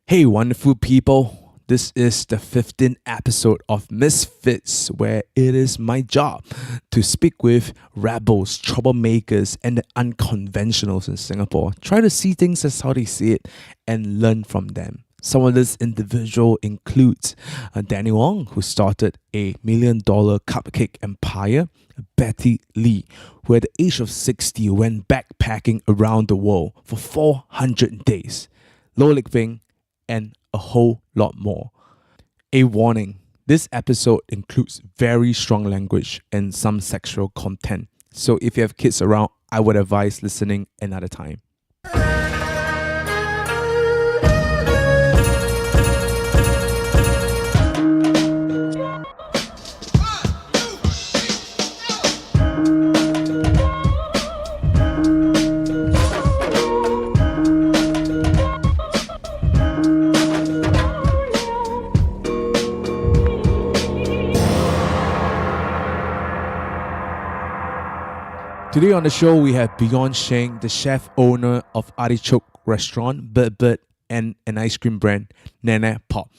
Hey, wonderful people. This is the 15th episode of Misfits, where it is my job to speak with rebels, troublemakers, and the unconventionals in Singapore. Try to see things as how they see it and learn from them. Some of this individual includes Danny Wong, who started a $1 million cupcake empire, Betty Lee, who at the age of 60 went backpacking around the world for 400 days, Loh Lik Peng, and a whole lot more. A warning, this episode includes very strong language and some sexual content. So if you have kids around, I would advise listening another time. Today on the show, we have Bjorn Sheng, the chef owner of Artichoke Restaurant, Bird, and an ice cream brand, Nana Pop.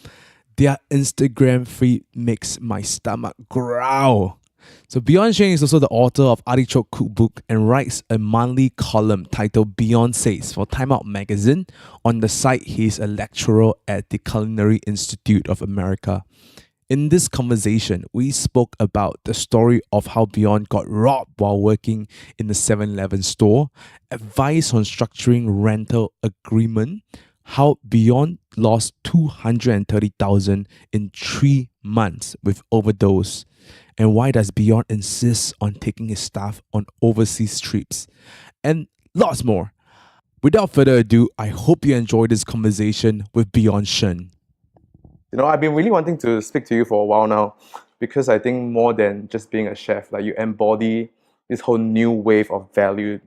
Their Instagram feed makes my stomach growl. So Bjorn Sheng is also the author of Artichoke Cookbook and writes a monthly column titled Beyond Says for Time Out magazine. On the site, he is a lecturer at the Culinary Institute of America. In this conversation, we spoke about the story of how Bjorn got robbed while working in the 7-Eleven store, advice on structuring rental agreement, how Bjorn lost $230,000 in 3 months with overdose, and why does Bjorn insist on taking his staff on overseas trips, and lots more. Without further ado, I hope you enjoy this conversation with Bjorn Sheng. I've been really wanting to speak to you for a while now because I think more than just being a chef, like you embody this whole new wave of value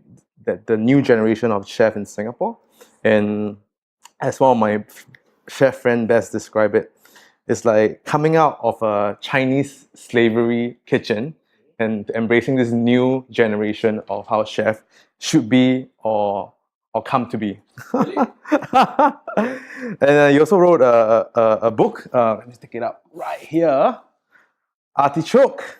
that the new generation of chef in Singapore. And as one of my chef friend best described it, it's like coming out of a Chinese slavery kitchen and embracing this new generation of how chef should be or come to be. And you also wrote a book. Let me stick it up right here. Artichoke.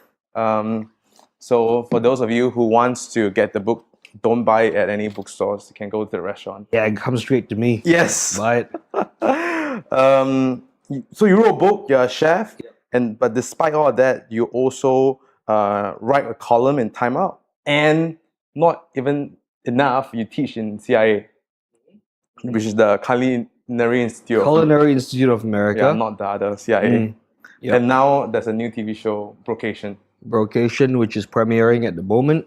So for those of you who wants to get the book, don't buy it at any bookstores. You can go to the restaurant. Yeah, it comes straight to me. Yes. Buy it. So you wrote a book. You're a chef, but despite all of that, you also write a column in Time Out, and not even enough, you teach in CIA, which is the Culinary Institute. Culinary Institute of America. Yeah, not the other CIA. Yep. And now there's a new TV show, Brocation. Brocation, which is premiering at the moment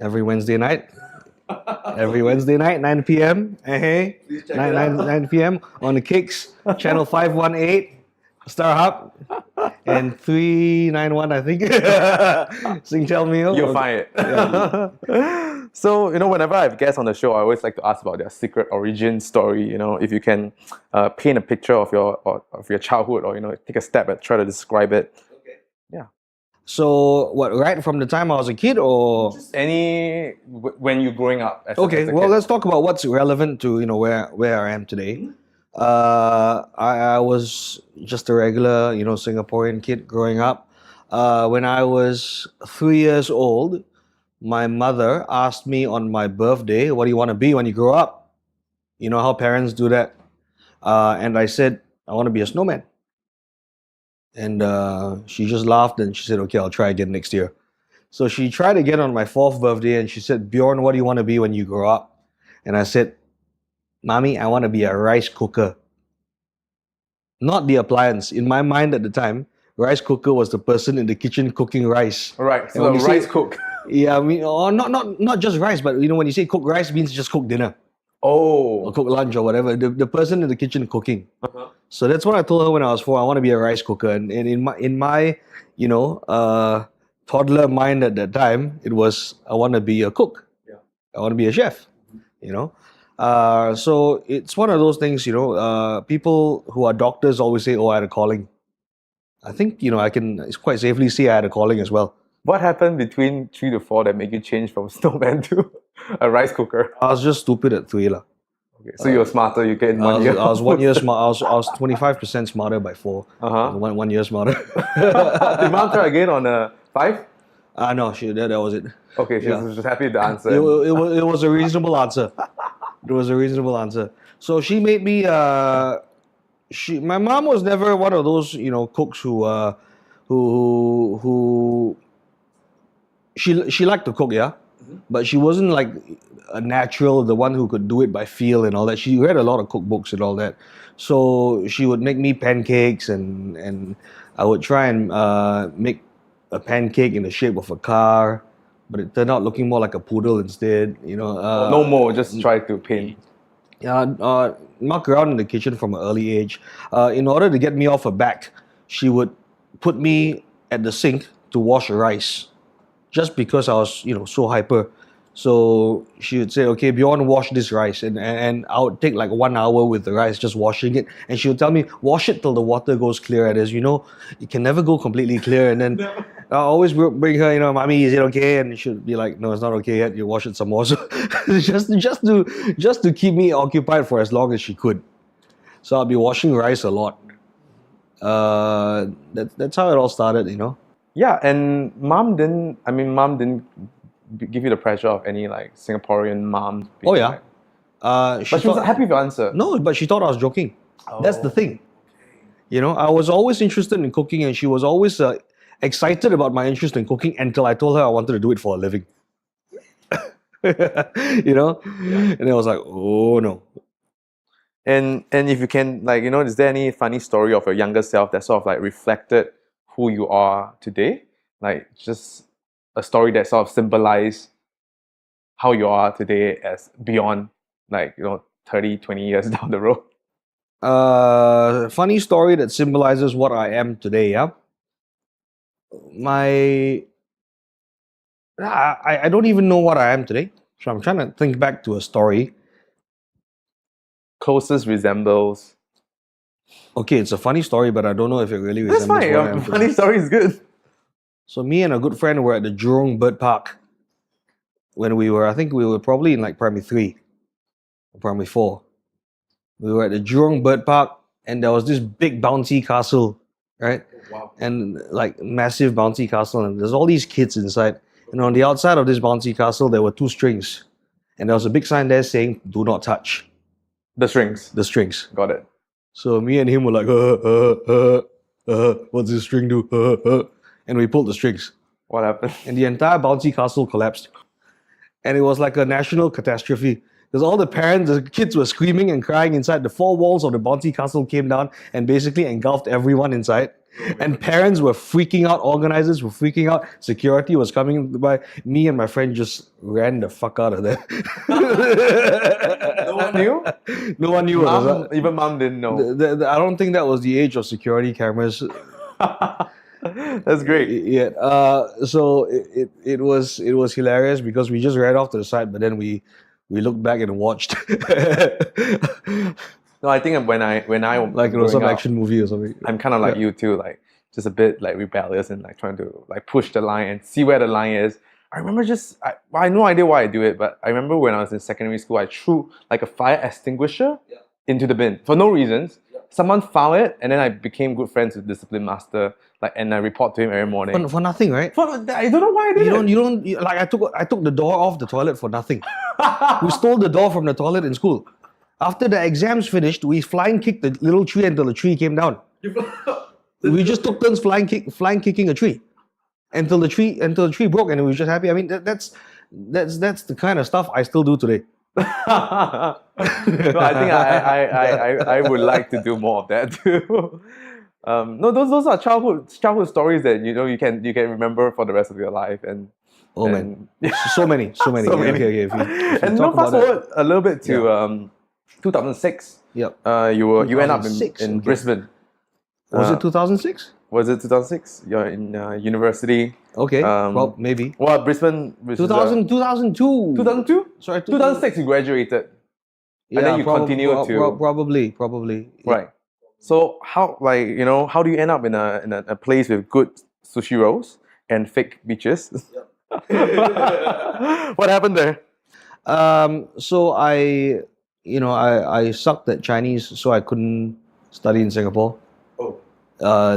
every Wednesday night. Every Wednesday night, 9 p.m. Hey, 9 p.m. on the Kicks, channel 518, StarHub, and 391, I think. Singtel Meal. You'll find it. Yeah. So, whenever I have guests on the show, I always like to ask about their secret origin story. If you can paint a picture of your childhood, or take a step and try to describe it. Okay. Yeah. So, what? Right from the time I was a kid, or when you're growing up? As a well, kid. let's talk about what's relevant to where I am today. I was just a regular Singaporean kid growing up. When I was 3 years old, my mother asked me on my birthday, what do you want to be when you grow up? You know how parents do that. And I said, I want to be a snowman. And she just laughed and she said, okay, I'll try again next year. So she tried again on my 4th birthday and she said, Bjorn, what do you want to be when you grow up? And I said, Mommy, I want to be a rice cooker. Not the appliance. In my mind at the time, rice cooker was the person in the kitchen cooking rice. All right, so a rice cook. Yeah, I mean, or not just rice, but when you say cook rice, means just cook dinner. Oh. Or cook lunch or whatever. The person in the kitchen cooking. Uh-huh. So that's what I told her when I was 4. I want to be a rice cooker. And in my toddler mind at that time, it was I want to be a cook. Yeah. I want to be a chef. So it's one of those things. People who are doctors always say, "Oh, I had a calling." I think I can quite safely say I had a calling as well. What happened between 3 to 4 that made you change from snowman to a rice cooker? I was just stupid at 3 lah. Okay. So you're smarter. You get in I one was, year. I was 1 year smart. I was 25% smarter by 4. Uh-huh. 1 year smarter. Did mom try again on a 5? No, that was it. Okay, she was just happy with the answer. It was a reasonable answer. It was a reasonable answer. So she made me. My mom was never one of those cooks who she liked to cook, yeah, but she wasn't like a natural, the one who could do it by feel and all that. She read a lot of cookbooks and all that, so she would make me pancakes and I would try and make a pancake in the shape of a car, but it turned out looking more like a poodle instead. No more, just try to paint. Muck around in the kitchen from an early age. In order to get me off her back, she would put me at the sink to wash rice, just because I was, so hyper. So she would say, okay, Bjorn, wash this rice. And I would take like 1 hour with the rice, just washing it. And she would tell me, wash it till the water goes clear. And as you know, it can never go completely clear. And then I always bring her, mommy, is it okay? And she would be like, no, it's not okay yet. You wash it some more. So just to keep me occupied for as long as she could. So I'll be washing rice a lot. That's how it all started, Yeah, and mom didn't give you the pressure of any like Singaporean mom. Oh yeah. But she was happy with your answer. No, but she thought I was joking. That's the thing. I was always interested in cooking, and she was always excited about my interest in cooking until I told her I wanted to do it for a living. And I was like, oh no. And if you can, like, is there any funny story of your younger self that sort of like reflected who you are today? Like just a story that sort of symbolized how you are today as beyond, like, 30, 20 years down the road. Funny story that symbolizes what I am today, yeah? I don't even know what I am today. So I'm trying to think back to a story. Closest resembles. Okay, it's a funny story, but I don't know if it really That's resembles fine. what I A am funny today. story is good. So me and a good friend were at the Jurong Bird Park when I think we were probably in like primary 3 or primary 4. We were at the Jurong Bird Park, and there was this big bouncy castle, right? Wow. And like massive bouncy castle, and there's all these kids inside. And on the outside of this bouncy castle, there were 2 strings. And there was a big sign there saying, do not touch The strings. the strings. Got it. So me and him were like, what's this string do? And we pulled the strings. What happened? And the entire bouncy castle collapsed. And it was like a national catastrophe. Because all the kids were screaming and crying inside. The 4 walls of the bouncy castle came down and basically engulfed everyone inside. And parents were freaking out, organizers were freaking out, security was coming by. Me and my friend just ran the fuck out of there. No one knew? No one knew. Even mom didn't know. I don't think that was the age of security cameras. That's great. Yeah. So it was hilarious because we just ran off to the side, but then we looked back and watched. No, I think when I Like it was some growing up, action movie or something. I'm kind of like you too, like just a bit like rebellious and like trying to like push the line and see where the line is. I remember I had no idea why I do it, but I remember when I was in secondary school, I threw like a fire extinguisher into the bin for no reasons. Someone found it, and then I became good friends with discipline master, and I report to him every morning. For nothing, right? I don't know why I did it. Like I took the door off the toilet for nothing. We stole the door from the toilet in school. After the exams finished, we flying kicked the little tree until the tree came down. We just took turns flying kicking a tree until the tree broke, and we were just happy. I mean, that's the kind of stuff I still do today. No, I think I would like to do more of that too. No, those are childhood stories that you can remember for the rest of your life. And oh man, so many. So many. Okay. If you and talk fast about forward a little bit to 2006. Yep. You end up in 2006, okay. Brisbane. Was it 2006? Was it 2006? You're in university. Okay, well, maybe. Well, Brisbane. 2002. 2002? Sorry, 2006 you graduated. Yeah, and then you continued to... Probably. Right. So how how do you end up in a place with good sushi rolls and fake beaches? What happened there? So I I sucked at Chinese, so I couldn't study in Singapore. Oh.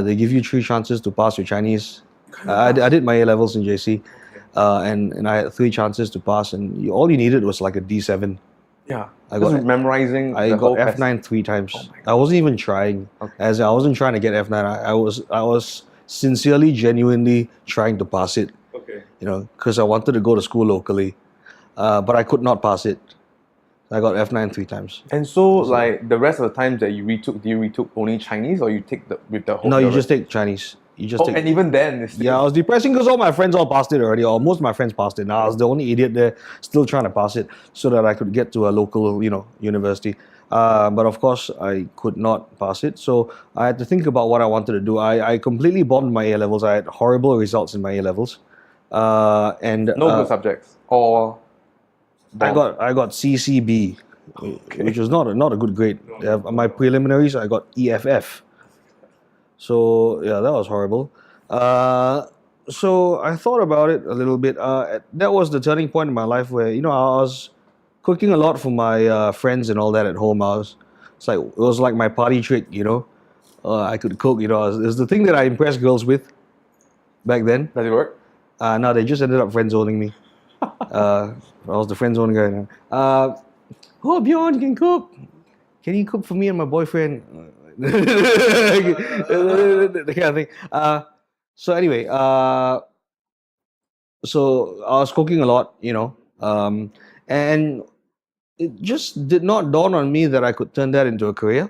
They give you 3 chances to pass your Chinese. I did my A levels in JC, and I had 3 chances to pass, and all you needed was like a D7. Yeah. I Just got memorizing I the whole got passage. F9 3 times. Oh my I wasn't even trying. Okay. As in, I wasn't trying to get F9. I was sincerely, genuinely trying to pass it. Okay. Because I wanted to go to school locally, but I could not pass it. I got F9 3 times. And so, like the rest of the times that you retook, do you retook only Chinese, or you take with the whole? No, you the just rest? take Chinese. You just Oh, take. and even then, it's Yeah, I was depressing because all my friends all passed it already, or most of my friends passed it. Now I was the only idiot there, still trying to pass it so that I could get to a local, university. But of course, I could not pass it, so I had to think about what I wanted to do. I completely bombed my A levels. I had horrible results in my A levels, and no good subjects, or I got CCB, which was not a good grade. My preliminaries, I got EFF. So yeah, that was horrible. So I thought about it a little bit. That was the turning point in my life where I was cooking a lot for my friends and all that at home. It was like my party trick. I could cook. It was the thing that I impressed girls with back then. Does it work? No, they just ended up friend zoning me. I was the friend zone guy now. Oh, Bjorn, you can cook. Can you cook for me and my boyfriend? The kind of thing. So anyway, so I was cooking a lot, and it just did not dawn on me that I could turn that into a career.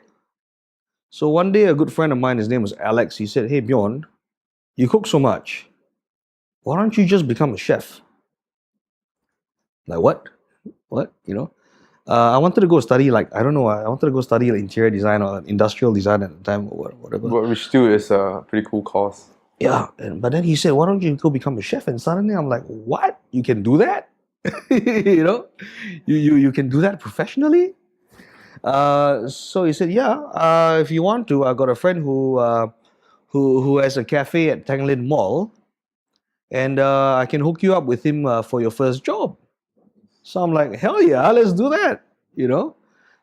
So one day, a good friend of mine, his name was Alex, he said, "Hey Bjorn, you cook so much. Why don't you just become a chef?" Like what? What? I wanted to go study I don't know. I wanted to go study interior design or industrial design at the time or whatever. Which still is a pretty cool course. Yeah, but then he said, "Why don't you go become a chef?" And suddenly I'm like, "What? You can do that? You can do that professionally?" So he said, "Yeah, if you want to, I got a friend who has a cafe at Tanglin Mall, and I can hook you up with him for your first job." So I'm like, "Hell yeah, let's do that!"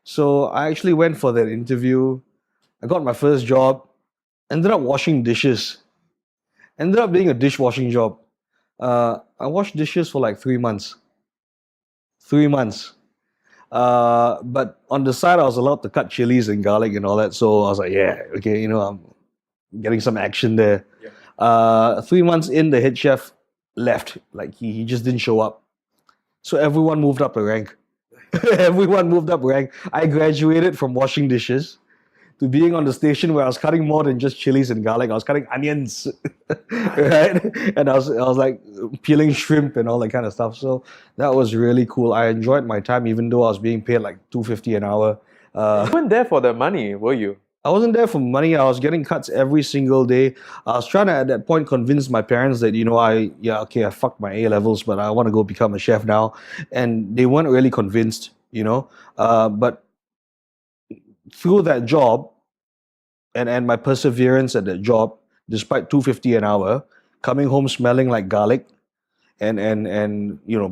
So I actually went for that interview. I got my first job. Ended up washing dishes. Ended up being a dishwashing job. I washed dishes for like 3 months. 3 months. But on the side, I was allowed to cut chilies and garlic and all that. So I was like, yeah, okay, I'm getting some action there. Yeah. 3 months in, the head chef left. Like he just didn't show up. So everyone moved up a rank. Everyone moved up a rank. I graduated from washing dishes to being on the station where I was cutting more than just chilies and garlic. I was cutting onions, right? And I was like peeling shrimp and all that kind of stuff. So that was really cool. I enjoyed my time, even though I was being paid like $250 an hour. You weren't there for the money, were you? I wasn't there for money. I was getting cuts every single day. I was trying to, at that point, convince my parents that, I fucked my A levels, but I want to go become a chef now. And they weren't really convinced, but through that job and my perseverance at that job, despite $250 an hour, coming home smelling like garlic and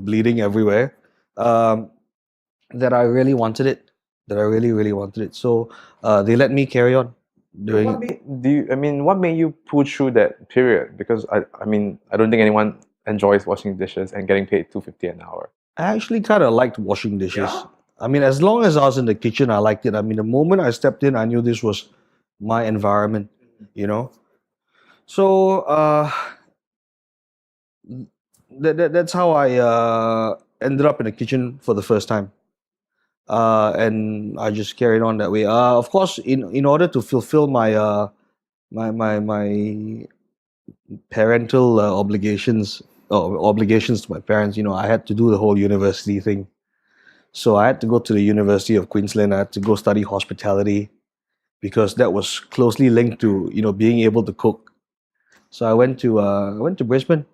bleeding everywhere, that I really wanted it. That I really, really wanted it. So they let me carry on doing it. What made you pull through that period? Because I don't think anyone enjoys washing dishes and getting paid $250 an hour. I actually kind of liked washing dishes. Yeah? As long as I was in the kitchen, I liked it. The moment I stepped in, I knew this was my environment, So that's how I ended up in the kitchen for the first time. And I just carried on that way. Of course, in order to fulfill my my parental obligations to my parents, I had to do the whole university thing. So I had to go to the University of Queensland. I had to go study hospitality because that was closely linked to being able to cook. So I went to Brisbane,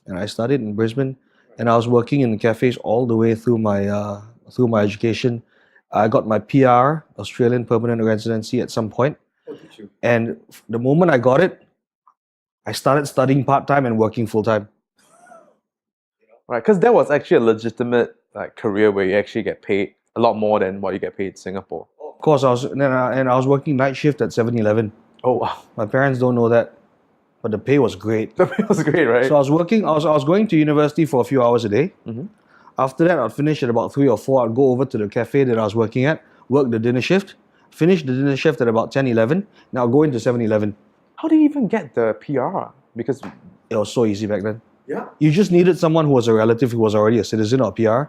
and I studied in Brisbane, and I was working in cafes all the way through my education. I got my PR, Australian Permanent Residency, at some point. Oh, did you? And the moment I got it, I started studying part-time and working full-time. Right, because that was actually a legitimate career where you actually get paid a lot more than what you get paid in Singapore. Of course, I was working night shift at 7-Eleven. Oh wow, My parents don't know that, but the pay was great. that was great, right? So I was working. I was going to university for a few hours a day. Mhm. After that, I'd finish at about 3 or 4. I'd go over to the cafe that I was working at, work the dinner shift, finish the dinner shift at about 10, 11. Now go into 7-Eleven. How do you even get the PR? Because It was so easy back then. yeah, You just needed someone who was a relative who was already a citizen or PR,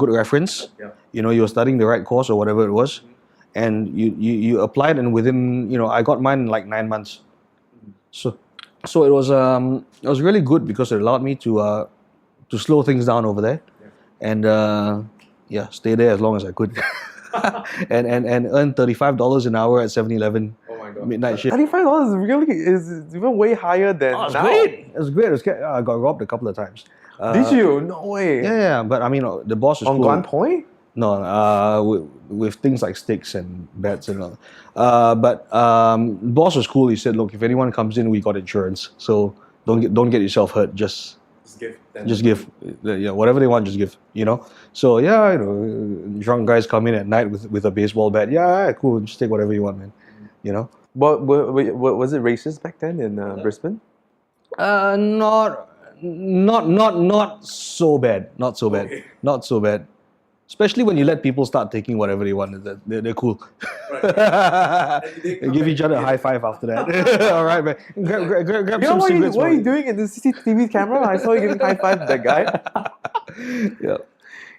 good reference. Yeah. You know, you were studying the right course or whatever it was, and you applied, and within I got mine in like 9 months. So it was really good because it allowed me to slow things down over there, and stay there as long as I could, and earn $35 an hour at 7-Eleven. oh my god, Midnight shift. $35 really is even way higher than Oh, it's now. great. It was great. I got robbed a couple of times. Did you? No way. Yeah, but I mean, the boss was On cool. gunpoint? No, with things like sticks and bats and all. But boss was cool. He said, "Look, if anyone comes in, we got insurance. So don't get yourself hurt. Just give. Whatever they want, just give. So drunk guys come in at night with a baseball bat. Yeah, cool. Just take whatever you want, man. What was it racist back then in Brisbane? Not so bad. Not so bad. Okay. Not so bad. Especially when you let people start taking whatever they want. They're cool. They give each other a high five after that. All right, man. Grab You know some what, cigarettes. what are you for me. doing in the CCTV camera? I saw you giving high five to that guy. Yeah.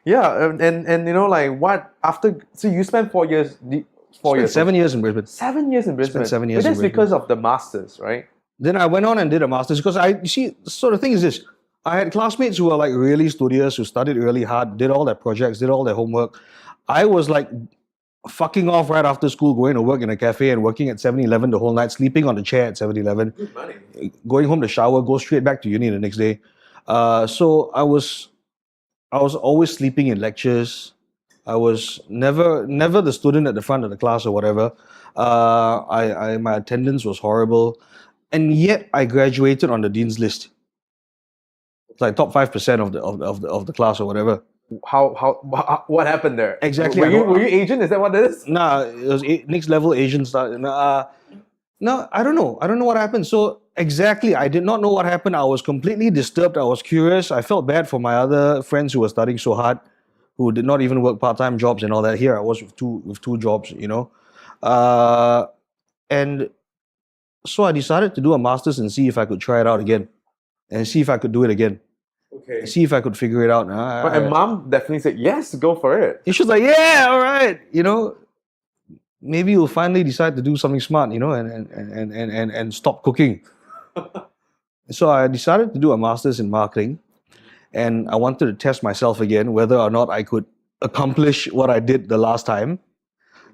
Yeah, and like what after? So you spent 4 years. 4 years. 7 years in Brisbane. 7 years in Brisbane. 7 years But in that's Brisbane. because of the masters, right? Then I went on and did a master's because so the thing is this. I had classmates who were like really studious, who studied really hard, did all their projects, did all their homework. I was like fucking off right after school, going to work in a cafe and working at 7-Eleven the whole night, sleeping on the chair at 7-Eleven, Good money. going home to shower, go straight back to uni the next day. So I was always sleeping in lectures. I was never the student at the front of the class or whatever. My attendance was horrible, and yet I graduated on the dean's list. It's like top 5% of the class or whatever. What happened there? Exactly, Were I you, don't- were you Asian? Is that what it is? Nah, it was next level Asian stuff. No, I don't know. I don't know what happened. So exactly, I did not know what happened. I was completely disturbed. I was curious. I felt bad for my other friends who were studying so hard, who did not even work part-time jobs and all that. Here I was with two jobs, and so I decided to do a master's and see if I could try it out again, and see if I could do it again, Okay. see if I could figure it out. But and mom definitely said yes, go for it. And she was like, "Yeah, all right, maybe you'll finally decide to do something smart, and stop cooking." So I decided to do a master's in marketing, and I wanted to test myself again whether or not I could accomplish what I did the last time.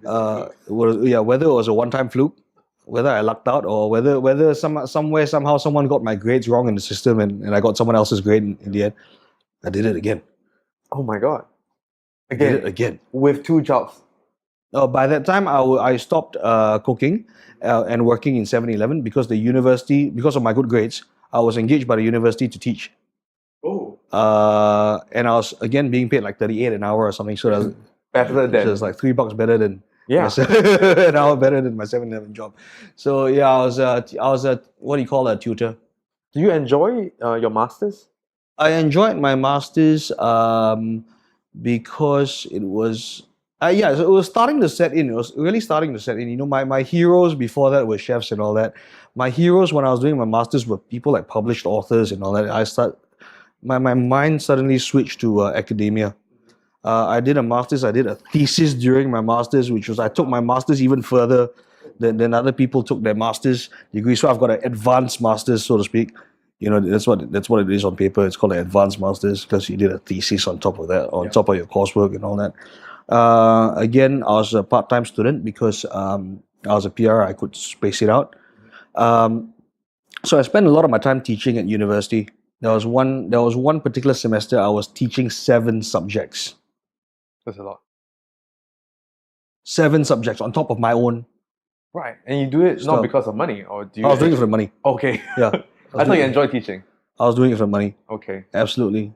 Whether it was a one-time fluke, whether I lucked out, or whether somehow someone got my grades wrong in the system and I got someone else's grade in the end. I did it again. Oh my god. I did it Again, again. with 2 jobs. By that time, I stopped cooking and working in 7-Eleven because of my good grades, I was engaged by the university to teach. Oh. And I was again being paid like 38 an hour or something. So that was, Better so than it's like $3 better than yeah. an hour better than my 7-Eleven job. So yeah, I was a what do you call a tutor. Do you enjoy your masters? I enjoyed my masters because it was so it was starting to set in. It was really starting to set in. My heroes before that were chefs and all that. My heroes when I was doing my masters were people like published authors and all that. My mind suddenly switched to academia. I did a master's. I did a thesis during my master's, which was I took my master's even further than other people took their master's degree. So I've got an advanced master's, so to speak. That's what it is on paper. It's called an advanced master's because you did a thesis on top of that, on top of your coursework and all that. Again, I was a part-time student because I was a PR. I could space it out. So I spent a lot of my time teaching at university. There was one particular semester I was teaching 7 subjects. That's a lot. 7 subjects on top of my own. Right. And you do it So- not because of money, or do you? I was doing it for the money. Okay. Yeah. I thought you enjoyed teaching. I was doing it for the money. Okay. Absolutely.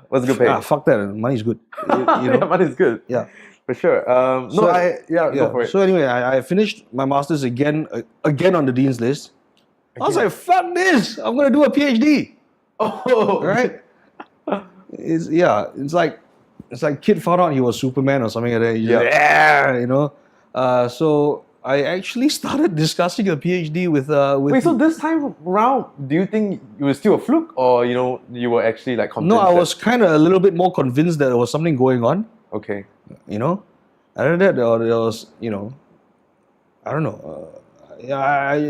What's good pay? Fuck that. Money's good. You Yeah, know? money is good. Yeah. For sure. So- Go Yeah. for it. So anyway, I finished my master's again on the dean's list. I was like, fuck this! I'm gonna do a PhD. Oh, Right? It's like kid found out he was Superman or something like that. He's just, yeah, you know. So I actually started discussing a PhD with Wait, so this time around, do you think it was still a fluke, or you were actually like convinced? no, I that- was kind of a little bit more convinced that there was something going on. okay. You know, other than that, there was, I don't know.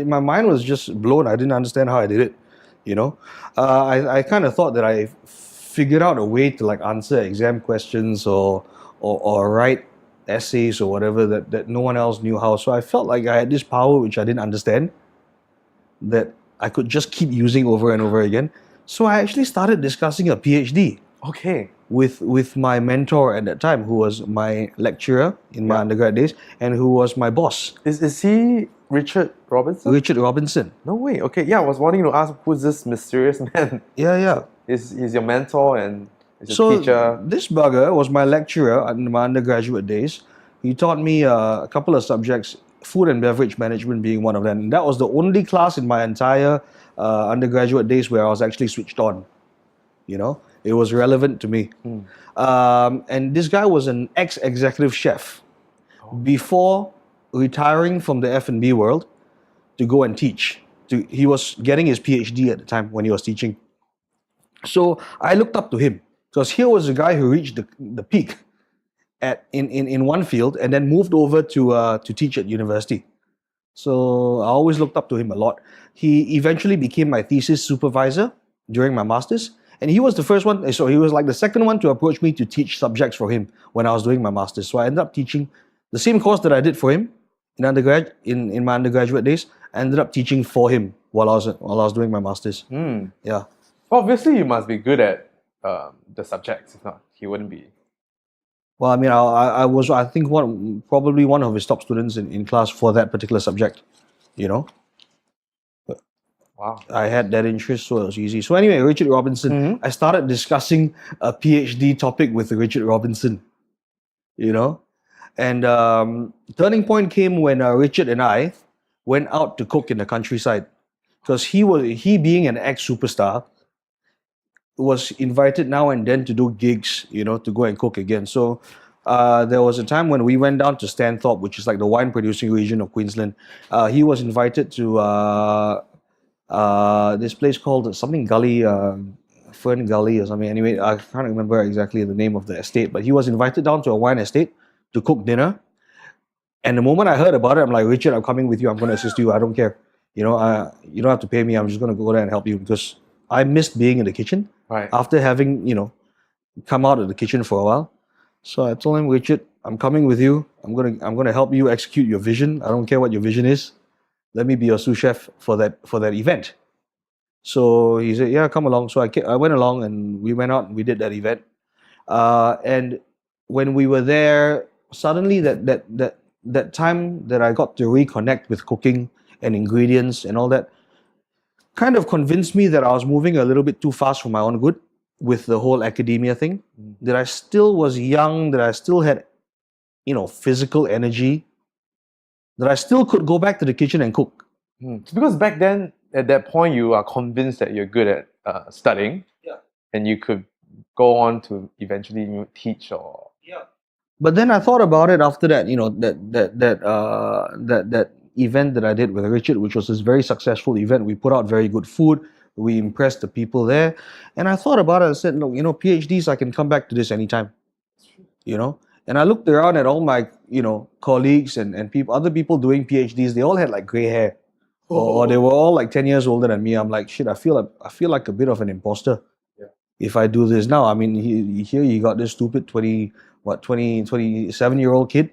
My mind was just blown. I didn't understand how I did it. You know, I kind of thought that I figured out a way to like answer exam questions or write essays or whatever that no one else knew how. So I felt like I had this power which I didn't understand that I could just keep using over and over again. So I actually started discussing a PhD Okay. with my mentor at that time, who was my lecturer in my undergrad days and who was my boss, Is he Richard Robinson? Richard Robinson. No way. Okay. Yeah, I was wanting to ask who's this mysterious man? Yeah. He's your mentor and he's So a teacher. this bugger was my lecturer in my undergraduate days. He taught me a couple of subjects, food and beverage management being one of them. And that was the only class in my entire undergraduate days where I was actually switched on. You know, it was relevant to me. And this guy was an ex-executive chef before retiring from the F&B world to go and teach. He was getting his PhD at the time when he was teaching. So I looked up to him because here was a guy who reached the peak in one field and then moved over to teach at university. So I always looked up to him a lot. He eventually became my thesis supervisor during my master's, and he was the first one. So he was like the second one to approach me to teach subjects for him when I was doing my master's. So I ended up teaching the same course that I did for him in my undergraduate days. I ended up teaching for him while I was doing my master's. Yeah. Obviously, you must be good at the subjects. If not, he wouldn't be. Well, I mean, I was, I think, probably one of his top students in class for that particular subject, you know. Wow. I had that interest, so it was easy. So anyway, Richard Robinson, I started discussing a PhD topic with Richard Robinson, you know. And turning point came when Richard and I went out to cook in the countryside. Because he being an ex-superstar, was invited now and then to do gigs, you know, to go and cook again. So there was a time when we went down to Stanthorpe, which is like the wine producing region of Queensland. He was invited to this place called something Gully, Fern Gully or something. Anyway, I can't remember exactly the name of the estate, but he was invited down to a wine estate to cook dinner. And the moment I heard about it, I'm like, Richard, I'm coming with you. I'm going to assist you. I don't care. You know, you don't have to pay me. I'm just going to go there and help you because I missed being in the kitchen. Right. After having, come out of the kitchen for a while. So I told him, Richard, I'm coming with you. I'm gonna help you execute your vision. I don't care what your vision is. Let me be your sous chef for that event. So he said, yeah, come along. So I went along and we went out and we did that event. And when we were there, suddenly that time that I got to reconnect with cooking and ingredients and all that kind of convinced me that I was moving a little bit too fast for my own good with the whole academia thing. That I still was young, that I still had, physical energy, that I still could go back to the kitchen and cook. So because back then, at that point, you are convinced that you're good at studying, and you could go on to eventually teach or. But then I thought about it after that, that event that I did with Richard, which was this very successful event. We put out very good food. We impressed the people there. And I thought about it and said, look, PhDs, I can come back to this anytime. And I looked around at all my, colleagues and other people doing PhDs. They all had like gray hair. Or they were all like 10 years older than me. I'm like, shit, I feel like a bit of an imposter if I do this now. I mean, here you got this stupid 27-year-old kid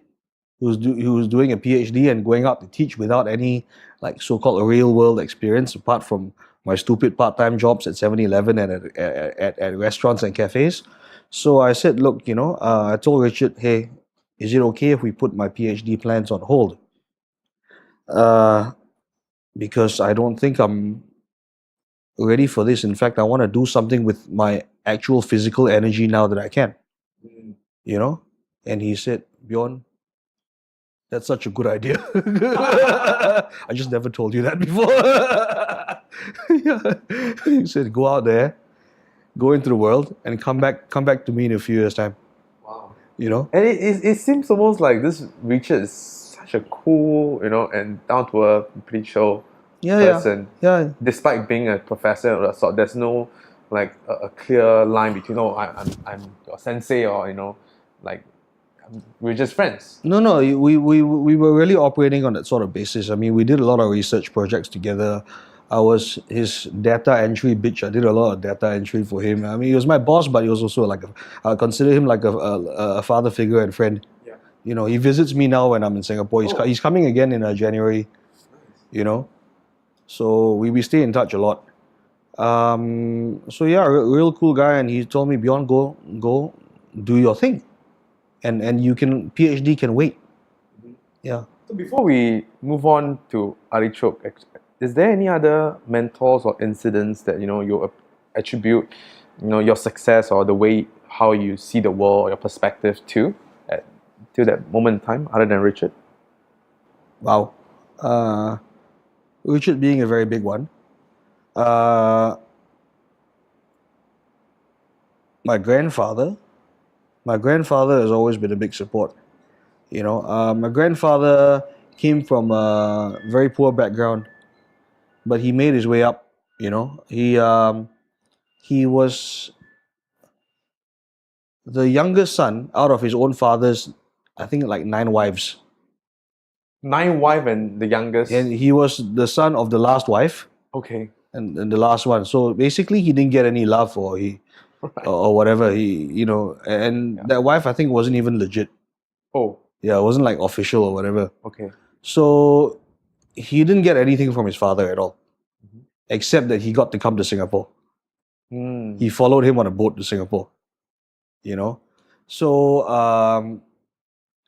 who's doing a PhD and going out to teach without any like so-called real world experience apart from my stupid part-time jobs at 7-Eleven and at restaurants and cafes. So I said, look, I told Richard, hey, is it okay if we put my PhD plans on hold? Because I don't think I'm ready for this. In fact, I want to do something with my actual physical energy now that I can. You know? And he said, Bjorn, that's such a good idea. I just never told you that before. Yeah. He said, go out there, go into the world, and come back to me in a few years' time. Wow. You know? And it seems almost like this Richard is such a cool, and down to earth, pretty chill person. Yeah. Despite being a professor of that sort, there's no like a clear line between I'm your sensei or like we're just friends. No, we were really operating on that sort of basis. I mean, we did a lot of research projects together. I was his data entry bitch. I did a lot of data entry for him. I mean, he was my boss, but he was also like I consider him like a father figure and friend. Yeah. You know, he visits me now when I'm in Singapore. He's coming again in January. You know, so we stay in touch a lot. So yeah, real cool guy, and he told me, Bjorn, go do your thing, and you can PhD can wait. Yeah. So before we move on to Artichoke, is there any other mentors or incidents that you attribute your success or the way how you see the world or your perspective to that moment in time, other than Richard? Wow. Richard being a very big one. My grandfather has always been a big support. My grandfather came from a very poor background, but he made his way up. He was the youngest son out of his own father's, I think, like 9 wives. 9 wives and the youngest. And he was the son of the last wife Okay. and the last one. So basically, he didn't get any love or whatever. That wife, I think, wasn't even legit. Oh. Yeah, it wasn't like official or whatever. Okay. So he didn't get anything from his father at all, except that he got to come to Singapore. He followed him on a boat to Singapore. So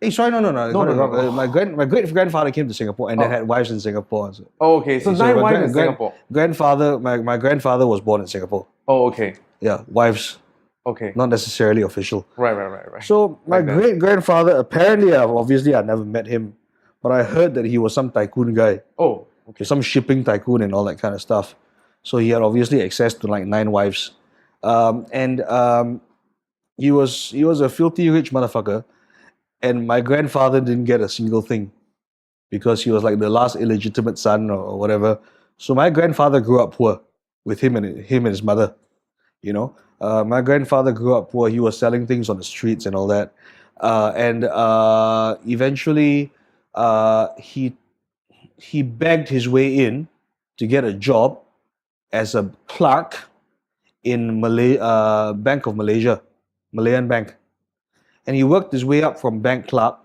hey, sorry, no. No. My great grandfather came to Singapore and then had wives in Singapore. Oh, okay. So 9 wives in Singapore. My grandfather was born in Singapore. Oh, okay. Yeah, wives. Okay. Not necessarily official. Right. So my great grandfather, apparently, obviously I never met him, but I heard that he was some tycoon guy. Oh, okay. Some shipping tycoon and all that kind of stuff. So he had obviously access to like 9 wives, and he was a filthy rich motherfucker. And my grandfather didn't get a single thing because he was like the last illegitimate son or whatever. So my grandfather grew up poor with him and his mother. My grandfather grew up poor. He was selling things on the streets and all that. And eventually he begged his way in to get a job as a clerk in Bank of Malaysia, Malayan Bank. And he worked his way up from bank clerk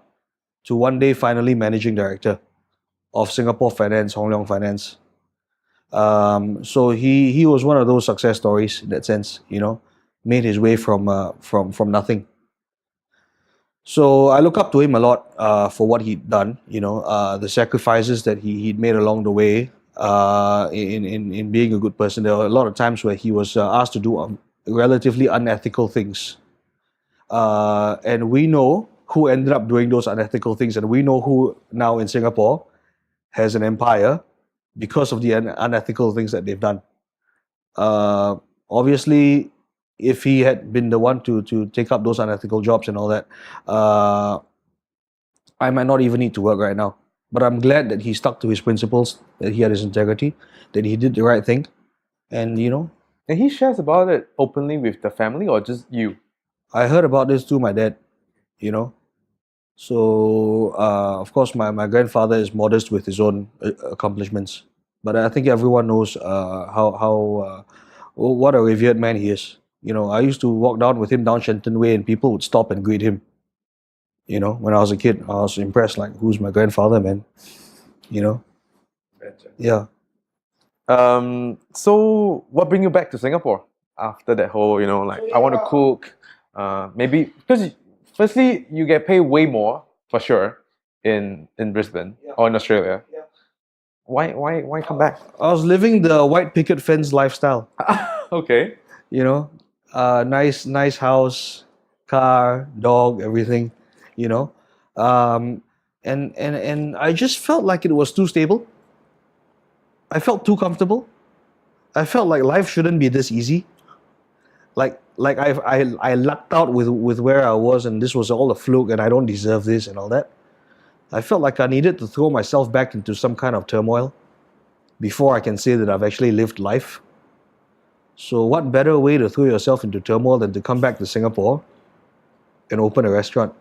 to one day finally managing director of Singapore Finance, Hong Leong Finance. So he was one of those success stories in that sense, made his way from nothing. So I look up to him a lot for what he'd done, the sacrifices that he'd made along the way in being a good person. There were a lot of times where he was asked to do relatively unethical things. And we know who ended up doing those unethical things, and we know who now in Singapore has an empire because of the unethical things that they've done. Obviously, if he had been the one to take up those unethical jobs and all that, I might not even need to work right now. But I'm glad that he stuck to his principles, that he had his integrity, that he did the right thing, and And he shares about it openly with the family or just you? I heard about this through my dad, So, of course, my grandfather is modest with his own accomplishments. But I think everyone knows what a revered man he is. I used to walk down with him down Shenton Way and people would stop and greet him. When I was a kid, I was impressed, like, who's my grandfather, man? Gotcha. Yeah. So what bring you back to Singapore after that whole, I want to cook, maybe because firstly you get paid way more for sure in Brisbane or in Australia. Yeah. Why come back? I was living the white picket fence lifestyle. Okay. Nice house, car, dog, everything, you know. And I just felt like it was too stable. I felt too comfortable. I felt like life shouldn't be this easy. Like I lucked out with where I was, and this was all a fluke, and I don't deserve this and all that. I felt like I needed to throw myself back into some kind of turmoil before I can say that I've actually lived life. So what better way to throw yourself into turmoil than to come back to Singapore and open a restaurant?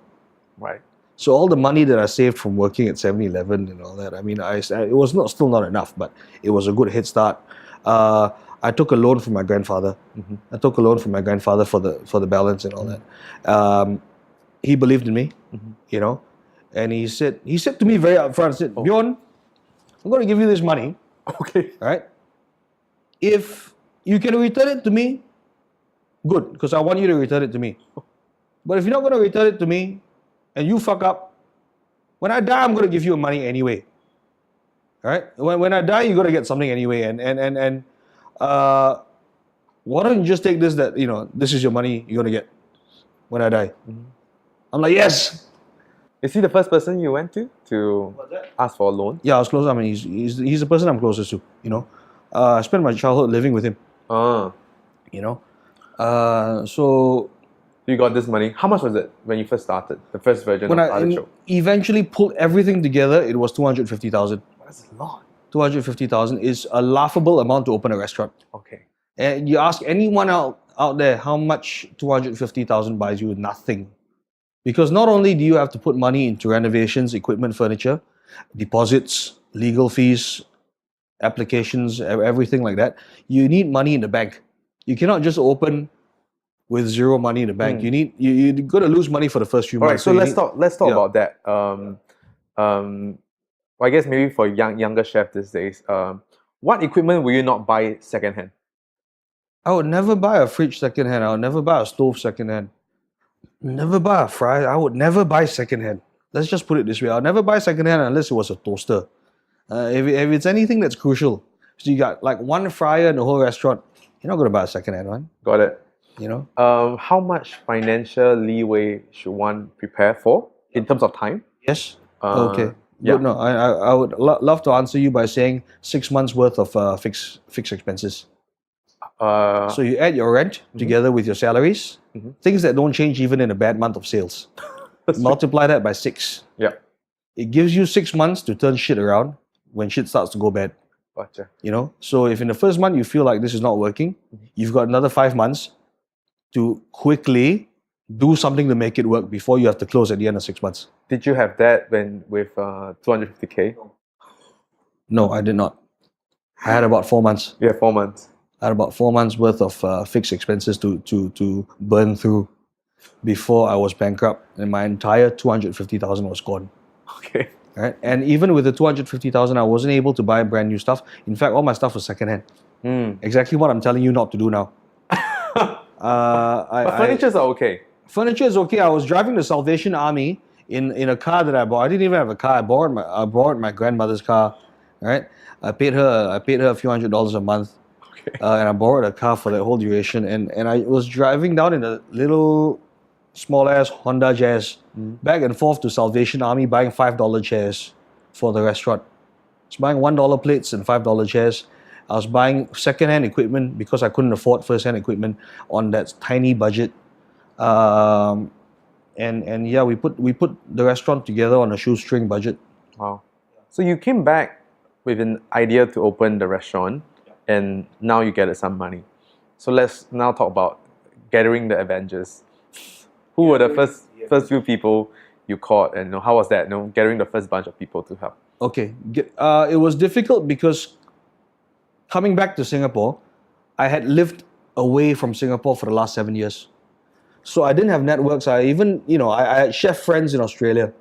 Right. So all the money that I saved from working at 7-Eleven and all that, I mean, it was still not enough, but it was a good head start. I took a loan from my grandfather. I took a loan from my grandfather for the balance and all that. He believed in me, you know, and he said to me very upfront, said, Bjorn, I'm going to give you this money. Okay. All right. If you can return it to me, good, because I want you to return it to me. But if you're not going to return it to me and you fuck up, when I die, I'm going to give you money anyway. All right. When I die, you're going to get something anyway. And why don't you just take this, that, you know, this is your money you're going to get when I die. I'm like, yes. Is he the first person you went to ask for a loan? Yeah, I was close. I mean, he's the person I'm closest to, you know. I spent my childhood living with him, you know. So you got this money. How much was it when you first started? The first version when of I Artichoke? eventually pulled everything together, it was 250,000. That's a lot. 250,000 is a laughable amount to open a restaurant. Okay. And you ask anyone out there how much 250,000 buys you, nothing. Because not only do you have to put money into renovations, equipment, furniture, deposits, legal fees, applications, everything like that, you need money in the bank. You cannot just open with zero money in the bank. You got to lose money for the first few All right. months. So let's talk yeah. about that. Well, I guess maybe for younger chef these days, what equipment will you not buy secondhand? I would never buy a fridge secondhand. I would never buy a stove secondhand. Never buy a fryer. I would never buy secondhand. Let's just put it this way. I'll never buy secondhand unless it was a toaster. If it's anything that's crucial, so you got like one fryer in the whole restaurant, you're not going to buy a secondhand one, Got it. you know? How much financial leeway should one prepare for in terms of time? Yes? Uh, Okay. yeah. Good. No, I would love to answer you by saying 6 months worth of fixed expenses. So you add your rent together with your salaries, things that don't change even in a bad month of sales. Multiply that by 6. Yeah. It gives you 6 months to turn shit around when shit starts to go bad. Gotcha. You know, so if in the first month you feel like this is not working, you've got another 5 months to quickly do something to make it work before you have to close at the end of 6 months. Did you have that with 250K? No, I did not. I had about 4 months. Yeah, 4 months. I had about 4 months worth of fixed expenses to burn through before I was bankrupt, and my entire 250,000 was gone. Okay. Right? And even with the 250,000, I wasn't able to buy brand new stuff. In fact, all my stuff was secondhand. Exactly what I'm telling you not to do now. But furnitures are okay. Furniture is okay. I was driving the Salvation Army in a car that I bought. I didn't even have a car. I borrowed my grandmother's car. Right? I paid her a few $100s a month. Okay. And I borrowed a car for the whole duration. And I was driving down in a little small ass Honda Jazz back and forth to Salvation Army, buying $5 chairs for the restaurant. I was buying $1 plates and $5 chairs. I was buying second-hand equipment because I couldn't afford first-hand equipment on that tiny budget. And yeah, we put the restaurant together on a shoestring budget. Wow. So you came back with an idea to open the restaurant, and now you gathered some money. So let's now talk about gathering the Avengers. Who were the first few people you caught, and how was that? Gathering the first bunch of people to help. Okay, it was difficult because coming back to Singapore, I had lived away from Singapore for the last 7 years. So I didn't have networks. I had chef friends in Australia.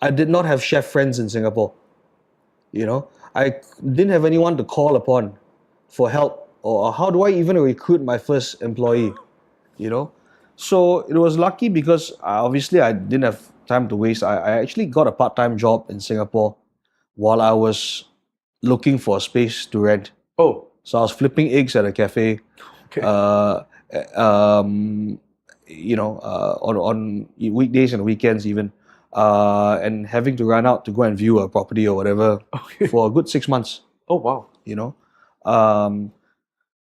I did not have chef friends in Singapore. I didn't have anyone to call upon for help, or how do I even recruit my first employee, So it was lucky because obviously I didn't have time to waste. I actually got a part-time job in Singapore while I was looking for a space to rent. Oh. So I was flipping eggs at a cafe. Okay. on weekdays and weekends even, and having to run out to go and view a property or whatever for a good 6 months. Oh wow. You know, um,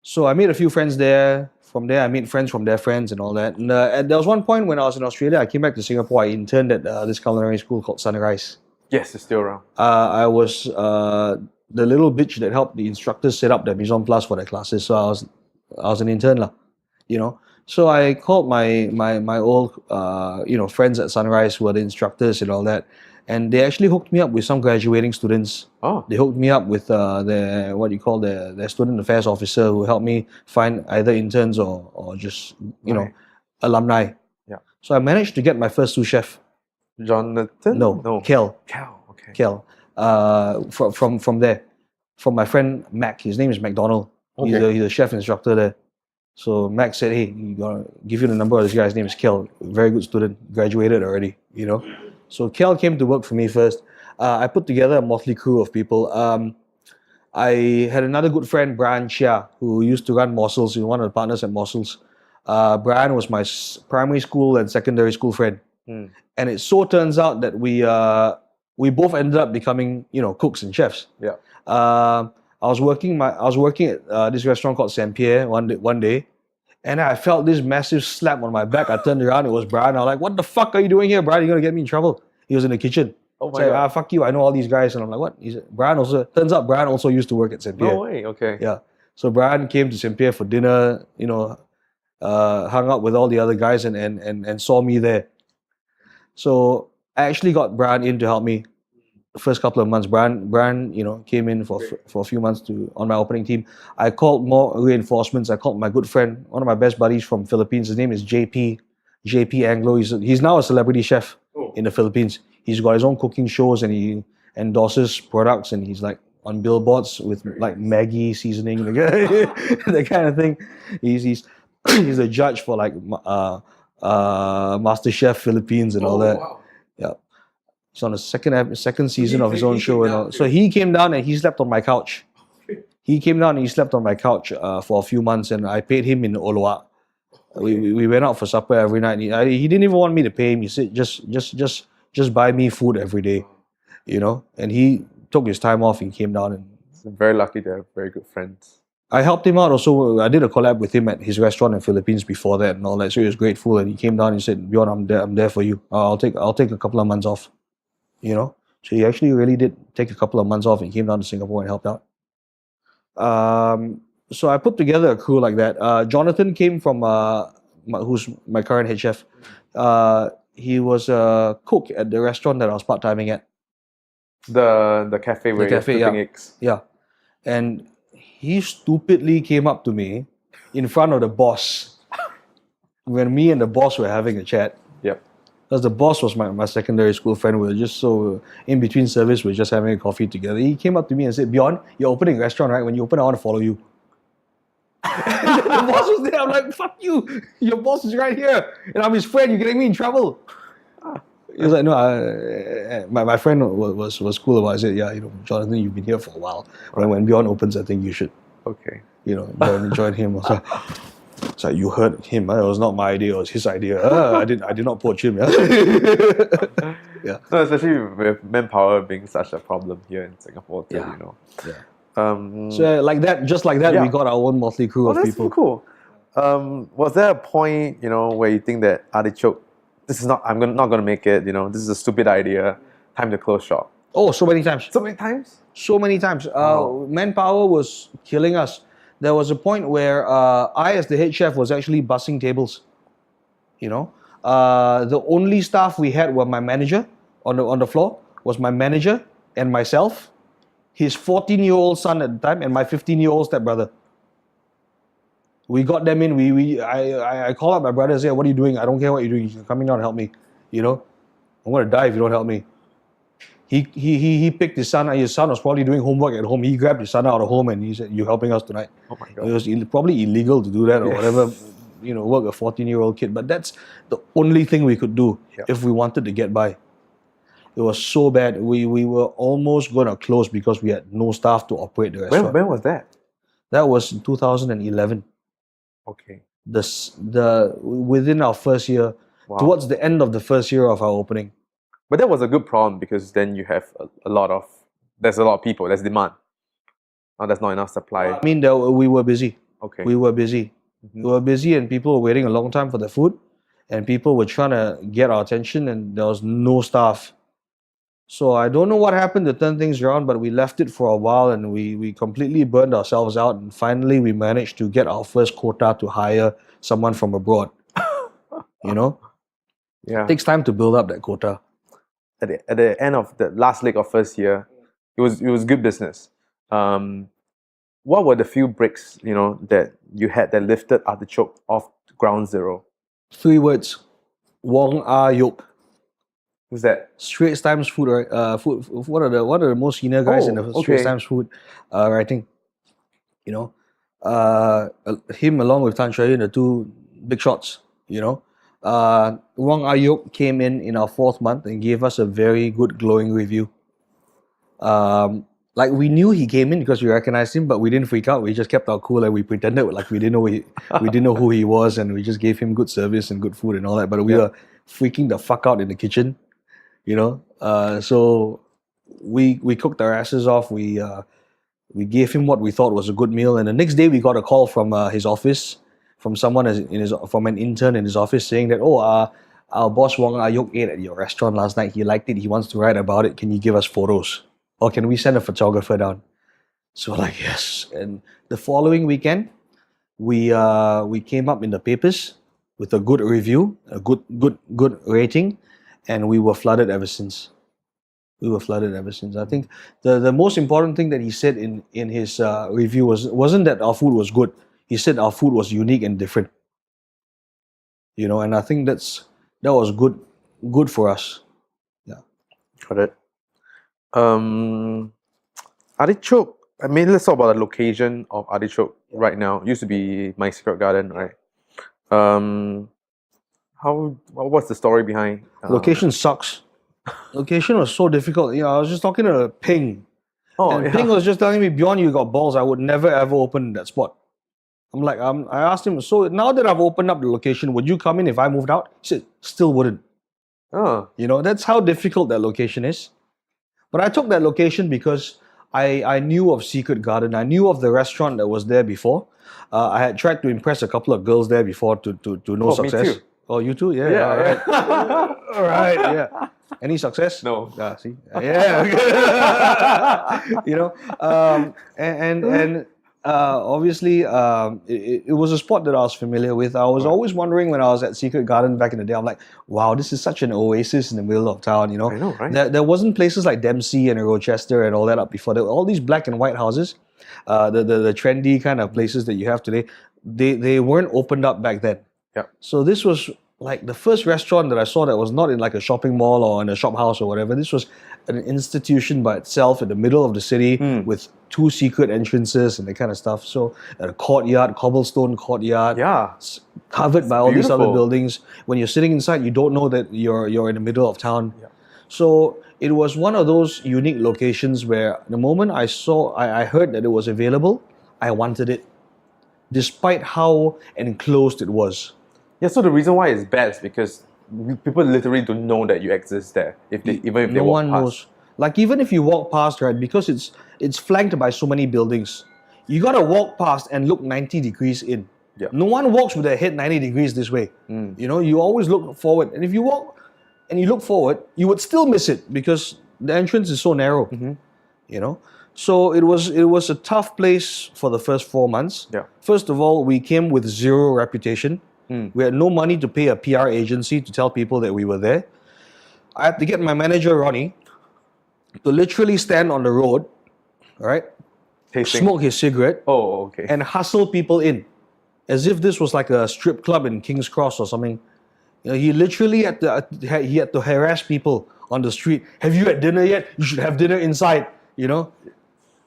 so I made a few friends there. From there, I made friends from their friends and all that. And there was one point when I was in Australia, I came back to Singapore. I interned at this culinary school called Sunrise. Yes, it's still around. I was the little bitch that helped the instructors set up their mise en place for their classes. So I was an intern lah, you know. So I called my old friends at Sunrise who were the instructors and all that, and they actually hooked me up with some graduating students. Oh, They hooked me up with their student affairs officer who helped me find either interns or just Right. alumni. Yeah. So I managed to get my first sous chef. Jonathan? No, Kel. Cal. Okay. Kel. From there, from my friend Mac. His name is McDonald. Okay. He's a chef instructor there. So Mac said, "Hey, you gotta give you the number of this guy's name is Kel. Very good student, graduated already. You know." So Kel came to work for me first. I put together a motley crew of people. I had another good friend, Brian Chia, who used to run Mossels. He was one of the partners at Mossels. Brian was my primary school and secondary school friend. Hmm. And it so turns out that we both ended up becoming cooks and chefs. Yeah. I was working at this restaurant called Saint Pierre one day, and I felt this massive slap on my back. I turned around, it was Brian. I was like, "What the fuck are you doing here, Brian? You're gonna get me in trouble." He was in the kitchen. Oh my It's like, god. fuck you, I know all these guys. And I'm like, what? He said, turns out Brian also used to work at Saint Pierre. No way. Okay. Yeah. So Brian came to Saint Pierre for dinner, hung out with all the other guys and saw me there. So I actually got Brian in to help me the first couple of months. Brian, came in for a few months on my opening team. I called more reinforcements. I called my good friend, one of my best buddies from Philippines. His name is JP Anglo. He's now a celebrity chef in the Philippines. He's got his own cooking shows and he endorses products and he's like on billboards with like Maggi seasoning, that kind of thing. He's a judge for like MasterChef Philippines and all that. Wow. Yeah. He's on the second season of his own show and all. So he came down and he slept on my couch. He came down and he slept on my couch for a few months and I paid him in Oloa. We went out for supper every night. He didn't even want me to pay him. He said just buy me food every day, And he took his time off and came down and I'm very lucky to have very good friends. I helped him out also. I did a collab with him at his restaurant in Philippines before that and all that. So he was grateful and he came down and said, "Bjorn, I'm there for you. I'll take a couple of months off." So he actually really did take a couple of months off and came down to Singapore and helped out. So I put together a crew like that. Jonathan came from who's my current head chef. He was a cook at the restaurant that I was part-timing at. The cafe where you're cafe, flipping yeah. eggs. Yeah. And he stupidly came up to me in front of the boss when me and the boss were having a chat. Yep. Because the boss was my secondary school friend. We were just so in between service, we were just having a coffee together. He came up to me and said, "Bjorn, you're opening a restaurant, right? When you open, I want to follow you." The boss was there. I'm like, "Fuck you! Your boss is right here, and I'm his friend. You're getting me in trouble." He was like, "No, my friend was cool about it." I said, "Yeah, Jonathan, you've been here for a while. When Bjorn opens, I think you should, Okay. join him." I was like, it's like, "You heard him. It was not my idea. It was his idea. I did not poach him." Yeah. No, especially with manpower being such a problem here in Singapore too, Yeah. Yeah. So, Just like that, Yeah. we got our own motley crew of that's people. so cool. Was there a point, where you think that Artichoke, I'm not gonna make it, this is a stupid idea, time to close shop? Oh, so many times. So many times? So many times. Manpower was killing us. There was a point where I, as the head chef, was actually bussing tables. The only staff we had were my manager on the floor, was my manager and myself, his 14-year-old son at the time, and my 15-year-old stepbrother. We got them in. I call up my brother and say, "What are you doing? I don't care what you're doing. You're coming down and help me. I'm gonna die if you don't help me." He picked his son. His son was probably doing homework at home. He grabbed his son out of home and he said, "You helping us tonight?" Oh my It god. was probably illegal to do that or whatever. Work a 14-year-old kid. But that's the only thing we could do if we wanted to get by. It was so bad. We were almost gonna close because we had no staff to operate the restaurant. When was that? That was in 2011. Okay. within our first year, Wow. towards the end of the first year of our opening. But that was a good problem because then you have there's a lot of people, there's demand. Now there's not enough supply. I mean, we were busy. Okay. We were busy. Mhm. We were busy, and people were waiting a long time for their food, and people were trying to get our attention, and there was no staff. So I don't know what happened to turn things around, but we left it for a while, and we completely burned ourselves out, and finally we managed to get our first quota to hire someone from abroad. You know, Yeah. it takes time to build up that quota. At the end of the last leg of first year, it was good business. What were the few bricks, that you had that lifted Artichoke off ground zero? 3 words: Wong Ah Yok. Who's that? Straits Times Food, right? Food. One of the most senior guys in the Oh, Straits okay. Times Food writing. You know, him along with Tan Shui Yun, the two big shots. You know, Wong Ayuk came in our 4th month and gave us a very good glowing review. Like we knew he came in because we recognized him, but we didn't freak out. We just kept our cool and we pretended like we didn't know we didn't know who he was, and we just gave him good service and good food and all that. But we were freaking the fuck out in the kitchen, you know. So we cooked our asses off. We gave him what we thought was a good meal, and the next day we got a call from his office, from someone from an intern in his office saying that our boss Wong Ayuk ate at your restaurant last night. He liked it. He wants to write about it. Can you give us photos? Or can we send a photographer down? So we're like, yes. And the following weekend, we came up in the papers with a good review, a good rating, and we were flooded ever since. I think the most important thing that he said in his review wasn't that our food was good. He said our food was unique and different. You know, and I think that was good for us. Yeah. Got it. Artichoke. I mean, let's talk about the location of Artichoke right now. It used to be My Secret Garden, right? What's the story behind? Location sucks. Location was so difficult. You know, I was just talking to Ping, and yeah. Ping was just telling me, "Beyond, you got balls. I would never ever open that spot." I'm like, I asked him, so now that I've opened up the location, would you come in if I moved out? He said, still wouldn't. Oh, You know, that's how difficult that location is. But I took that location because I knew of Secret Garden. I knew of the restaurant that was there before. I had tried to impress a couple of girls there before to no Oh, me success. too. Oh, you too? Yeah. Yeah. All right. All right. Yeah. Any success? No. See. Yeah. You know. And obviously, it was a spot that I was familiar with. I was always wondering when I was at Secret Garden back in the day. I'm like, wow, this is such an oasis in the middle of town. You know. I know, right? There wasn't places like Dempsey and Rochester and all that up before. There were all these black and white houses, the trendy kind of places that you have today. They weren't opened up back then. Yeah. So this was like the first restaurant that I saw that was not in like a shopping mall or in a shop house or whatever. This was an institution by itself in the middle of the city with 2 secret entrances and that kind of stuff. So a courtyard, cobblestone courtyard, Yeah. covered by all these other beautiful. buildings. When you're sitting inside, you don't know that you're in the middle of town. Yeah. So it was one of those unique locations where the moment I heard that it was available, I wanted it, despite how enclosed it was. Yeah, so the reason why it's bad is because people literally don't know that you exist there. Even if they No walk one past. knows. Like even if you walk past, right, because it's flanked by so many buildings, you gotta walk past and look 90 degrees in. Yeah. No one walks with their head 90 degrees this way. You know, you always look forward. And if you walk and you look forward, you would still miss it because the entrance is so narrow. You know? So it was a tough place for the first 4 months. Yeah. First of all, we came with zero reputation. We had no money to pay a PR agency to tell people that we were there. I had to get my manager, Ronnie, to literally stand on the road, right, Tasting. smoke his cigarette, Oh, okay. and hustle people in, as if this was like a strip club in King's Cross or something. You know, he literally had to harass people on the street. Have you had dinner yet? You should have dinner inside. You know,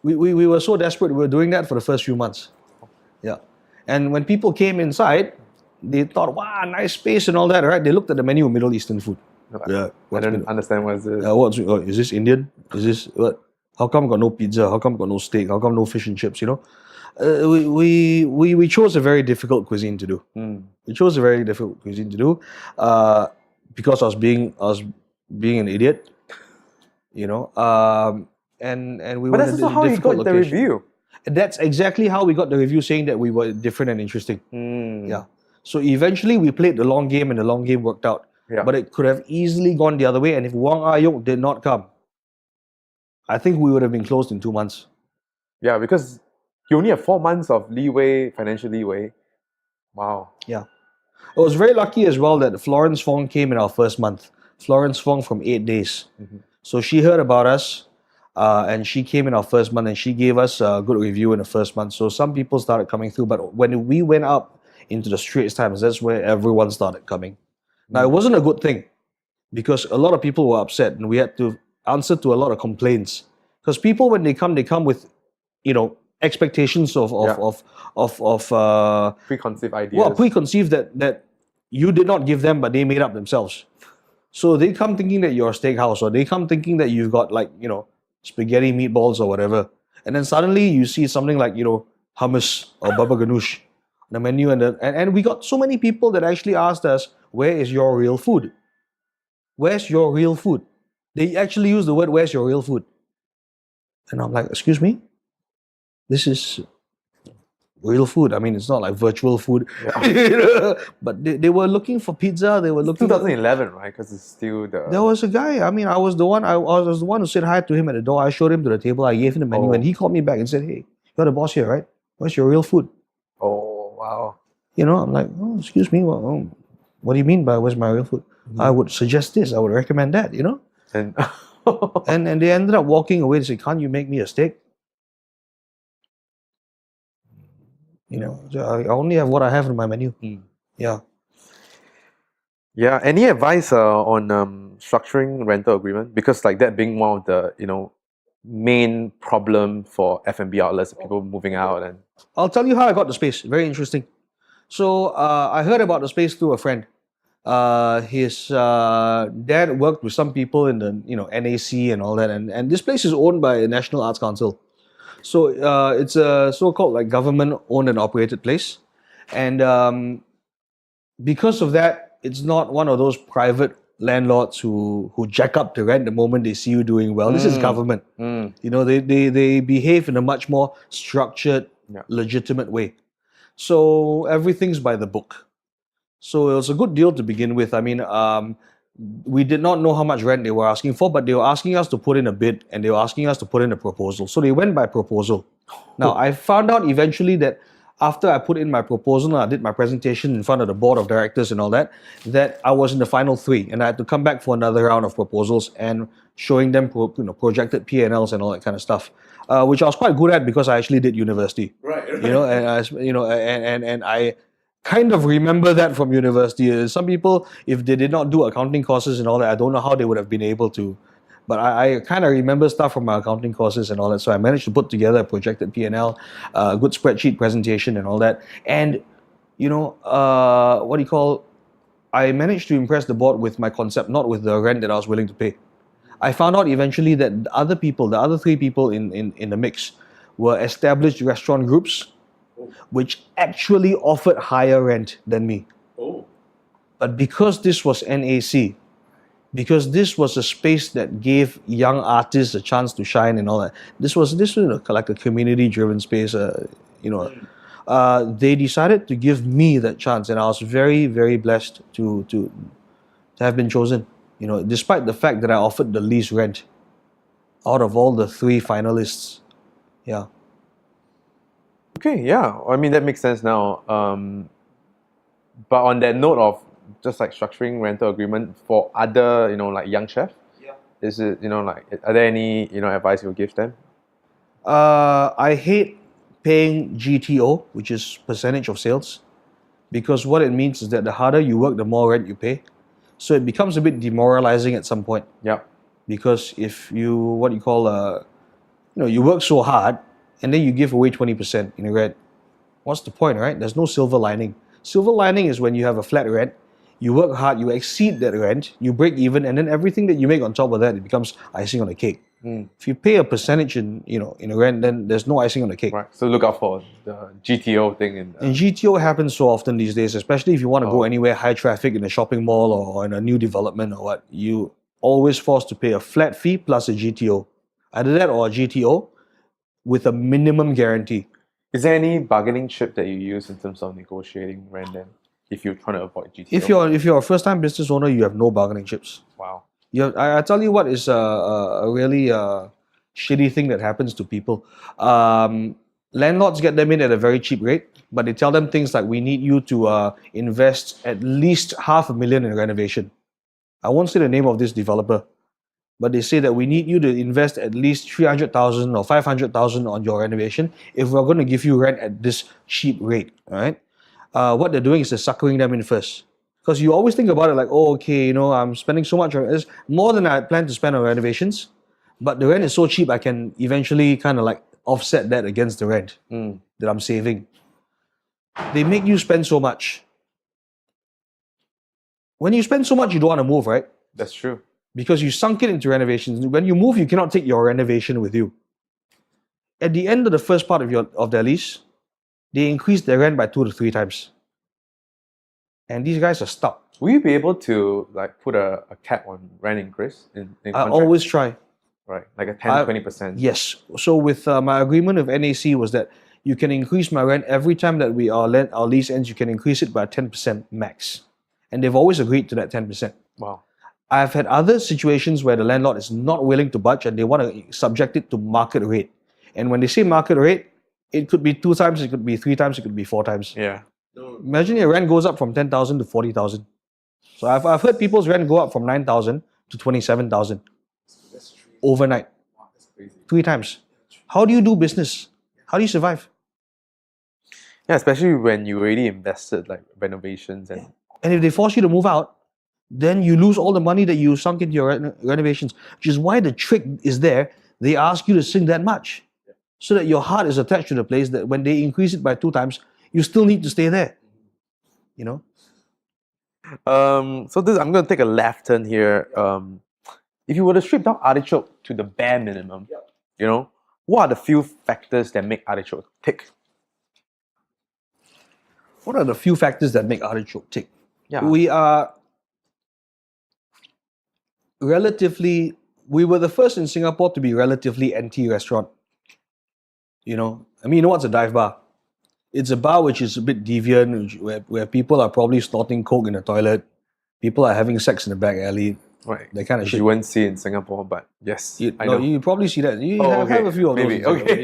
we were so desperate. We were doing that for the first few months. Yeah, and when people came inside, they thought, wow, nice space and all that, right? They looked at the menu of Middle Eastern food. Yeah, I don't understand what's this. is this Indian? Is this what? How come got no pizza? How come got no steak? How come no fish and chips? You know, We chose a very difficult cuisine to do. We chose a very difficult cuisine to do, because I was being an idiot, you know. And we But went that's to also a how you difficult got the location. review. That's exactly how we got the review saying that we were different and interesting. Yeah. So eventually we played the long game and the long game worked out. Yeah. But it could have easily gone the other way. And if Wang Ayok did not come, I think we would have been closed in 2 months. Yeah, because you only have 4 months of leeway, financial leeway. Wow. Yeah. I was very lucky as well that Florence Fong came in our first month. Florence Fong from 8 Days. So she heard about us, and she came in our first month and she gave us a good review in the first month. So some people started coming through. But when we went up into the Straits Times, that's where everyone started coming. Now, it wasn't a good thing because a lot of people were upset and we had to answer to a lot of complaints. Because people, when they come with, expectations of Preconceived ideas. well, preconceived that you did not give them, but they made up themselves. So they come thinking that you're a steakhouse, or they come thinking that you've got spaghetti meatballs or whatever, and then suddenly you see something like hummus or baba ganoush on the menu, and we got so many people that actually asked us, "Where is your real food? Where's your real food?" They actually use the word, "Where's your real food?" And I'm like, "Excuse me, this is real food. I mean, it's not like virtual food." But they were looking for pizza. They were looking. 2011, right? Because it's still the. There was a guy. I mean, I was the one. I was the one who said hi to him at the door. I showed him to the table. I gave him the menu, and he called me back and said, "Hey, you're the boss here, right? Where's your real food?" Oh wow. I'm like, "Oh, excuse me. Well, what do you mean by where's my real food?" I would suggest this. I would recommend that. And And they ended up walking away and say, "Can't you make me a steak?" So I only have what I have in my menu. Yeah. yeah, any advice on structuring rental agreement? Because like that being one of the main problem for F&B outlets, people moving out and. I'll tell you how I got the space. Very interesting. So I heard about the space through a friend. His dad worked with some people in the NAC and all that, and this place is owned by National Arts Council. So it's a so-called like government-owned and operated place, and because of that, it's not one of those private landlords who jack up the rent the moment they see you doing well. This is government. They behave in a much more structured, legitimate way. So everything's by the book. So it was a good deal to begin with. I mean, we did not know how much rent they were asking for, but they were asking us to put in a bid and they were asking us to put in a proposal. So they went by proposal. Now, I found out eventually that after I put in my proposal and I did my presentation in front of the board of directors and all that I was in the final 3 and I had to come back for another round of proposals and showing them projected P&Ls and all that kind of stuff, which I was quite good at because I actually did university. Right. And I kind of remember that from university. Some people, if they did not do accounting courses and all that, I don't know how they would have been able to. But I kind of remember stuff from my accounting courses and all that. So I managed to put together a projected P&L, a good spreadsheet presentation and all that. And, I managed to impress the board with my concept, not with the rent that I was willing to pay. I found out eventually that the other 3 people in the mix were established restaurant groups which actually offered higher rent than me. Oh. But because this was NAC, because this was a space that gave young artists a chance to shine and all that, this was like a community-driven space. They decided to give me that chance, and I was very, very blessed to have been chosen. Despite the fact that I offered the least rent out of all the 3 finalists. Yeah. Okay, yeah. I mean, that makes sense now. But on that note of just like structuring rental agreement for other, like young chefs, is it, are there any, advice you would give them? I hate paying GTO, which is percentage of sales, because what it means is that the harder you work, the more rent you pay. So it becomes a bit demoralizing at some point. Yeah. Because if you, you work so hard and then you give away 20% in rent, what's the point, right? There's no silver lining. Silver lining is when you have a flat rent, you work hard, you exceed that rent, you break even, and then everything that you make on top of that, it becomes icing on the cake. If you pay a percentage in a rent, then there's no icing on the cake. Right. So look out for the GTO thing And GTO happens so often these days, especially if you want to go Oh. anywhere high traffic in a shopping mall or in a new development or what. You always forced to pay a flat fee plus a GTO. Either that or a GTO with a minimum guarantee. Is there any bargaining chip that you use in terms of negotiating rent then? If you're trying to avoid GTO? If you're a first time business owner, you have no bargaining chips. Wow. I tell you what is a really shitty thing that happens to people. Landlords get them in at a very cheap rate, but they tell them things like, we need you to invest at least $500,000 in renovation. I won't say the name of this developer, but they say that we need you to invest at least 300,000 or 500,000 on your renovation if we're going to give you rent at this cheap rate. All right. What they're doing is they're suckering them in first. Because you always think about it like, oh, okay, I'm spending so much. It's more than I plan to spend on renovations, but the rent is so cheap I can eventually kind of like offset that against the rent that I'm saving. They make you spend so much. When you spend so much, you don't want to move, right? That's true. Because you sunk it into renovations. When you move, you cannot take your renovation with you. At the end of the first part of their lease, they increase their rent by 2 to 3 times. And these guys are stuck. Will you be able to like put a cap on rent increase in I contract? always try. Right, like a 10-20%. Yes. So with my agreement with NAC was that you can increase my rent every time that our lease ends. You can increase it by 10% max, and they've always agreed to that 10%. Wow. I've had other situations where the landlord is not willing to budge and they want to subject it to market rate. And when they say market rate, it could be 2 times, it could be 3 times, it could be 4 times. Yeah. Imagine your rent goes up from 10,000 to 40,000. So I've heard people's rent go up from 9,000 to 27,000 overnight. 3 times. How do you do business? How do you survive? Yeah, especially when you already invested like renovations and And if they force you to move out, then you lose all the money that you sunk into your renovations, which is why the trick is there. They ask you to sink that much so that your heart is attached to the place, that when they increase it by 2 times, you still need to stay there. You know? so this I'm gonna take a left turn here. If you were to strip down artichoke to the bare minimum, what are the few factors that make artichoke tick? What are the few factors that make artichoke tick? Yeah. We were the first in Singapore to be relatively anti-restaurant. You know what's a dive bar? It's a bar which is a bit deviant, where people are probably snorting coke in the toilet, people are having sex in the back alley, Right. that kind of Which shit. you won't see in Singapore, but yes, I know. You probably see that. You Oh, have a few of maybe. those. Okay.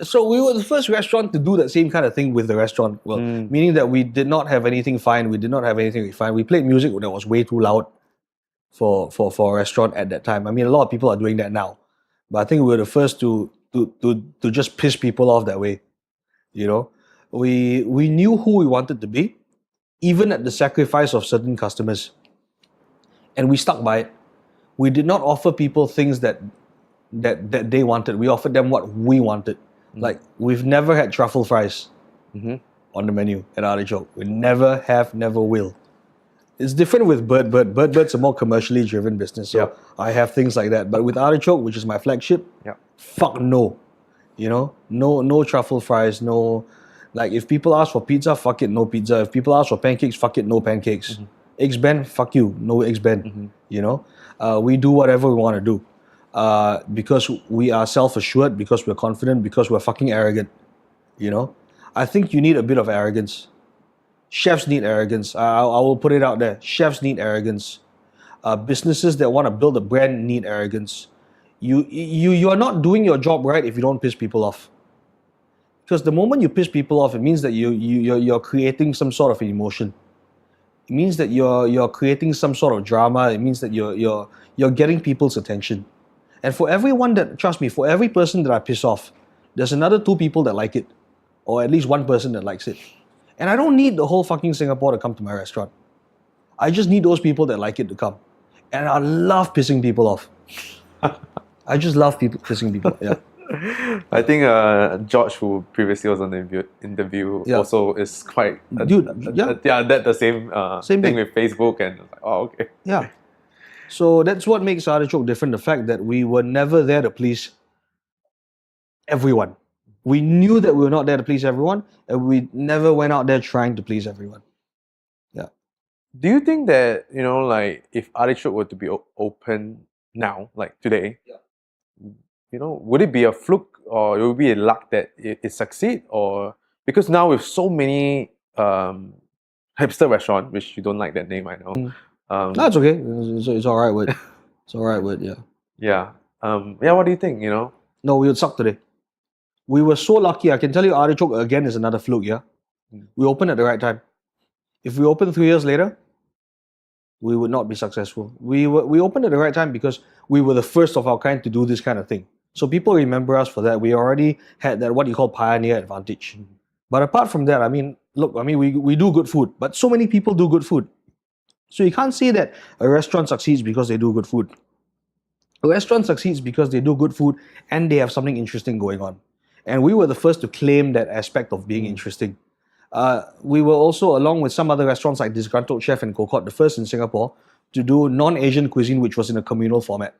So we were the first restaurant to do that same kind of thing with the restaurant. Well, meaning that we did not have anything fine. We did not have anything refined. We played music that was way too loud for a restaurant at that time. I mean, a lot of people are doing that now, but I think we were the first to just piss people off that way. We knew who we wanted to be, even at the sacrifice of certain customers, and we stuck by it. We did not offer people things that they wanted. We offered them what we wanted. Like, we've never had truffle fries on the menu at Artichoke. We never have, never will. It's different with Bird. Bird's a more commercially driven business, so Yep. I have things like that. But with Artichoke, which is my flagship, Yep. fuck no. No truffle fries, no. Like, if people ask for pizza, fuck it, no pizza. If people ask for pancakes, fuck it, no pancakes. Eggs Ben, fuck you, no eggs Ben. We do whatever we want to do. Because we are self-assured, because we're confident, because we're fucking arrogant. I think you need a bit of arrogance. Chefs need arrogance. I will put it out there. Chefs need arrogance. Businesses that want to build a brand need arrogance. You are not doing your job right if you don't piss people off. Because the moment you piss people off, it means that you're creating some sort of an emotion. It means that you're creating some sort of drama. It means that you're getting people's attention. And for everyone trust me, for every person that I piss off, there's another 2 people that like it, or at least 1 person that likes it. And I don't need the whole fucking Singapore to come to my restaurant. I just need those people that like it to come. And I love pissing people off. I just love pissing people. Yeah. I think George, who previously was on the interview, Yeah. also is quite Dude, yeah. that the same Same thing thing. with Facebook and like, oh, okay. Yeah. So that's what makes Artichoke different. The fact that we were never there to please everyone. We knew that we were not there to please everyone, and we never went out there trying to please everyone. Yeah. Do you think that, like if Artichoke were to be open now, like today, would it be a fluke or it would be a luck that it succeed? Or because now with so many hipster restaurant, which you don't like that name, I know. No, it's okay. It's all right with. It's all right with, yeah. Yeah. What do you think? No, we would suck today. We were so lucky. I can tell you, Artichoke again is another fluke. Yeah, we opened at the right time. If we opened 3 years later, we would not be successful. We opened at the right time because we were the first of our kind to do this kind of thing. So people remember us for that. We already had that what you call pioneer advantage. But apart from that, we do good food. But so many people do good food. So you can't say that a restaurant succeeds because they do good food. A restaurant succeeds because they do good food and they have something interesting going on. And we were the first to claim that aspect of being interesting. We were also, along with some other restaurants like Disgruntled Chef and Cocotte, the first in Singapore to do non-Asian cuisine, which was in a communal format.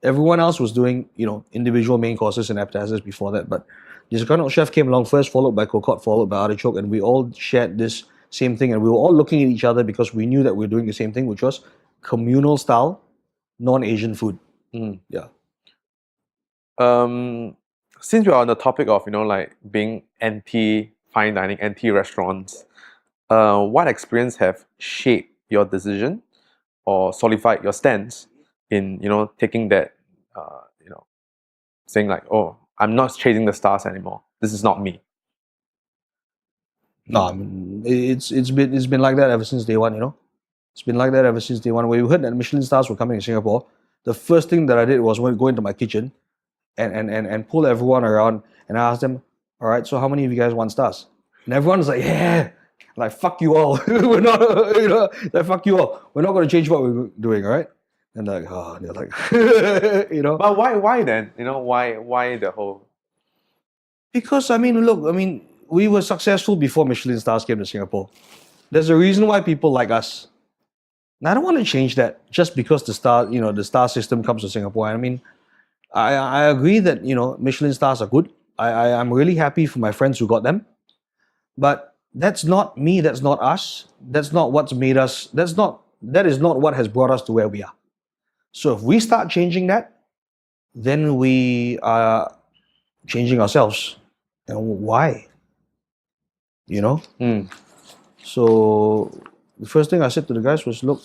Everyone else was doing, individual main courses and appetizers before that. But Disgruntled Chef came along first, followed by Cocotte, followed by Artichoke, and we all shared this same thing. And we were all looking at each other because we knew that we were doing the same thing, which was communal style, non-Asian food. Yeah. Since we're on the topic of being anti-fine dining, anti-restaurants, what experience have shaped your decision or solidified your stance in taking that saying like, oh, I'm not chasing the stars anymore. This is not me. No, it's been like that ever since day one. It's been like that ever since day one. When we heard that Michelin stars were coming in Singapore, the first thing that I did was go into my kitchen and pull everyone around and I asked them, all right, so how many of you guys want stars? And everyone's like, yeah, like fuck you all. We're not, like fuck you all. We're not going to change what we're doing, all right? And they're like, But why then? Why the whole? Because we were successful before Michelin stars came to Singapore. There's a reason why people like us. And I don't want to change that just because the star system comes to Singapore. I agree that Michelin stars are good. I'm really happy for my friends who got them, but that's not me. That's not us. That's not what's made us. That is not what has brought us to where we are. So if we start changing that, then we are changing ourselves. And why? So the first thing I said to the guys was, look,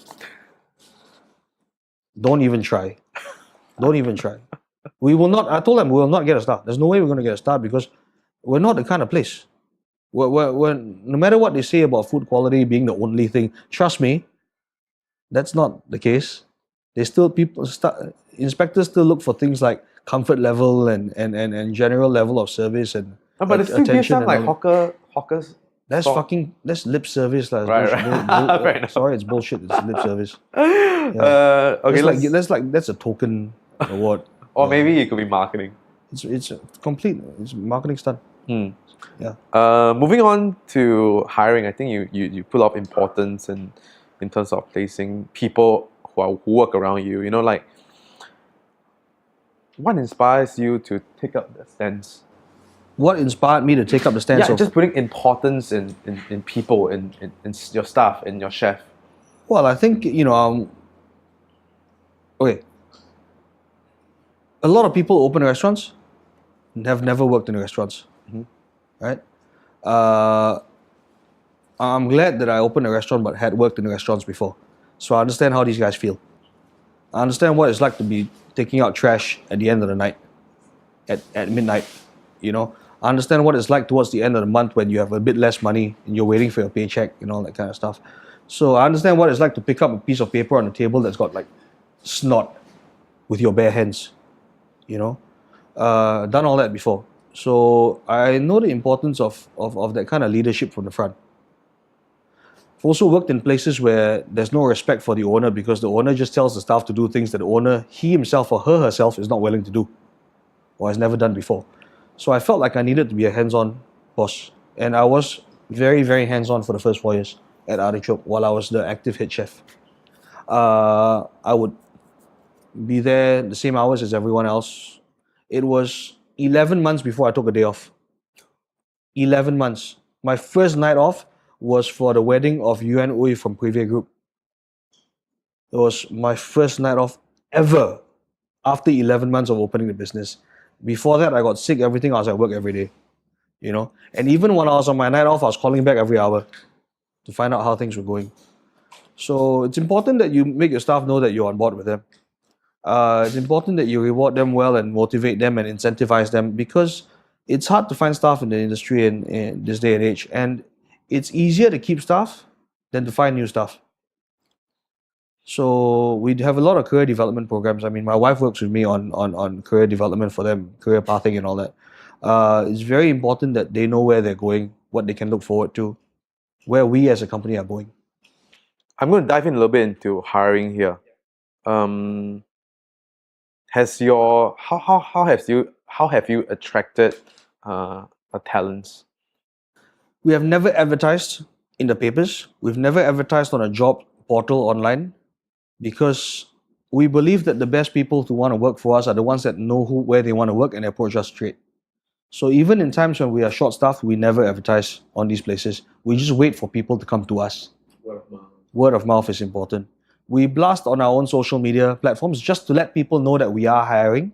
don't even try. Don't even try. I told them we will not get a star. There's no way we're going to get a star because we're not the kind of place. We're, no matter what they say about food quality being the only thing, trust me, that's not the case. Inspectors still look for things like comfort level and general level of service and but it's still attention. Like hawkers. That's lip service. Right. Sorry, it's bullshit. It's lip service. Okay, that's a token award. Or maybe it could be marketing. It's complete. It's marketing stunt. Yeah. Moving on to hiring, I think you put up importance in terms of placing people who work around you. What inspires you to take up the stance? What inspired me to take up the stance? Just putting importance in people, in your staff, in your chef. Well, I think okay. A lot of people open restaurants and have never worked in restaurants, right? I'm glad that I opened a restaurant but had worked in restaurants before. So I understand how these guys feel. I understand what it's like to be taking out trash at the end of the night, at midnight, I understand what it's like towards the end of the month when you have a bit less money and you're waiting for your paycheck and all that kind of stuff. So I understand what it's like to pick up a piece of paper on the table that's got like snot with your bare hands, done all that before. So I know the importance of that kind of leadership from the front. I've also worked in places where there's no respect for the owner because the owner just tells the staff to do things that the owner, he himself or her herself, is not willing to do or has never done before. So I felt like I needed to be a hands-on boss. And I was very, very hands-on for the first 4 years at Artichoke while I was the active head chef. I would be there the same hours as everyone else. It was 11 months before I took a day off. 11 months. My first night off was for the wedding of Yuan Ui from Privé Group. It was my first night off ever after 11 months of opening the business. Before that, I got sick, everything. I was at work every day, you know. And even when I was on my night off, I was calling back every hour to find out how things were going. So it's important that you make your staff know that you're on board with them. It's important that you reward them well and motivate them and incentivize them, because it's hard to find staff in the industry in this day and age. And it's easier to keep staff than to find new staff. So we have a lot of career development programs. I mean, my wife works with me on career development for them, career pathing and all that. It's very important that they know where they're going, what they can look forward to, where we as a company are going. I'm going to dive in a little bit into hiring here. How have you attracted talents? We have never advertised in the papers. We've never advertised on a job portal online, because we believe that the best people to want to work for us are the ones that know where they want to work and approach us straight. So even in times when we are short-staffed, we never advertise on these places. We just wait for people to come to us. Word of mouth is important. We blast on our own social media platforms just to let people know that we are hiring,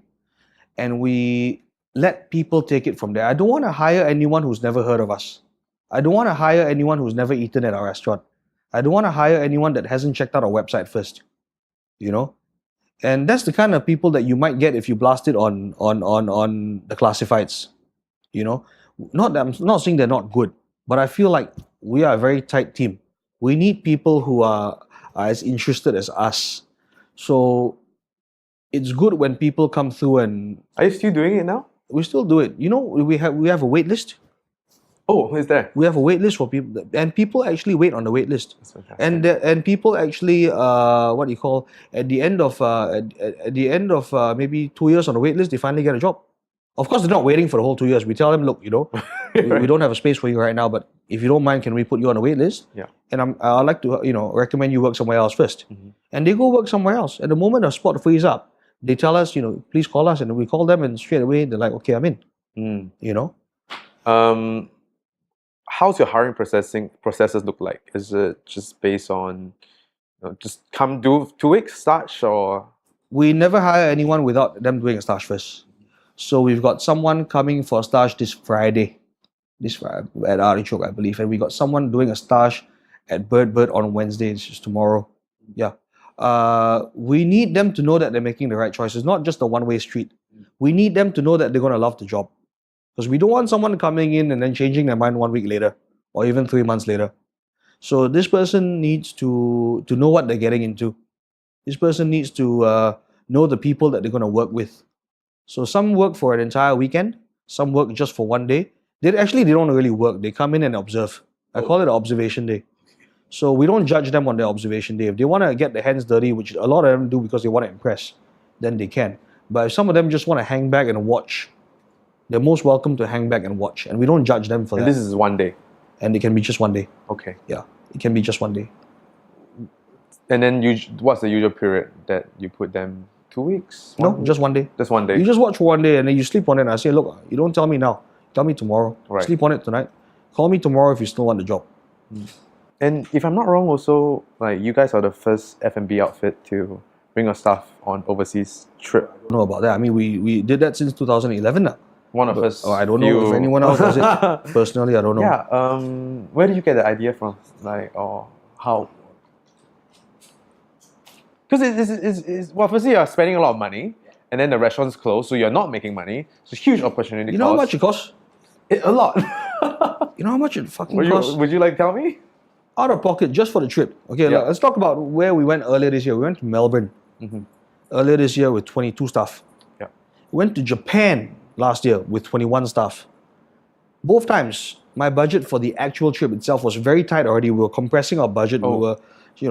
and we let people take it from there. I don't want to hire anyone who's never heard of us. I don't want to hire anyone who's never eaten at our restaurant. I don't want to hire anyone that hasn't checked out our website first, you know? And that's the kind of people that you might get if you blast it on the classifieds, you know? I'm not saying they're not good, but I feel like we are a very tight team. We need people who are as interested as us. So it's good when people come through. And are you still doing it now? We still do it. You know, we have a wait list. Oh, is there? We have a wait list for people, and people actually wait on the wait list. And people actually at the end of maybe 2 years on the wait list, they finally get a job. Of course, they're not waiting for the whole 2 years. We tell them, look, you know, we don't have a space for you right now, but if you don't mind, can we put you on a wait list? Yeah. And I'd like to, recommend you work somewhere else first. Mm-hmm. And they go work somewhere else. And the moment a spot frees up, they tell us, please call us, and we call them, and straight away they're like, okay, I'm in. You know. How's your hiring processes look like? Is it just based on just come do 2 weeks stage, or? We never hire anyone without them doing a stage first. So we've got someone coming for a stage this Friday at Artichoke, I believe, and we got someone doing a stage at Bird on Wednesday, which is tomorrow. Yeah. We need them to know that they're making the right choices, not just a one-way street. We need them to know that they're going to love the job. Because we don't want someone coming in and then changing their mind 1 week later or even 3 months later. So this person needs to know what they're getting into. This person needs to know the people that they're going to work with. So some work for an entire weekend, some work just for 1 day. They don't really work. They come in and observe. I call it an observation day. So we don't judge them on their observation day. If they want to get their hands dirty, which a lot of them do because they want to impress, then they can. But if some of them just want to hang back and watch, they're most welcome to hang back and watch. And we don't judge them for that. And this is 1 day? And it can be just 1 day. Okay. Yeah, it can be just 1 day. And then what's the usual period that you put them? 2 weeks? No, just 1 day. Just 1 day? You just watch for 1 day and then you sleep on it, and I say, look, you don't tell me now. Tell me tomorrow. Right. Sleep on it tonight. Call me tomorrow if you still want the job. And if I'm not wrong, also, like, you guys are the first F&B outfit to bring your staff on overseas trip. I don't know about that. I mean, we did that since 2011 now. One of us. I don't know if anyone else does it. Personally, I don't know. Yeah. Where did you get the idea from? Like, or how? Because well, firstly, you're spending a lot of money, and then the restaurant's closed, so you're not making money. It's a huge opportunity. You know how much it costs? A lot. You know how much it fucking costs? Would you like tell me? Out of pocket, just for the trip. Okay, Yeah. let's talk about where we went earlier this year. We went to Melbourne earlier this year with 22 staff. Yeah. We went to Japan last year with 21 staff. Both times, my budget for the actual trip itself was very tight already. We were compressing our budget. We were,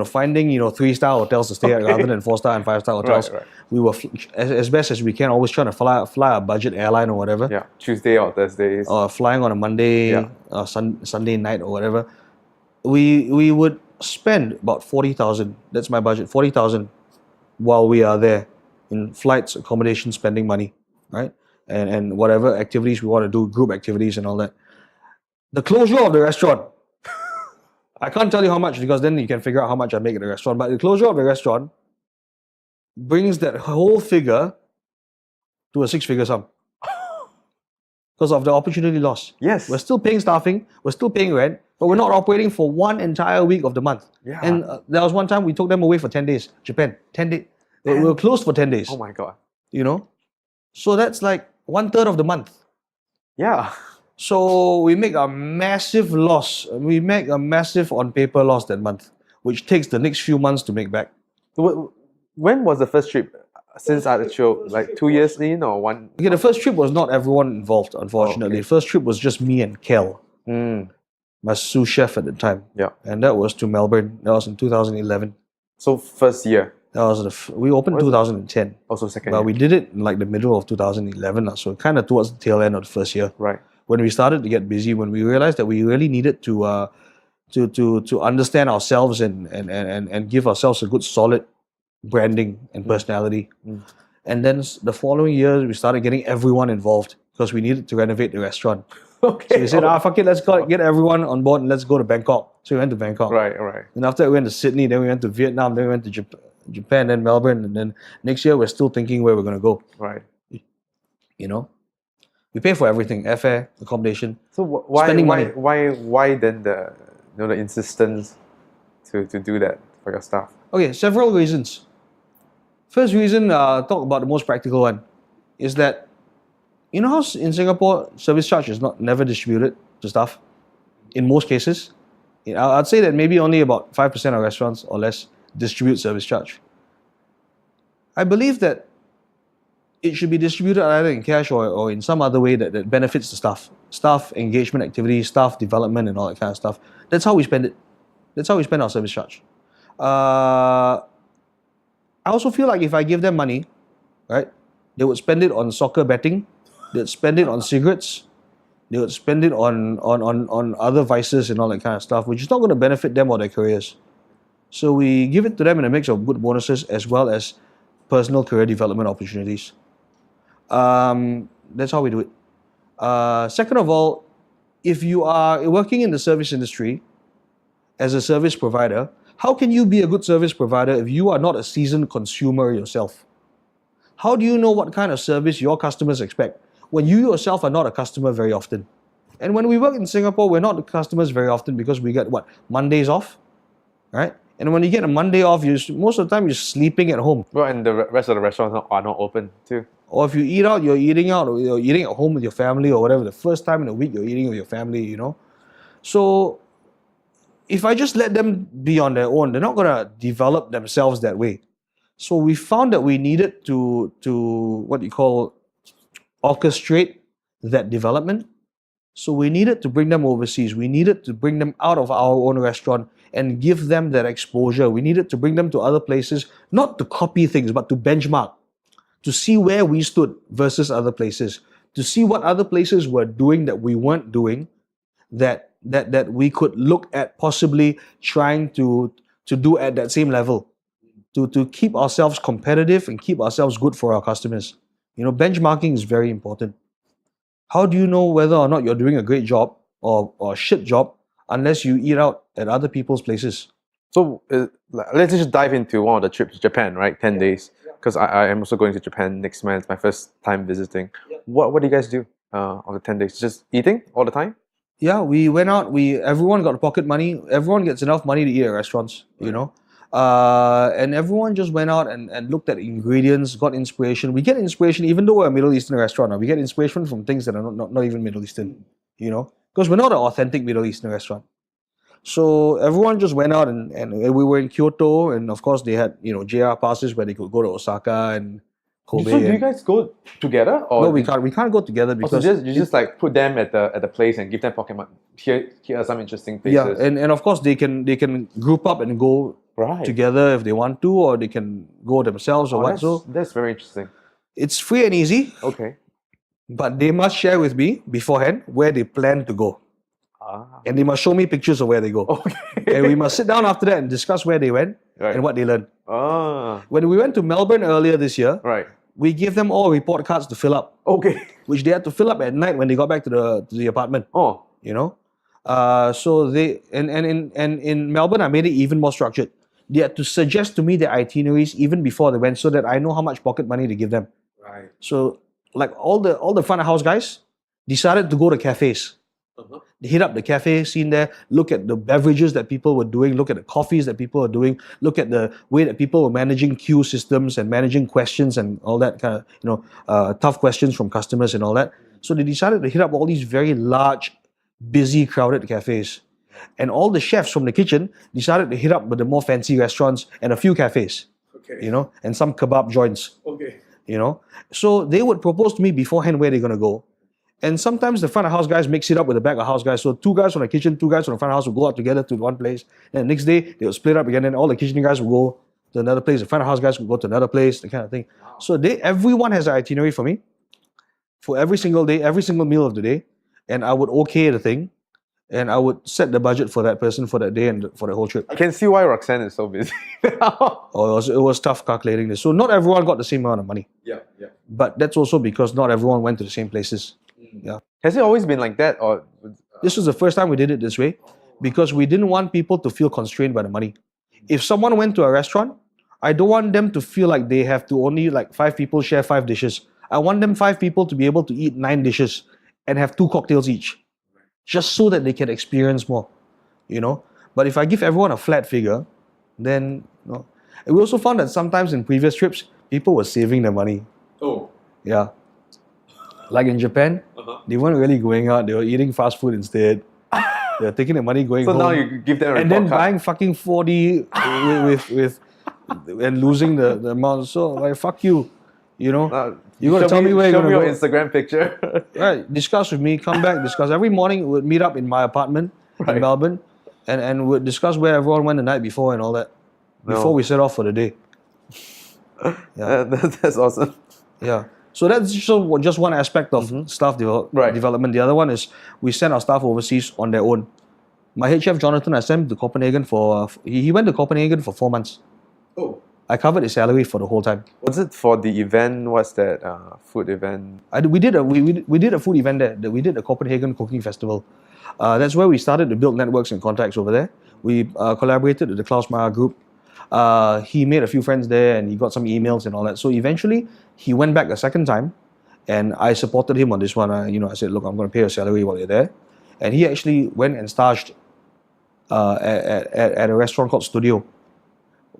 finding 3-star hotels to stay at rather than 4-star and 5-star hotels. Right. We were as best as we can, always trying to fly a budget airline or whatever. Yeah, Tuesday or Thursdays. Or flying on a Monday, Sunday night or whatever. We would spend about 40,000. That's my budget, 40,000, while we are there. in flights, accommodation, spending money, right? And whatever activities we want to do, group activities and all that. The closure of the restaurant, I can't tell you how much because then you can figure out how much I make at the restaurant. But the closure of the restaurant brings that whole figure to a six-figure sum because of the opportunity loss. Yes. We're still paying staffing, we're still paying rent, but we're not operating for one entire week of the month. Yeah. And there was one time we took them away for 10 days, Japan. 10 days. We were closed for 10 days, Oh my god. you know? So that's like 1/3 of the month. Yeah. So we make a massive loss. We make a massive on paper loss that month, which takes the next few months to make back. When was the first trip since Artichoke? Like 2 years in or one? Okay, the first trip was not everyone involved, unfortunately. okay. The first trip was just me and Kel, Mm, my sous chef at the time. yeah. And that was to Melbourne. That was in 2011. So first year, That was we opened in 2010. also second But year. we did it in like the middle of 2011, so kind of towards the tail end of the first year. Right. When we started to get busy, when we realized that we really needed to understand ourselves and give ourselves a good solid branding and personality. And then the following year, we started getting everyone involved because we needed to renovate the restaurant. Okay. So we said, fuck it, let's get everyone on board and let's go to Bangkok. So we went to Bangkok. Right, right. And after that, we went to Sydney, then we went to Vietnam, then we went to Japan, then Melbourne, and then next year we're still thinking where we're going to go. Right. You know, we pay for everything: airfare, accommodation. So why Spending why, money. why then the the insistence to do that for your staff? Okay, several reasons. First reason, talk about the most practical one, is that you know how in Singapore service charge is never distributed to staff. In most cases, I'd say that maybe only about 5% of restaurants or less distribute service charge. I believe that it should be distributed either in cash or in some other way that benefits the staff. Staff engagement activities, staff development and all that kind of stuff. That's how we spend it. That's how we spend our service charge. I also feel like if I give them money, right, they would spend it on soccer betting, they'd spend it on cigarettes, they would spend it on other vices and all that kind of stuff, which is not going to benefit them or their careers. So we give it to them in a mix of good bonuses as well as personal career development opportunities. That's how we do it. Second of all, if you are working in the service industry as a service provider, how can you be a good service provider if you are not a seasoned consumer yourself? How do you know what kind of service your customers expect when you yourself are not a customer very often? And when we work in Singapore, we're not the customers very often because we get Mondays off, right? And when you get a Monday off, most of the time you're sleeping at home. Well, and the rest of the restaurants are not open too. Or if you eat out, you're eating out, or you're eating at home with your family or whatever. The first time in a week you're eating with your family, you know. So if I just let them be on their own, they're not gonna develop themselves that way. So we found that we needed to what you call orchestrate that development. So we needed to bring them overseas. We needed to bring them out of our own restaurant and give them that exposure. We needed to bring them to other places, not to copy things, but to benchmark, to see where we stood versus other places, to see what other places were doing that we weren't doing, that we could look at possibly trying to do at that same level, to keep ourselves competitive and keep ourselves good for our customers. You know, benchmarking is very important. How do you know whether or not you're doing a great job or a shit job unless you eat out at other people's places? So let's just dive into one of the trips to Japan, right? 10 days. Because I am also going to Japan next month. It's my first time visiting. What do you guys do on the 10 days? Just eating all the time? Yeah, we went out. Everyone got pocket money. Everyone gets enough money to eat at restaurants, you know. And everyone just went out and looked at ingredients, got inspiration. We get inspiration, even though we're a Middle Eastern restaurant. We get inspiration from things that are not even Middle Eastern, you know, because we're not an authentic Middle Eastern restaurant. So everyone just went out and we were in Kyoto, and of course they had, you know, JR passes where they could go to Osaka and Kobe. So do you guys go together? Or No, we can't go together so because you just like put them at the place and give them pocket money. Here are some interesting places. yeah, and of course they can group up and go right. together if they want to, or they can go themselves or what. So That's very interesting. it's free and easy, Okay. but they must share with me beforehand where they plan to go. And they must show me pictures of where they go. Okay. And we must sit down after that and discuss where they went Right. and what they learned. Ah. When we went to Melbourne earlier this year, Right. we gave them all report cards to fill up, Okay. which they had to fill up at night when they got back to the apartment. Oh. You know, so they and in Melbourne, I made it even more structured. They had to suggest to me their itineraries even before they went, so that I know how much pocket money to give them. Right. So, like all the front of house guys decided to go to cafes. They hit up the cafe scene there, look at the beverages that people were doing, look at the coffees that people were doing, look at the way that people were managing queue systems and managing questions and all that kind of, tough questions from customers and all that. So they decided to hit up all these very large, busy, crowded cafes. And all the chefs from the kitchen decided to hit up with the more fancy restaurants and a few cafes, Okay. and some kebab joints, Okay. So they would propose to me beforehand where they're going to go. And sometimes the front of house guys mix it up with the back of house guys. So 2 guys from the kitchen, 2 guys from the front of house will go out together to one place. And the next day, they will split up again. And all the kitchen guys will go to another place. The front of house guys will go to another place, that kind of thing. So everyone has an itinerary for me for every single day, every single meal of the day. And I would okay the thing. And I would set the budget for that person for that day and for the whole trip. I can see why Roxanne is so busy now. Oh, it was tough calculating this. So not everyone got the same amount of money. Yeah. Yeah. But that's also because not everyone went to the same places. Yeah. Has it always been like that, or? This was the first time we did it this way because we didn't want people to feel constrained by the money. If someone went to a restaurant, I don't want them to feel like they have to only 5 people share 5 dishes. I want them 5 people to be able to eat 9 dishes and have 2 cocktails each, just so that they can experience more, But if I give everyone a flat figure, then And we also found that sometimes in previous trips, people were saving their money. Oh. Yeah. Like in Japan, they weren't really going out. They were eating fast food instead. They were taking their money going So home. now you give them a and report then card. buying fucking 4D with and losing the amount. So fuck you. You gotta tell me where you're show gonna me go. your Instagram picture. Right. Discuss with me, come back, discuss. Every morning we'd meet up in my apartment Right. in Melbourne and we'd discuss where everyone went the night before and all that. Before we set off for the day. That's awesome. Yeah. So that's just one aspect of staff Right. development. The other one is we send our staff overseas on their own. My head chef Jonathan, I sent him to Copenhagen for he went to Copenhagen for 4 months. Oh. I covered his salary for the whole time. Was it for the event? What's that food event? We did a food event there. We did the Copenhagen Cooking Festival. That's where we started to build networks and contacts over there. We collaborated with the Klaus Meyer group. He made a few friends there and he got some emails and all that. So eventually he went back a second time and I supported him on this one. I said, look, I'm going to pay your salary while you're there. And he actually went and staged at a restaurant called Studio,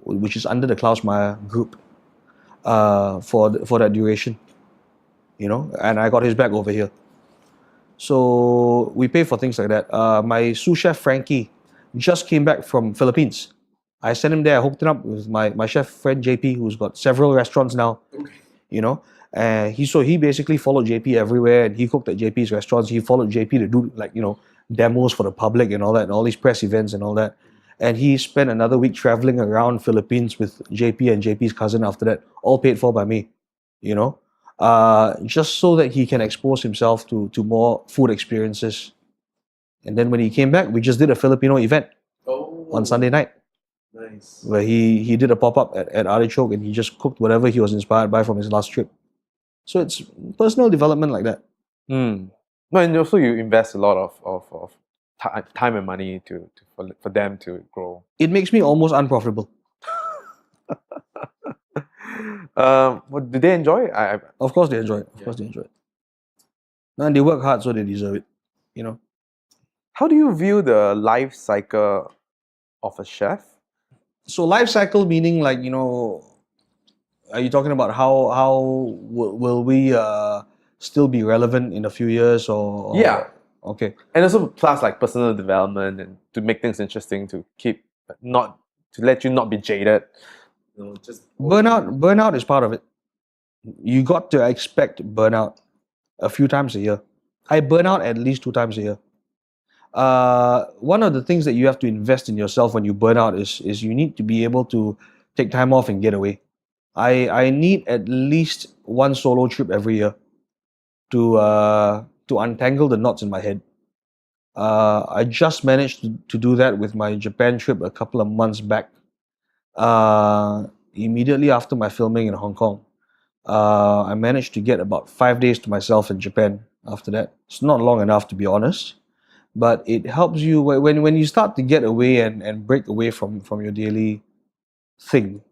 which is under the Klaus Meyer group for that duration. And I got his back over here. So we pay for things like that. My sous chef Frankie just came back from Philippines. I sent him there. I hooked him up with my chef friend JP, who's got several restaurants now. Okay. He basically followed JP everywhere, and he cooked at JP's restaurants. He followed JP to do demos for the public and all that, and all these press events and all that. And he spent another week traveling around Philippines with JP and JP's cousin after that, all paid for by me. Just so that he can expose himself to more food experiences. And then when he came back, we just did a Filipino event on Sunday night. Nice. Where he did a pop-up at Artichoke and he just cooked whatever he was inspired by from his last trip. So it's personal development like that. No, and also you invest a lot of time and money for them to grow. It makes me almost unprofitable. What do they enjoy? Of course they enjoy it. Of course they enjoy it. And they work hard, so they deserve it. How do you view the life cycle of a chef? So life cycle meaning are you talking about how will we still be relevant in a few years or Yeah. Okay. And also plus personal development and to make things interesting to let you not be jaded. Burnout is part of it. You got to expect burnout a few times a year. I burn out at least 2 times a year. One of the things that you have to invest in yourself when you burn out is you need to be able to take time off and get away. I need at least 1 solo trip every year to untangle the knots in my head. I just managed to do that with my Japan trip a couple of months back. Immediately after my filming in Hong Kong, I managed to get about 5 days to myself in Japan after that. It's not long enough, to be honest, but it helps you when you start to get away and break away from your daily thing.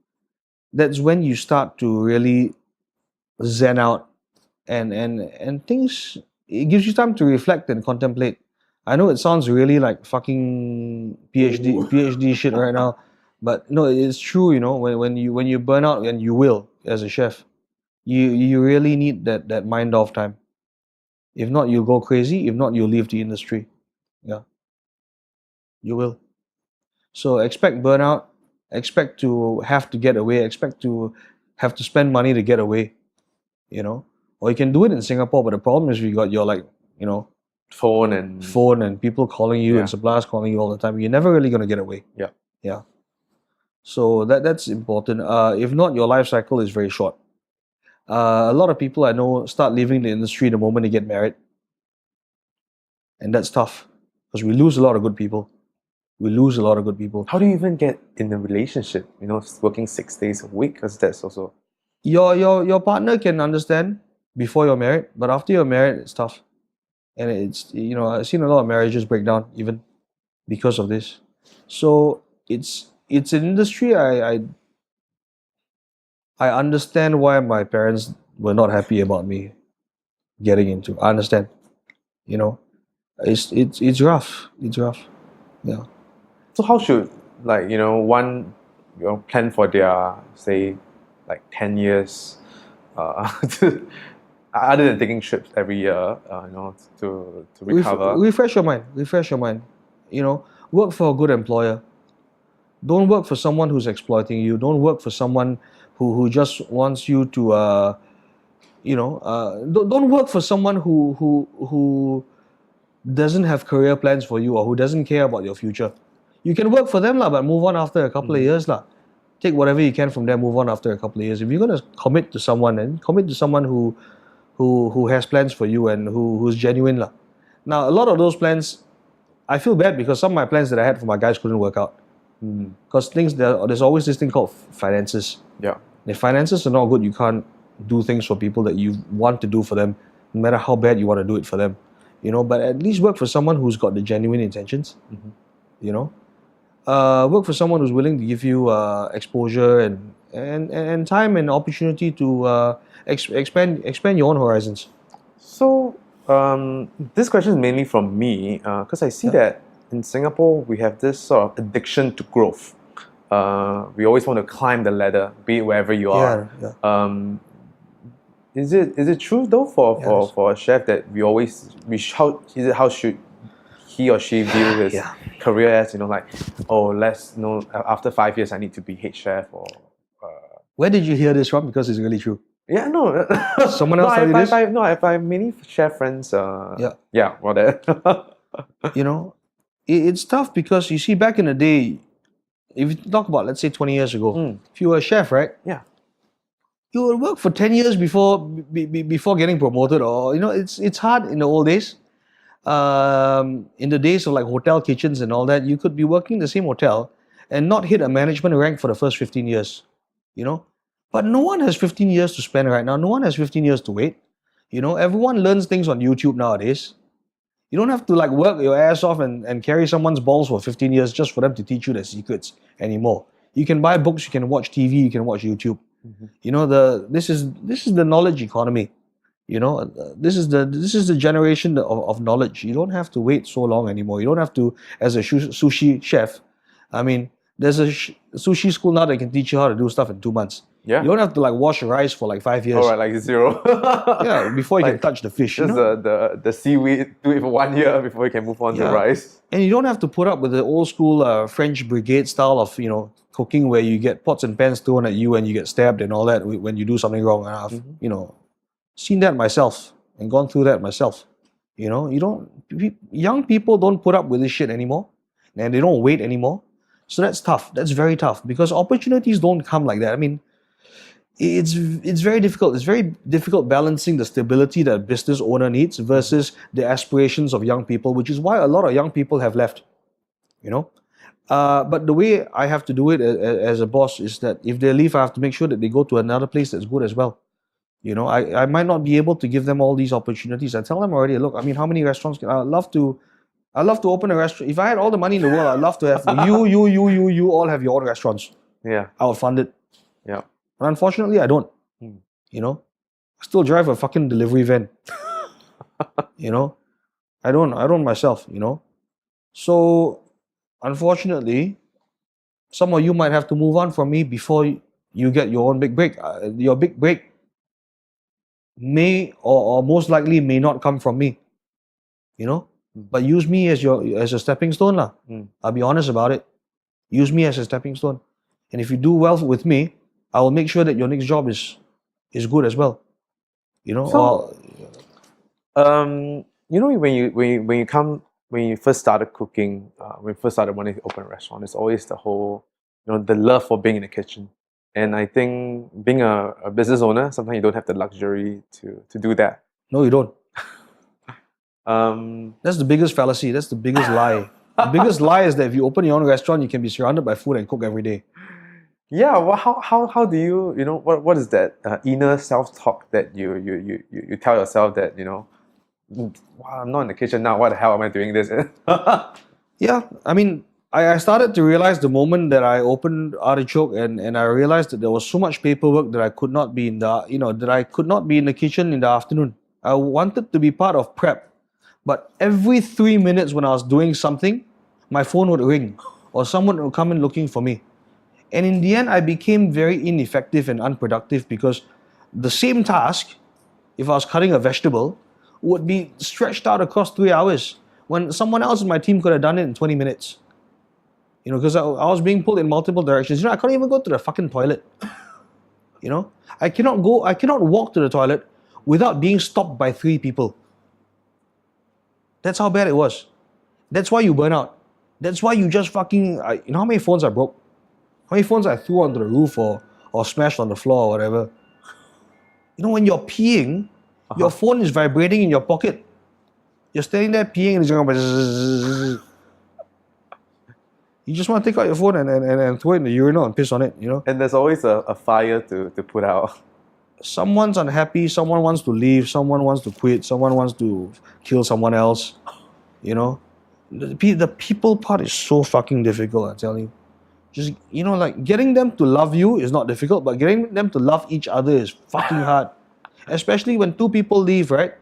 That's when you start to really zen out, and things, it gives you time to reflect and contemplate. I know it sounds really like fucking PhD shit right now, but no, it's true. When you burn out, and you will as a chef, you really need that mind off time. If not, you'll go crazy. If not, you'll leave the industry. Yeah, you will. So expect burnout. Expect to have to get away. Expect to have to spend money to get away. Or you can do it in Singapore, but the problem is you got your Phone and phone and people calling you Yeah. and suppliers calling you all the time. You're never really gonna get away. Yeah. Yeah. So that's important. If not, your life cycle is very short. A lot of people I know start leaving the industry the moment they get married, and that's tough because we lose a lot of good people. We lose a lot of good people. how do you even get in a relationship? Working 6 days a week, because that's also Your partner can understand before you're married, but after you're married, it's tough. And I've seen a lot of marriages break down even because of this. So it's an industry I understand why my parents were not happy about me getting into. I understand. It's rough. It's rough. Yeah. So how should one plan for their, say, like 10 years, other than taking trips every year, to recover. Refresh your mind. Refresh your mind. Work for a good employer. Don't work for someone who's exploiting you. Don't work for someone who just wants you to don't work for someone who doesn't have career plans for you, or who doesn't care about your future. You can work for them lah, but move on after a couple of years lah. Take whatever you can from them, move on after a couple of years. If you're gonna commit to someone, then commit to someone who has plans for you and who's genuine lah. Now, a lot of those plans, I feel bad because some of my plans that I had for my guys couldn't work out. Because there's always this thing called finances. Yeah. If finances are not good, you can't do things for people that you want to do for them, no matter how bad you want to do it for them. But at least work for someone who's got the genuine intentions. Work for someone who's willing to give you exposure and time and opportunity to expand your own horizons. So this question is mainly from me, because I see that in Singapore we have this sort of addiction to growth. We always want to climb the ladder, be it wherever you are. Is it true though for a chef that how should he or she view his career as, after 5 years I need to be head chef, or Where did you hear this from? Because it's really true. yeah, no. Someone else tell you this? I have many chef friends. Yeah, well, that. It's tough because you see, back in the day, if you talk about, let's say, 20 years ago, if you were a chef, right? Yeah. You would work for 10 years before getting promoted, or it's hard in the old days. In the days of like hotel kitchens and all that, you could be working in the same hotel and not hit a management rank for the first 15 years. But no one has 15 years to spend right now. No one has 15 years to wait. Everyone learns things on YouTube nowadays. You don't have to like work your ass off and carry someone's balls for 15 years just for them to teach you their secrets anymore. You can buy books, you can watch TV, you can watch YouTube. This is the knowledge economy. This is the generation of knowledge. You don't have to wait so long anymore. You don't have to, as a sushi chef. I mean, there's a sushi school now that can teach you how to do stuff in 2 months. Yeah. You don't have to like wash rice for like 5 years. All right, like zero. Yeah, before you Like, can touch the fish. Just the seaweed, do it for 1 year before you can move on to rice. And you don't have to put up with the old school French brigade style of cooking, where you get pots and pans thrown at you and you get stabbed and all that when you do something wrong. And I've seen that myself and gone through that myself. Young people don't put up with this shit anymore, and they don't wait anymore. So that's tough. That's very tough, because opportunities don't come like that. I mean, it's very difficult. It's very difficult balancing the stability that a business owner needs versus the aspirations of young people, which is why a lot of young people have left. You know, but the way I have to do it as a boss is that if they leave, I have to make sure that they go to another place that's good as well. You know, I might not be able to give them all these opportunities. I tell them already, look, I mean, how many restaurants can I'd love to open a restaurant. If I had all the money in the world, I'd love to have you all have your own restaurants. Yeah. I would fund it. Yeah. But unfortunately, I don't. You know, I still drive a fucking delivery van. You know, I don't myself. You know, so unfortunately, some of you might have to move on from me before you get your own big break. Your big break may or most likely may not come from me. You know, but use me as a stepping stone, lah. I'll be honest about it. Use me as a stepping stone, and if you do well with me, I will make sure that your next job is good as well. You know, So, you know, when you first started cooking, when you first started wanting to open a restaurant, it's always the whole, you know, the love for being in the kitchen. And I think being a business owner, sometimes you don't have the luxury to do that. no, you don't. Um, That's the biggest fallacy. That's the biggest lie. The biggest lie is that if you open your own restaurant, you can be surrounded by food and cook every day. yeah, well, how do you, you know, what is that inner self-talk that you tell yourself that, you know, wow, I'm not in the kitchen now, why the hell am I doing this? Yeah, I mean, I started to realize the moment that I opened Artichoke and I realized that there was so much paperwork that I could not be in the kitchen in the afternoon. I wanted to be part of prep. But every 3 minutes when I was doing something, my phone would ring or someone would come in looking for me. And in the end, I became very ineffective and unproductive because the same task, if I was cutting a vegetable, would be stretched out across 3 hours when someone else in my team could have done it in 20 minutes. You know, because I was being pulled in multiple directions. You know, I can't even go to the fucking toilet. You know, I cannot walk to the toilet without being stopped by 3 people. That's how bad it was. That's why you burn out. That's why you just fucking... you know how many phones I broke? How many phones I threw onto the roof or smashed on the floor or whatever? You know, when you're peeing, your phone is vibrating in your pocket. You're standing there peeing and it's going... You just want to take out your phone and throw it in the urinal and piss on it, you know? And there's always a fire to put out. Someone's unhappy, someone wants to leave, someone wants to quit, someone wants to kill someone else, you know? The people part is so fucking difficult, I tell you. Just, you know, like getting them to love you is not difficult, but getting them to love each other is fucking hard. Especially when 2 people leave, right?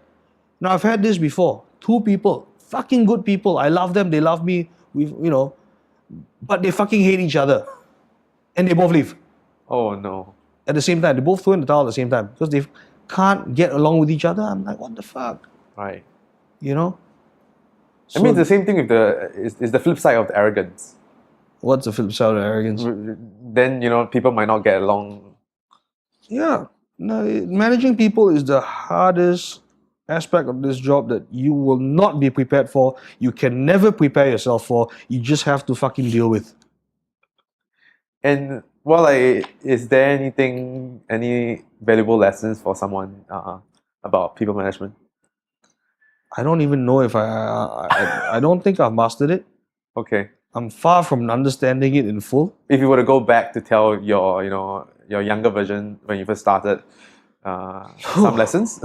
Now, I've had this before. 2 people, fucking good people. I love them, they love me, but they fucking hate each other. And they both leave. Oh no. At the same time, they both throw in the towel at the same time because they can't get along with each other. I'm like, what the fuck? Right. You know? I mean, it's the same thing with it's the flip side of the arrogance. What's the flip side of arrogance? Then, you know, people might not get along. Yeah. No, managing people is the hardest aspect of this job that you will not be prepared for. You can never prepare yourself for. You just have to fucking deal with. And, well, like, is there any valuable lessons for someone about people management? I don't even know if I don't think I've mastered it. Okay. I'm far from understanding it in full. If you were to go back to tell your younger version when you first started some lessons.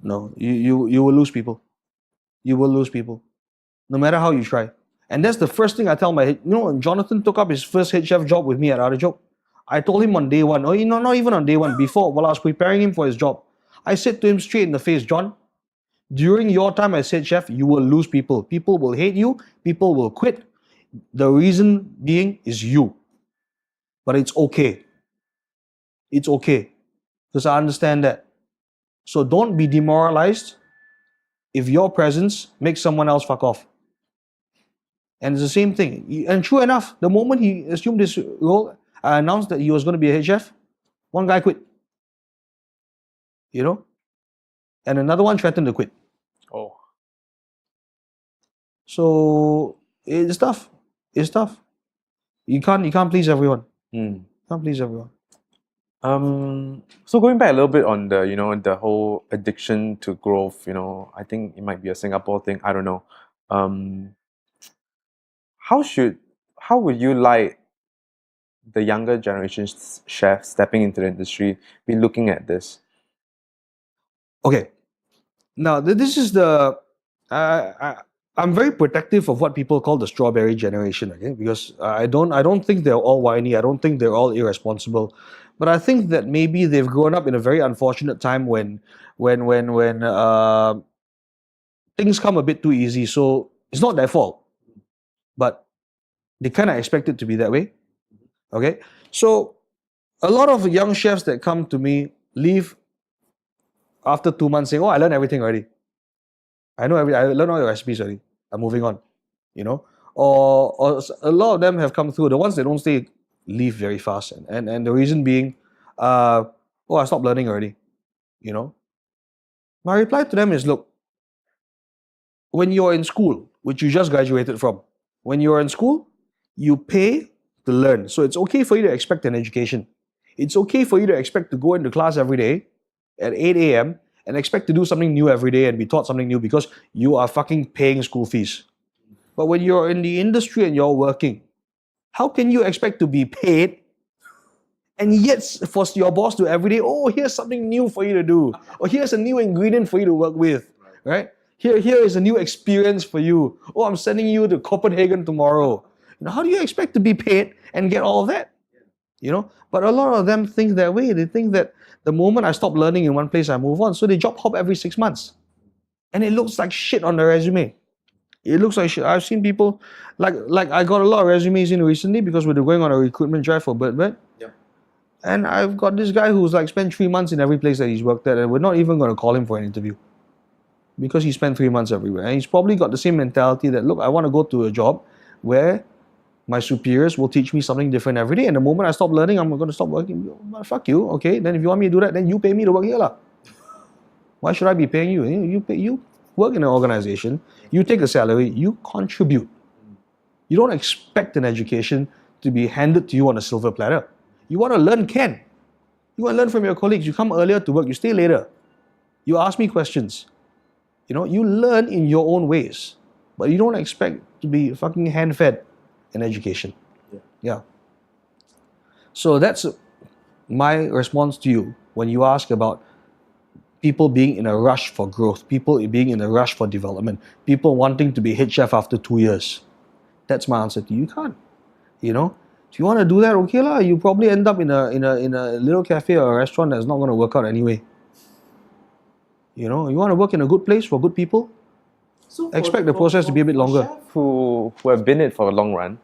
No, you will lose people. You will lose people. No matter how you try. And that's the first thing I tell when Jonathan took up his first head chef job with me at Artichoke, I told him on day one, or not even on day one, before, while I was preparing him for his job, I said to him straight in the face, John, during your time as head chef, you will lose people. People will hate you. People will quit. The reason being is you. But it's okay. It's okay. Because I understand that. So don't be demoralized if your presence makes someone else fuck off. And it's the same thing. And true enough, the moment he assumed this role, I announced that he was going to be a head chef, one guy quit. You know? And another one threatened to quit. Oh. So it's tough. It's tough. You can't please everyone. Mm. Can't please everyone. So going back a little bit on the, the whole addiction to growth, I think it might be a Singapore thing. I don't know. Um, how should, how would you like the younger generation's chefs stepping into the industry be looking at this? Okay. Now, this is the I'm very protective of what people call the strawberry generation, okay? Because I don't think they're all whiny. I don't think they're all irresponsible, but I think that maybe they've grown up in a very unfortunate time when things come a bit too easy. So it's not their fault, but they kind of expect it to be that way. Okay, so a lot of young chefs that come to me leave after 2 months saying, "Oh, I learned everything already. I learned all your recipes already. I'm moving on." You know, or a lot of them have come through. The ones that don't stay leave very fast, and the reason being, "Oh, I stopped learning already." You know, my reply to them is, "Look, when you're in school, which you just graduated from, when you're in school, you pay to learn. So it's okay for you to expect an education. It's okay for you to expect to go into class every day at 8 a.m. and expect to do something new every day and be taught something new because you are fucking paying school fees. But when you're in the industry and you're working, how can you expect to be paid and yet for your boss to every day, oh, here's something new for you to do, or here's a new ingredient for you to work with, right? Here is a new experience for you. Oh, I'm sending you to Copenhagen tomorrow. How do you expect to be paid and get all of that? But a lot of them think that way. They think that the moment I stop learning in one place, I move on. So they job hop every 6 months. And it looks like shit on the resume. It looks like shit. I've seen people, like I got a lot of resumes in recently because we're going on a recruitment drive for Bird. Yep. And I've got this guy who's like spent 3 months in every place that he's worked at, and we're not even going to call him for an interview because he spent 3 months everywhere. And he's probably got the same mentality that, look, I want to go to a job where my superiors will teach me something different every day. And the moment I stop learning, I'm going to stop working. Well, fuck you. Okay, then if you want me to do that, then you pay me to work here lah. Why should I be paying you? You work in an organization, you take a salary, you contribute. You don't expect an education to be handed to you on a silver platter. You want to learn, can. You want to learn from your colleagues. You come earlier to work, you stay later. You ask me questions. You learn in your own ways, but you don't expect to be fucking hand-fed in education. Yeah. So that's my response to you when you ask about people being in a rush for growth, people being in a rush for development, people wanting to be head chef after 2 years. That's my answer to you. You can't. If you want to do that, okay lah. You probably end up in a little cafe or a restaurant that's not going to work out anyway. You want to work in a good place for good people. So expect the process to be a bit longer. Chefs who have been in it for a long run,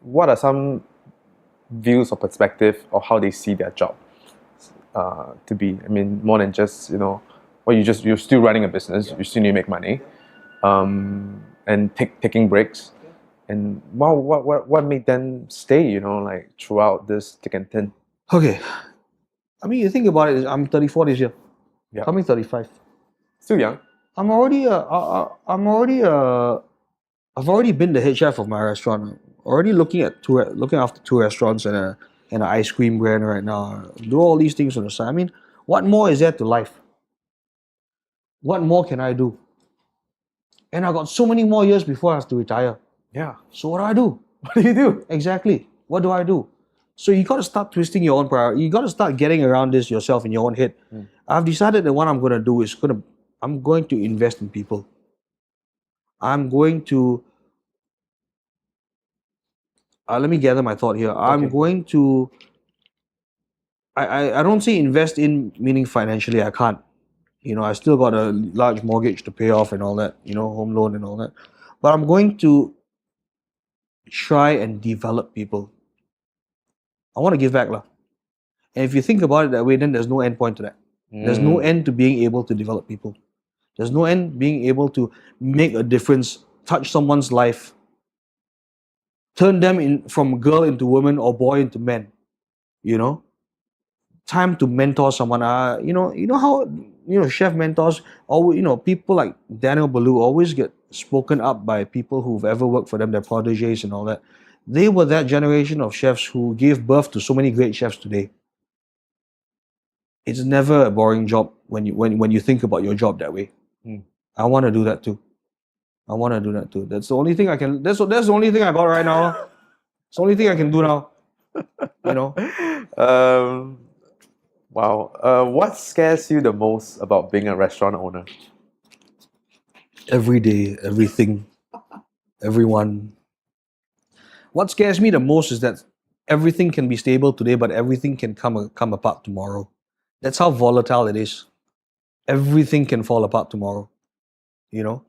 what are some views or perspective of how they see their job to be? I mean, more than just you're still running a business, you still need to make money, and taking breaks. And what made them stay? Throughout this thick and thin. Okay, I mean, you think about it. I'm 34 this year. Yeah. Coming 35. Still young. I've already been the head chef of my restaurant. Already looking after 2 restaurants and an ice cream brand right now. Do all these things on the side. I mean, what more is there to life? What more can I do? And I got so many more years before I have to retire. Yeah. So what do I do? What do you do? Exactly. What do I do? So you got to start twisting your own priority. You got to start getting around this yourself in your own head. I've decided that what I'm going to do is I'm going to invest in people. I'm going to let me gather my thought here. I'm going to I don't say invest in meaning financially. I can't. I still got a large mortgage to pay off and all that, home loan and all that. But I'm going to try and develop people. I want to give back lah. And if you think about it that way, then there's no end point to that. There's no end to being able to develop people. There's no end being able to make a difference, touch someone's life, turn them from girl into woman or boy into man. Time to mentor someone. You know how chef mentors always, people like Daniel Boulou always get spoken up by people who've ever worked for them, their proteges and all that. They were that generation of chefs who gave birth to so many great chefs today. It's never a boring job when you think about your job that way. I want to do that too. I want to do that too. That's the only thing I can. That's the only thing I got right now. It's the only thing I can do now. You know. Wow. What scares you the most about being a restaurant owner? Every day, everything, everyone. What scares me the most is that everything can be stable today, but everything can come apart tomorrow. That's how volatile it is. Everything can fall apart tomorrow. You know.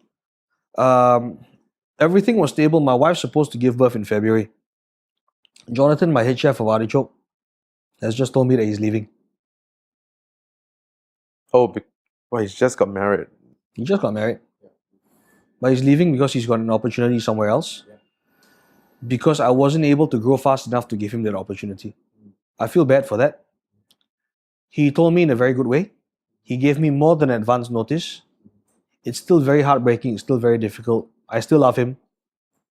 Everything was stable. My wife's supposed to give birth in February. Jonathan, my head chef of Artichoke, has just told me that he's leaving. Oh, well, he's just got married. He just got married. But he's leaving because he's got an opportunity somewhere else. Because I wasn't able to grow fast enough to give him that opportunity. I feel bad for that. He told me in a very good way. He gave me more than advance notice. It's still very heartbreaking. It's still very difficult. I still love him.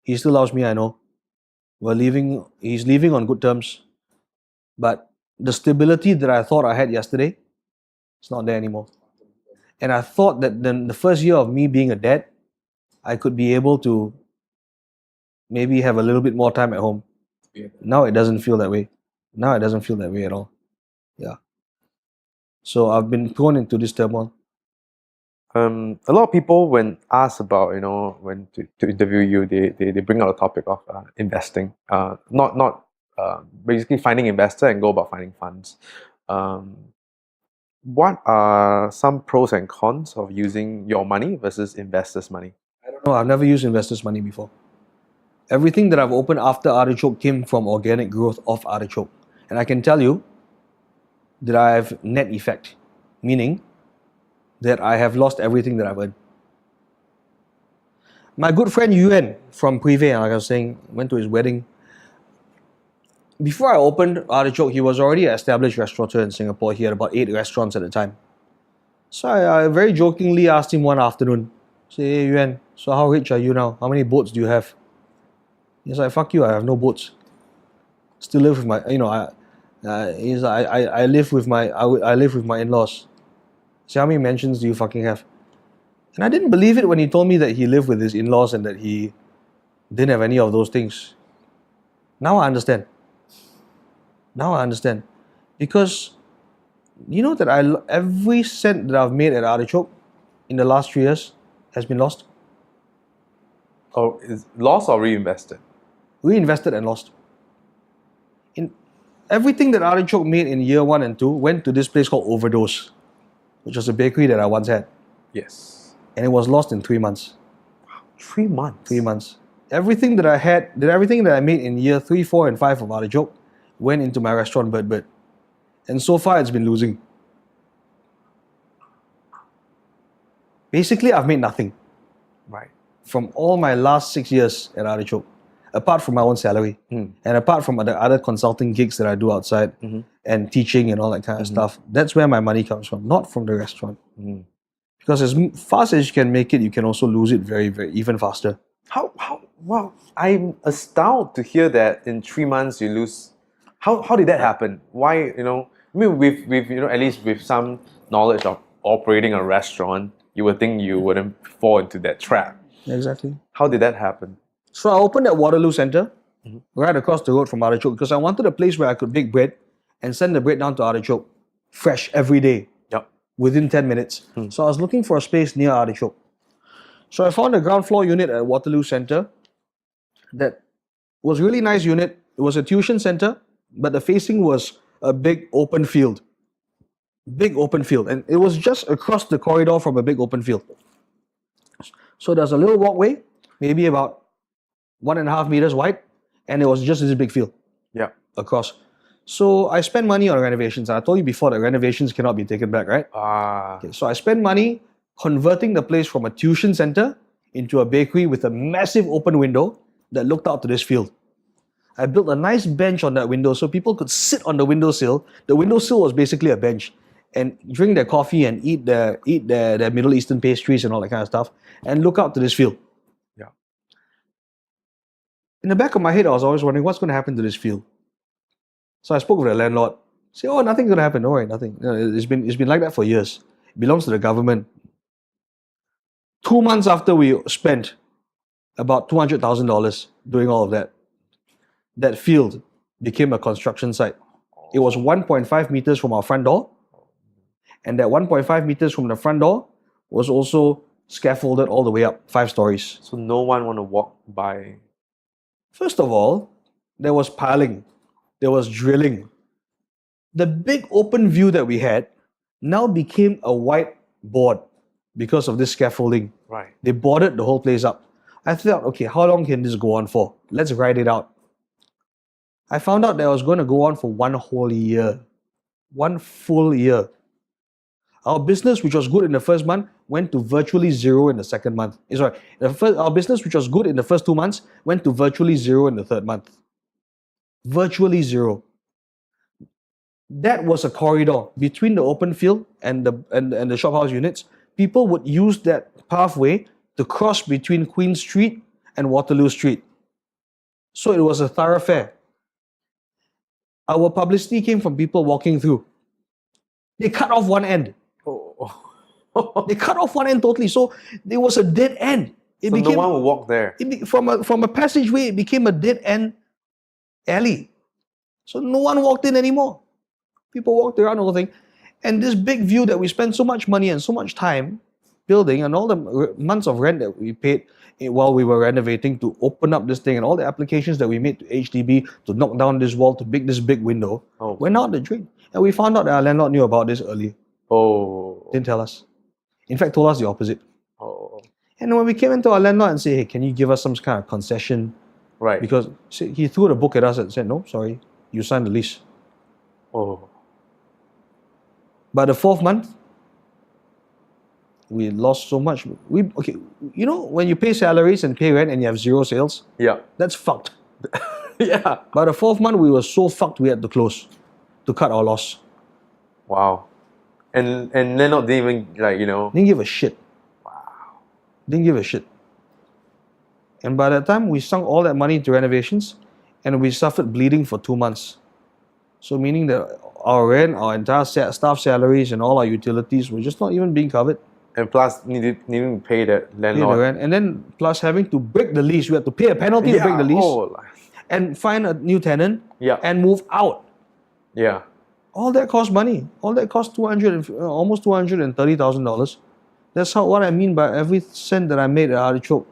He still loves me, I know. We're leaving. He's leaving on good terms. But the stability that I thought I had yesterday, it's not there anymore. And I thought that then the first year of me being a dad, I could be able to maybe have a little bit more time at home. Now it doesn't feel that way. Now it doesn't feel that way at all. Yeah. So I've been thrown into this turmoil. A lot of people, when asked about, when to interview you, they bring out a topic of investing. Not basically finding investor and go about finding funds. What are some pros and cons of using your money versus investors' money? I don't know. I've never used investors' money before. Everything that I've opened after Artichoke came from organic growth of Artichoke. And I can tell you that I have net effect, meaning that I have lost everything that I've earned. My good friend Yuan from Privé, like I was saying, went to his wedding. Before I opened Artichoke, he was already an established restaurateur in Singapore. He had about 8 restaurants at the time. So I very jokingly asked him one afternoon, say, "Hey Yuan, so how rich are you now? How many boats do you have?" He's like, "Fuck you, I have no boats. Still live with my, he's like, I live with my in-laws." So how many mansions do you fucking have? And I didn't believe it when he told me that he lived with his in-laws and that he didn't have any of those things. Now I understand. Because you know that every cent that I've made at Artichoke in the last 3 years has been lost. Oh, is lost or reinvested? Reinvested and lost. In everything that Artichoke made in year 1 and 2 went to this place called Overdose, which was a bakery that I once had. Yes. And it was lost in 3 months. 3 months? 3 months. Everything that I made in year 3, 4, and 5 of Artichoke went into my restaurant Bird. And so far it's been losing. Basically, I've made nothing Right. from all my last 6 years at Artichoke, apart from my own salary and apart from the other consulting gigs that I do outside and teaching and all that kind of stuff. That's where my money comes from, not from the restaurant. Because as fast as you can make it, you can also lose it very, very, even faster. Wow, I'm astounded to hear that in 3 months you lose. How did that happen? Why, with at least with some knowledge of operating a restaurant, you would think you wouldn't fall into that trap. Exactly. How did that happen? So I opened at Waterloo Centre, right across the road from Artichoke, because I wanted a place where I could bake bread and send the bread down to Artichoke, fresh every day, Yep. within 10 minutes. So I was looking for a space near Artichoke. So I found a ground floor unit at Waterloo Centre that was really nice unit. It was a tuition centre, but the facing was a big open field. And it was just across the corridor from a big open field. So there's a little walkway, maybe about 1.5 meters wide, and it was just this big field Yeah. across. So I spent money on renovations. I told you before that renovations cannot be taken back, right? Okay, so I spent money converting the place from a tuition center into a bakery with a massive open window that looked out to this field. I built a nice bench on that window so people could sit on the windowsill. The windowsill was basically a bench and drink their coffee and eat their Middle Eastern pastries and all that kind of stuff and look out to this field. Yeah. in the back of my head, I was always wondering what's going to happen to this field. So I spoke with the landlord. Say, oh, nothing's going to happen. Don't worry, nothing. It's been like that for years. It belongs to the government. 2 months after we spent about $200,000 doing all of that, that field became a construction site. It was 1.5 meters from our front door, and that 1.5 meters from the front door was also scaffolded all the way up 5 stories. So no one want to walk by. First of all, there was piling, there was drilling. The big open view that we had now became a white board because of this scaffolding. Right. They boarded the whole place up. I thought, okay, how long can this go on for? Let's ride it out. I found out that it was going to go on for 1 whole year. 1 full year. Our business, which was good in the first month, went to virtually zero in the second month. Our business, which was good in the first 2 months, went to virtually zero in the third month. Virtually zero. That was a corridor between the open field and the shophouse units. People would use that pathway to cross between Queen Street and Waterloo Street. So it was a thoroughfare. Our publicity came from people walking through. They cut off one end. They cut off one end totally. So there was a dead end. So no one will walk there. From a passageway, it became a dead end alley. So no one walked in anymore. People walked around the whole thing. And this big view that we spent so much money and so much time building, and all the months of rent that we paid while we were renovating to open up this thing, and all the applications that we made to HDB to knock down this wall to make this big window, went out the drain. And we found out that our landlord knew about this earlier. Oh. Didn't tell us. In fact, told us the opposite. Oh. And when we came into our landlord and said, hey, can you give us some kind of concession? Right. Because he threw the book at us and said, no, sorry, you signed the lease. Oh. By the 4th month, we lost so much. You know, when you pay salaries and pay rent and you have 0 sales, Yeah. that's fucked. Yeah. By the 4th month, we were so fucked we had to close to cut our loss. Wow. And landlord didn't even Didn't give a shit. Wow. Didn't give a shit. And by that time, we sunk all that money into renovations, and we suffered bleeding for 2 months. So meaning that our rent, our entire staff salaries, and all our utilities were just not even being covered. And plus needing to pay that Pay the landlord. rent, and then plus having to break the lease, we had to pay a penalty to break the lease, and find a new tenant, Yeah. and move out. Yeah. All that cost money. All that cost almost $230,000. That's what I mean by every cent that I made at Artichoke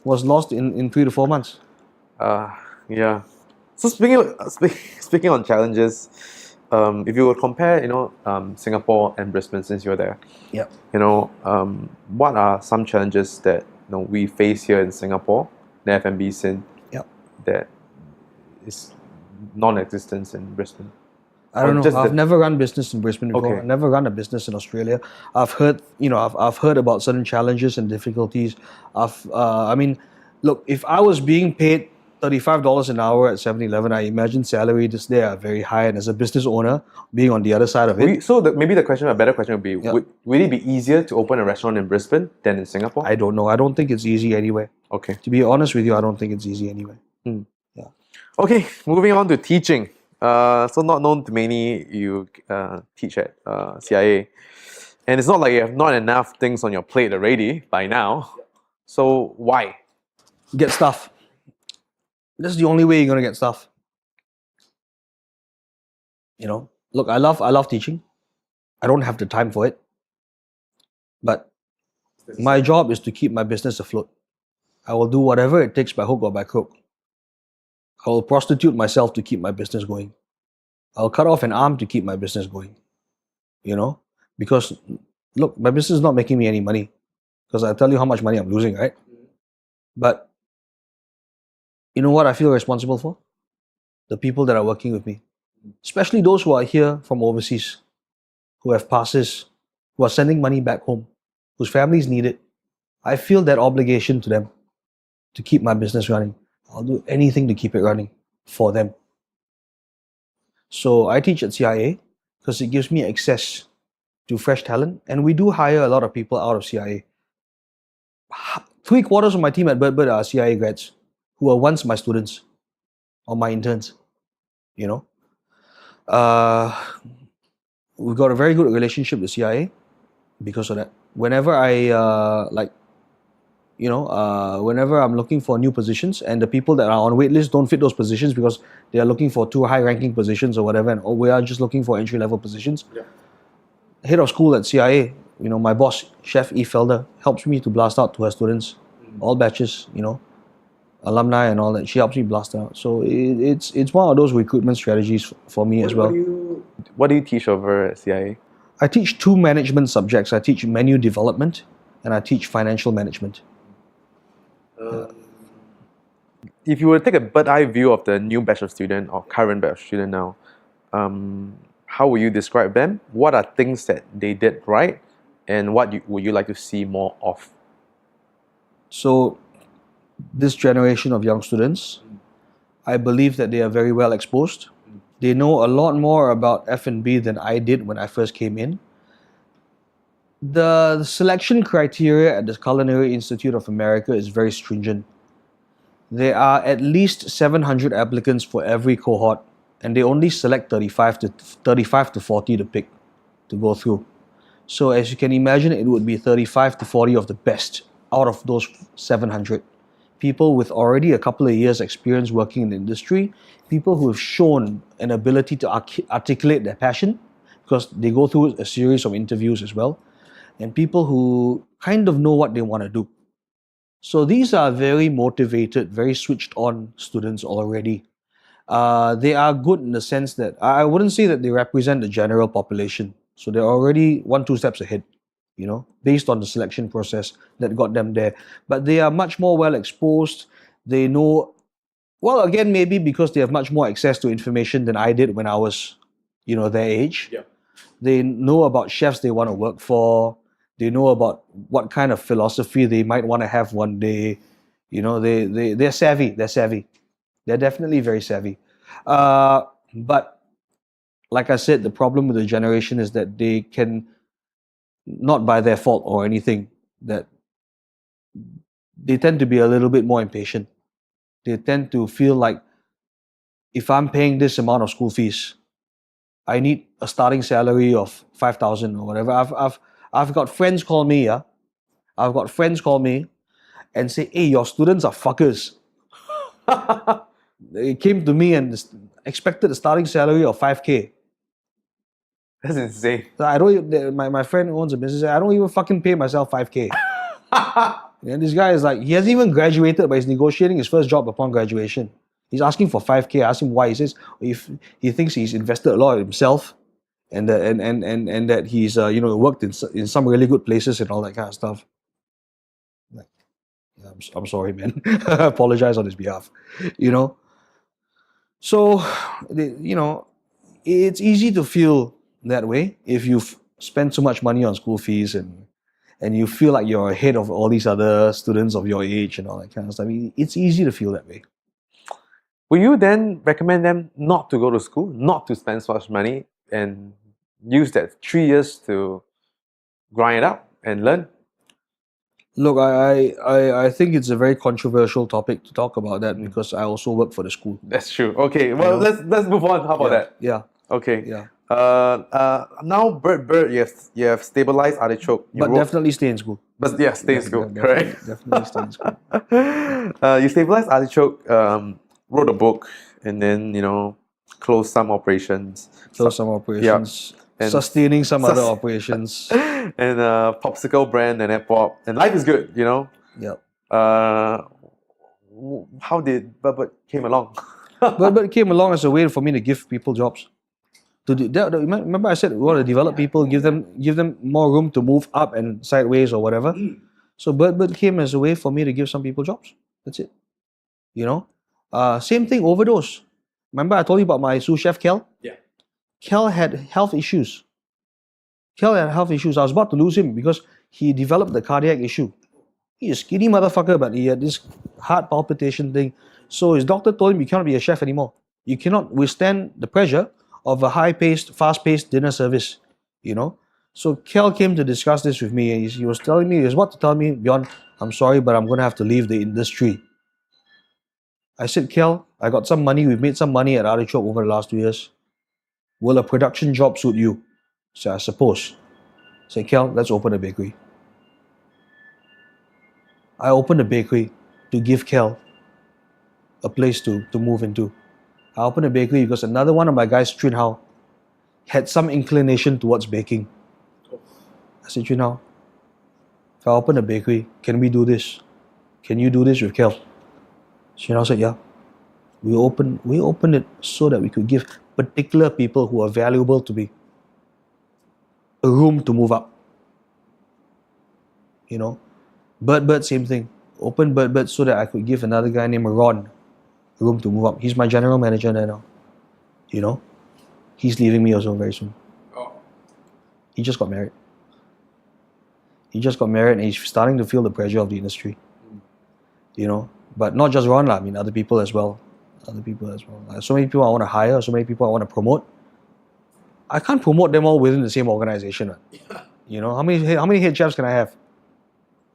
was lost in 3 to 4 months. Yeah. So speaking on challenges, if you would compare, Singapore and Brisbane since you're there, Yep. what are some challenges that we face here in Singapore, the F&B scene, Yep. that is non-existent in Brisbane? I don't Just know. I've never run business in Brisbane before. Okay. I've never run a business in Australia. I've heard, I've heard about certain challenges and difficulties. Look, if I was being paid $35 an hour at 7-Eleven, I imagine salaries there are very high. And as a business owner, being on the other side of it, Maybe a better question would be, would it be easier to open a restaurant in Brisbane than in Singapore? I don't know. I don't think it's easy anywhere. Okay. To be honest with you, I don't think it's easy anywhere. Okay, moving on to teaching. So not known to many, you teach at CIA. And it's not like you have not enough things on your plate already by now. So why? Get stuff. That's the only way you're going to get stuff. Look, I love teaching. I don't have the time for it. But my job is to keep my business afloat. I will do whatever it takes by hook or by crook. I will prostitute myself to keep my business going. I'll cut off an arm to keep my business going. Because look, my business is not making me any money. Because I tell you how much money I'm losing, right? But you know what I feel responsible for? The people that are working with me. Especially those who are here from overseas, who have passes, who are sending money back home, whose families need it. I feel that obligation to them to keep my business running. I'll do anything to keep it running for them. So I teach at CIA because it gives me access to fresh talent, and we do hire a lot of people out of CIA. 3/4 of my team at Bird are CIA grads who were once my students or my interns. You know, we've got a very good relationship with CIA because of that. Whenever I whenever I'm looking for new positions and the people that are on wait list don't fit those positions because they are looking for too high ranking positions or whatever, or we are just looking for entry level positions. Yeah. Head of school at CIA, my boss, Chef E. Felder, helps me to blast out to her students, all batches, alumni and all that. She helps me blast out. So it's one of those recruitment strategies for me as well. What do you teach over at CIA? I teach 2 management subjects. I teach menu development and I teach financial management. If you were to take a bird eye view of the new batch of student or current batch of student now, how would you describe them? What are things that they did right, and what would you like to see more of? So, this generation of young students, I believe that they are very well exposed. They know a lot more about F&B than I did when I first came in. The selection criteria at the Culinary Institute of America is very stringent. There are at least 700 applicants for every cohort, and they only select 35 to 40 to pick to go through. So as you can imagine, it would be 35 to 40 of the best out of those 700. People with already a couple of years experience working in the industry, people who have shown an ability to articulate their passion because they go through a series of interviews as well, and people who kind of know what they want to do. So these are very motivated, very switched on students already. They are good in the sense that I wouldn't say that they represent the general population. So they're already 1-2 steps ahead, based on the selection process that got them there. But they are much more well exposed. They know, well, again, maybe because they have much more access to information than I did when I was, their age. Yeah. They know about chefs they want to work for. They know about what kind of philosophy they might want to have one day. They're savvy. They're savvy. They're definitely very savvy. But like I said, the problem with the generation is that they can, not by their fault or anything, that they tend to be a little bit more impatient. They tend to feel like, if I'm paying this amount of school fees, I need a starting salary of 5,000 or whatever. I've got friends call me, I've got friends call me and say, hey, your students are fuckers. They came to me and expected a starting salary of 5K. That's insane. My friend owns a business. I don't even fucking pay myself 5K. And this guy is like, he hasn't even graduated, but he's negotiating his first job upon graduation. He's asking for 5K. I asked him why. He says if he thinks he's invested a lot in himself, and that he's worked in some really good places and all that kind of stuff. Like, yeah, I'm sorry, man. I apologize on his behalf. So, it's easy to feel that way if you've spent so much money on school fees and you feel like you're ahead of all these other students of your age and all that kind of stuff. It's easy to feel that way. Will you then recommend them not to go to school, not to spend so much money, and use that 3 years to grind it out and learn? Look, I think it's a very controversial topic to talk about that because I also work for the school. That's true. Okay, well, let's move on. How about that? Yeah. Okay. Yeah. Now, Bird, you have stabilized Artichoke. But definitely stay in school. But yeah, stay in school. Correct. Definitely stay in school. You stabilized Artichoke, wrote a book, and then closed some operations. And sustaining some other operations. And popsicle brand and pop, and life is good. Yep. How did Bird came along? But it came along as a way for me to give people jobs. Remember I said we want to develop people, give them more room to move up and sideways or whatever. So Bird came as a way for me to give some people jobs. That's it. Same thing, overdose. Remember I told you about my sous chef Kel? Yeah. Kel had health issues. I was about to lose him because he developed the cardiac issue. He's a skinny motherfucker, but he had this heart palpitation thing. So his doctor told him, you cannot be a chef anymore. You cannot withstand the pressure of a high-paced, fast-paced dinner service, So Kel came to discuss this with me. He was about to tell me, Bjorn, I'm sorry, but I'm going to have to leave the industry. I said, Kel, I got some money. We've made some money at Artichoke over the last 2 years. Will a production job suit you? So I suppose. I said, Kel, let's open a bakery. I opened a bakery to give Kel a place to move into. I opened a bakery because another one of my guys, Chun Hao, had some inclination towards baking. I said, Chun Hao, if I open a bakery, can we do this? Can you do this with Kel? Chun Hao said, yeah. We opened it so that we could give particular people who are valuable to me a room to move up. You know, Bird, same thing. Open Bird so that I could give another guy named Ron a room to move up. He's my general manager there now. You know, he's leaving me also very soon. Oh. He just got married. And he's starting to feel the pressure of the industry. You know, but not just Ron, I mean other people as well. So many people I want to hire, so many people I want to promote. I can't promote them all within the same organization. Right? You know, how many head chefs can I have?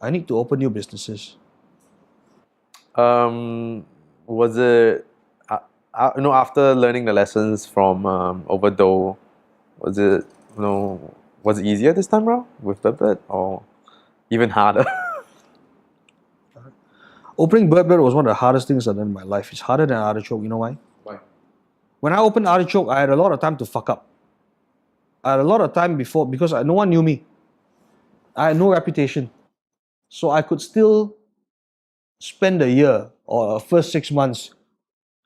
I need to open new businesses. Was it, after learning the lessons from Overdose, was it, was it easier this time around with Bird or even harder? Opening Bird was one of the hardest things I've done in my life. It's harder than Artichoke. You know why? Why? When I opened Artichoke, I had a lot of time to fuck up. I had a lot of time before because no one knew me. I had no reputation. So I could still spend a year or first 6 months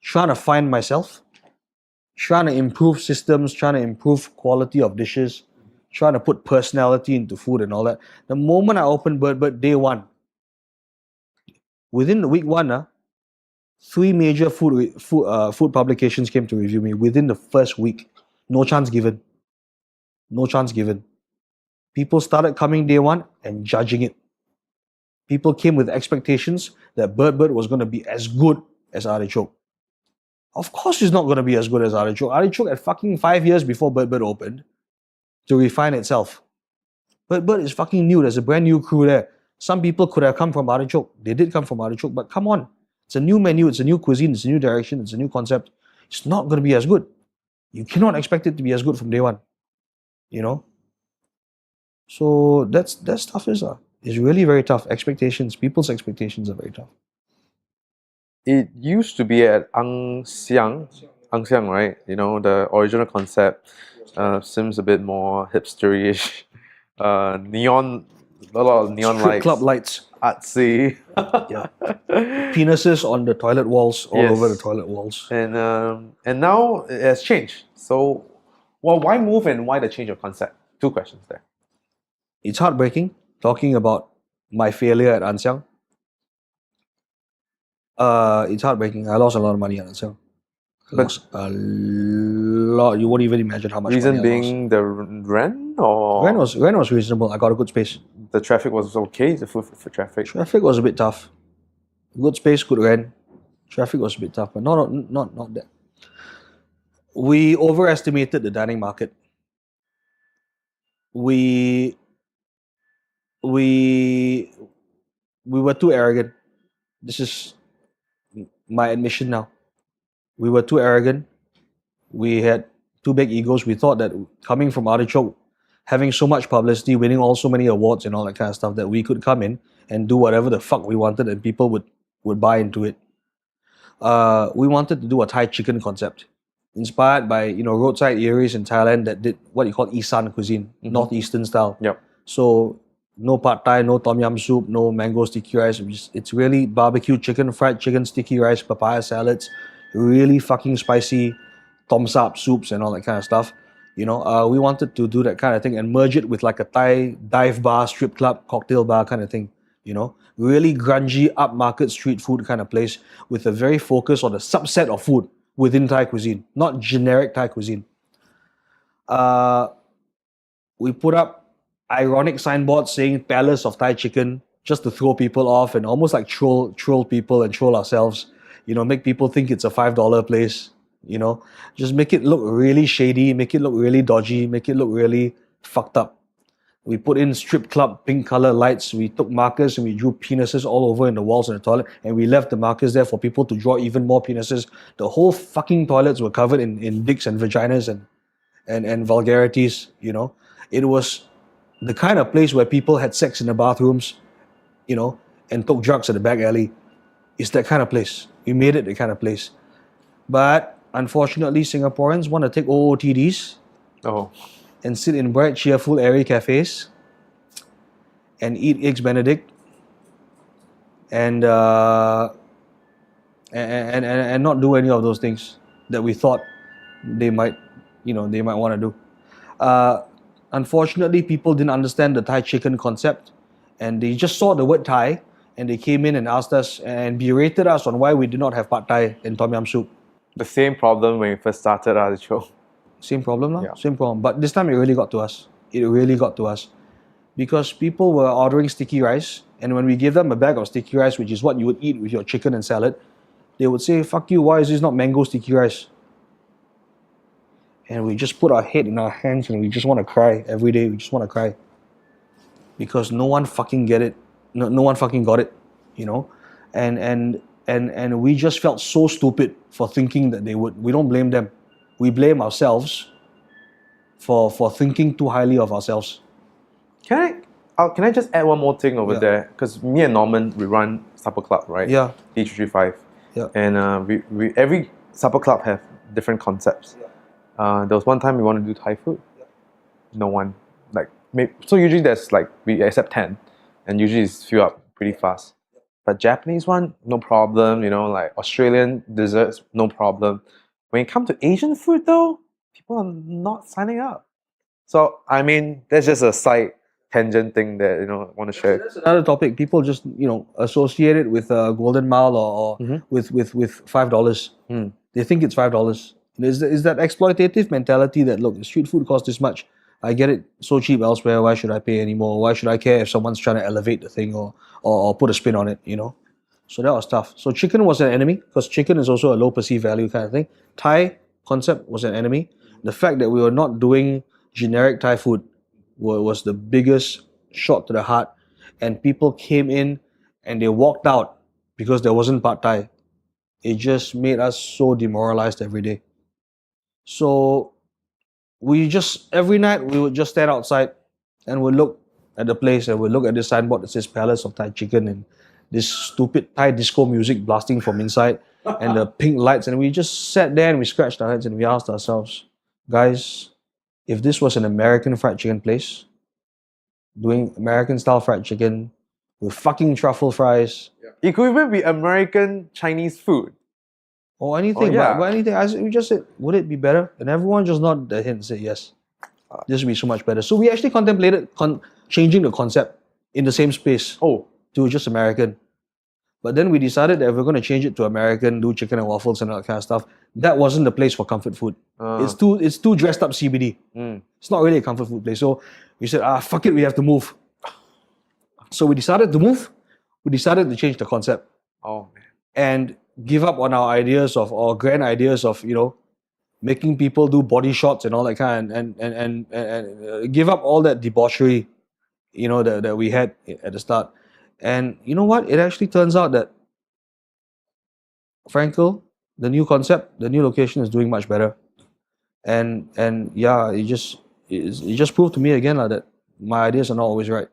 trying to find myself, trying to improve systems, trying to improve quality of dishes, trying to put personality into food and all that. The moment I opened Bird, day one, within the week one, 3 major food publications came to review me within the first week. No chance given. People started coming day one and judging it. People came with expectations that Bird was going to be as good as Artichoke. Of course it's not going to be as good as Artichoke. Artichoke had fucking 5 years before Bird opened to refine itself. Bird is fucking new. There's a brand new crew there. Some people could have come from Artichoke. They did come from Artichoke, but come on. It's a new menu, it's a new cuisine, it's a new direction, it's a new concept. It's not going to be as good. You cannot expect it to be as good from day one. You know? So that's tough, it's really very tough. People's expectations are very tough. It used to be at Ang Siang, right? The original concept seems a bit more hipsterish. Neon, a lot of neon Strip lights. club lights. Artsy. Yeah. Penises on the toilet walls, all Yes. over the toilet walls. And now it has changed. So, why move and why the change of concept? 2 questions there. It's heartbreaking talking about my failure at Anxiang. It's heartbreaking. I lost a lot of money at Anxiang. Lost a lot. You won't even imagine how much Reason money I being the rent or lost. Rent was reasonable. I got a good space. the traffic was okay for traffic. Traffic was a bit tough. Good space, good rent. Traffic was a bit tough, but not that. We overestimated the dining market. We were too arrogant. This is my admission now. We were too arrogant. We had too big egos. We thought that coming from Artichoke, having so much publicity, winning so many awards and all that kind of stuff, that we could come in and do whatever the fuck we wanted and people would buy into it. We wanted to do a Thai chicken concept, inspired by roadside eateries in Thailand that did what you call Isan cuisine, northeastern style. Yep. So no pad thai, no tom yum soup, no mango sticky rice. It's really barbecue chicken, fried chicken, sticky rice, papaya salads, really fucking spicy tom sap soups and all that kind of stuff. We wanted to do that kind of thing and merge it with like a Thai dive bar, strip club, cocktail bar kind of thing. Really grungy, upmarket street food kind of place with a very focus on a subset of food within Thai cuisine, not generic Thai cuisine. We put up ironic signboards saying Palace of Thai Chicken just to throw people off and almost like troll people and troll ourselves. Make people think it's a $5 place. Just make it look really shady, make it look really dodgy, make it look really fucked up. We put in strip club pink color lights. We took markers and we drew penises all over in the walls in the toilet, and we left the markers there for people to draw even more penises. The whole fucking toilets were covered in dicks and vaginas and vulgarities, you know. It was the kind of place where people had sex in the bathrooms, you know, and took drugs at the back alley. It's that kind of place. We made it the kind of place. But unfortunately, Singaporeans want to take OOTDs Oh. and sit in bright, cheerful, airy cafes and eat eggs Benedict and not do any of those things that we thought they might want to do. Unfortunately, people didn't understand the Thai chicken concept, and they just saw the word Thai, and they came in and asked us and berated us on why we did not have pad Thai and tom yam soup. The same problem when we first started Artichoke. Same problem, lah. Yeah. Same problem. But this time it really got to us. It really got to us. Because people were ordering sticky rice, and when we gave them a bag of sticky rice, which is what you would eat with your chicken and salad, they would say, "Fuck you, why is this not mango sticky rice?" And we just put our head in our hands and we just want to cry every day. We just want to cry. Because no one fucking get it. No one fucking got it, you know? And we just felt so stupid for thinking that they would. We don't blame them. We blame ourselves for thinking too highly of ourselves. Can I just add one more thing over Yeah. there? Because me and Norman, we run supper club, right? Yeah. D335. Yeah. And we every supper club have different concepts. There was one time we wanted to do Thai food. No one. So usually there's we accept 10, and usually it's fill up pretty fast. But Japanese one, no problem. You know, like Australian desserts, no problem. When it comes to Asian food though, people are not signing up. So I mean, that's just a side tangent thing that I want to share. That's another topic. People just associate it with Golden Mile or with $5. Mm. They think it's $5. Is that exploitative mentality that look, street food costs this much. I get it so cheap elsewhere. Why should I pay anymore? Why should I care if someone's trying to elevate the thing or put a spin on it? You know. So that was tough. So chicken was an enemy because chicken is also a low perceived value kind of thing. Thai concept was an enemy. The fact that we were not doing generic Thai food was the biggest shot to the heart. And people came in and they walked out because there wasn't pad Thai. It just made us so demoralized every day. So every night we would just stand outside and we'd look at the place and we'd look at this signboard that says Palace of Thai Chicken and this stupid Thai disco music blasting from inside and the pink lights, and we just sat there and we scratched our heads and we asked ourselves, guys, if this was an American fried chicken place doing American style fried chicken with fucking truffle fries It could even be American Chinese food. or anything, yeah. but anything, we just said, would it be better? And everyone just nodded their head and said yes. This would be so much better. So we actually contemplated changing the concept in the same space to just American. But then we decided that if we're going to change it to American, do chicken and waffles and all that kind of stuff, that wasn't the place for comfort food. It's too dressed up CBD. It's not really a comfort food place. So we said, fuck it, we have to move. So we decided to move. We decided to change the concept Oh man. and give up on our ideas or grand ideas of making people do body shots and all that kind and give up all that debauchery that we had at the start. And you know what? It actually turns out that Frankel, the new concept, the new location is doing much better. And yeah, it just proved to me again that my ideas are not always right.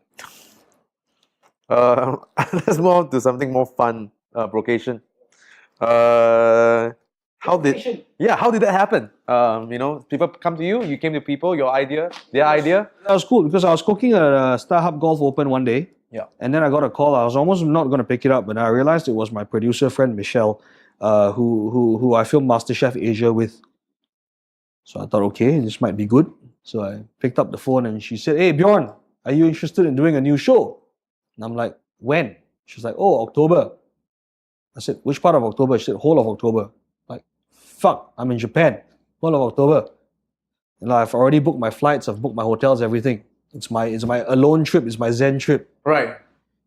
Let's move on to something more fun. Brocation. How did that happen? People come to you, you came to people, their idea. That was cool because I was cooking at StarHub Golf Open one day. Yeah. And then I got a call. I was almost not going to pick it up, but I realized it was my producer friend Michelle, who I filmed MasterChef Asia with. So I thought, okay, this might be good. So I picked up the phone and she said, "Hey Bjorn, are you interested in doing a new show?" And I'm like, "When?" She's like, "Oh, October." I said, "Which part of October?" She said, "Whole of October." Like, fuck, I'm in Japan. Whole of October. And I've already booked my flights, I've booked my hotels, everything. It's my alone trip, it's my Zen trip. Right.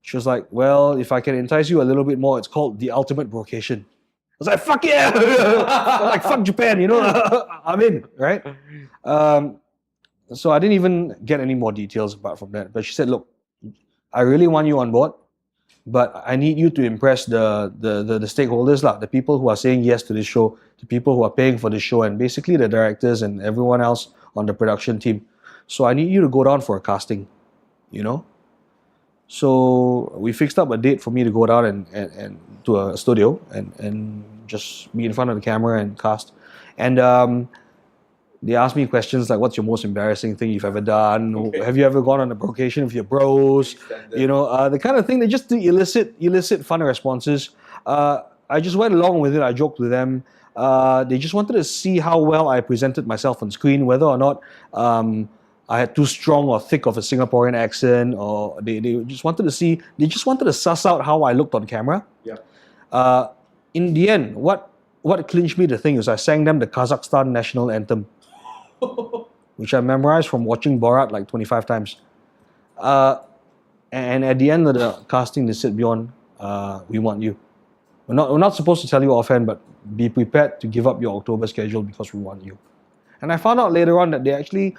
She was like, "Well, if I can entice you a little bit more, it's called the ultimate brocation." I was like, "Fuck yeah!" Like, fuck Japan, I'm in, right? So I didn't even get any more details apart from that. But she said, look, I really want you on board, but I need you to impress the stakeholders, the people who are saying yes to this show, the people who are paying for the show, and basically the directors and everyone else on the production team. So I need you to go down for a casting, you know? So we fixed up a date for me to go down and to a studio and just be in front of the camera and cast. And they asked me questions like, what's your most embarrassing thing you've ever done? Okay. Have you ever gone on a vacation with your bros? You know, the kind of thing, they just to elicit fun responses. I just went along with it. I joked with them. They just wanted to see how well I presented myself on screen, whether or not I had too strong or thick of a Singaporean accent, or they just wanted to see, they just wanted to suss out how I looked on camera. Yeah. In the end, what clinched me the thing is I sang them the Kazakhstan national anthem, which I memorized from watching Borat like 25 times. And at the end of the casting, they said, Bjorn, we want you. We're not supposed to tell you offhand, but be prepared to give up your October schedule because we want you. And I found out later on that they actually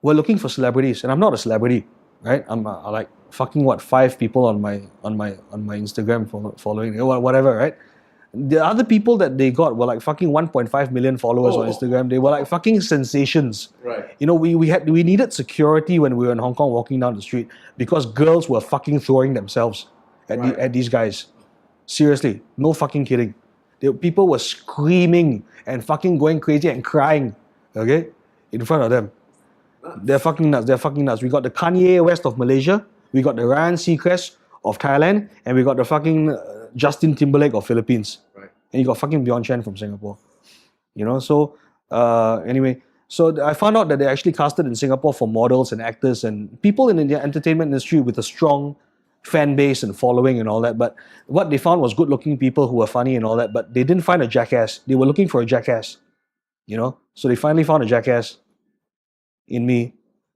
were looking for celebrities, and I'm not a celebrity, right? I'm like fucking 5 people on my Instagram following, whatever, right? The other people that they got were like fucking 1.5 million followers on Instagram. They were like fucking sensations. Right. You know, we needed security when we were in Hong Kong walking down the street because girls were fucking throwing themselves at these guys. Seriously, no fucking kidding. People were screaming and fucking going crazy and crying, okay, in front of them. They're fucking nuts. They're fucking nuts. We got the Kanye West of Malaysia. We got the Ryan Seacrest of Thailand, and we got the fucking Justin Timberlake of Philippines. Right. And you got fucking Bjorn Chen from Singapore. You know, so anyway, so I found out that they actually casted in Singapore for models and actors and people in the entertainment industry with a strong fan base and following and all that. But what they found was good-looking people who were funny and all that, but they didn't find a jackass. They were looking for a jackass, you know? So they finally found a jackass in me.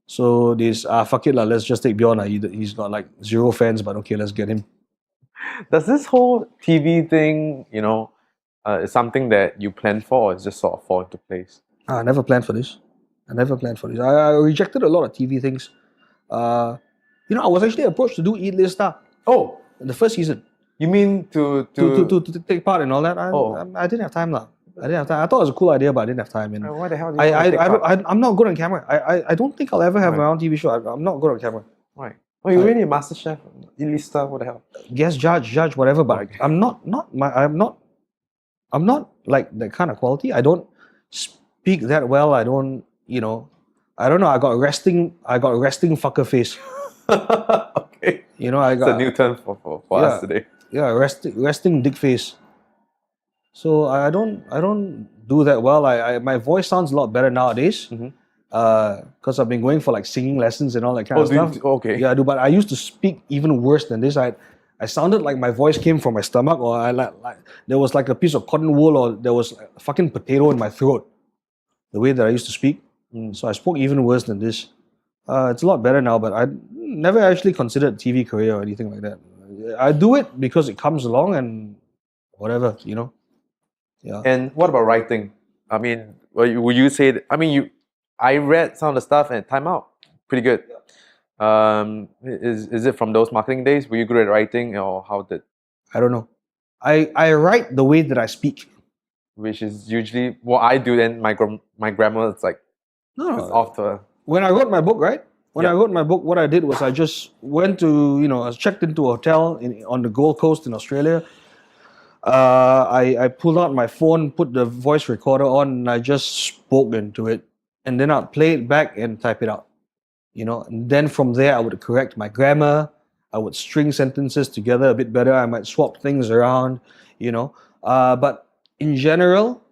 So this, fuck it, let's just take Bjorn. He's got like 0 fans, but okay, let's get him. Does this whole TV thing, is something that you planned for, or is just sort of fall into place? I never planned for this. I rejected a lot of TV things. I was actually approached to do Eat Lista Oh, in the first season. you mean to To take part and all that. Oh. I didn't have time. I didn't have time. I thought it was a cool idea, but I didn't have time. And Why the hell? Do you want to take part? I'm not good on camera. I don't think I'll ever have my Right. own TV show. I'm not good on camera. Why? Oh, you're really a master chef, Elista. What the hell? Guest judge, whatever. But Okay. I'm not like that kind of quality. I don't speak that well. I don't, I don't know. I got resting fucker face. Okay. I It's a got new term for Yeah. us today. resting dick face. So I don't do that well. My voice sounds a lot better nowadays. Mhm. Because I've been going for like singing lessons and all that kind Oh, of stuff. okay. Yeah, I do. But I used to speak even worse than this. I sounded like my voice came from my stomach, or I like there was like a piece of cotton wool, or there was a fucking potato in my throat. The way that I used to speak. So I spoke even worse than this. It's a lot better now, but I never actually considered TV career or anything like that. I do it because it comes along and whatever, Yeah. And what about writing? I mean, would you say? I read some of the stuff and Time Out, pretty good. Is it from those marketing days? Were you good at writing, or how did? I don't know. I write the way that I speak. Which is usually what I do. Then my grammar, it's like it's off the. When I wrote my book, right? When I Yeah. wrote my book, what I did was I just went to, I checked into a hotel on the Gold Coast in Australia. I pulled out my phone, put the voice recorder on, and I just spoke into it. And then I'd play it back and type it out. And then from there, I would correct my grammar. I would string sentences together a bit better. I might swap things around, But in general,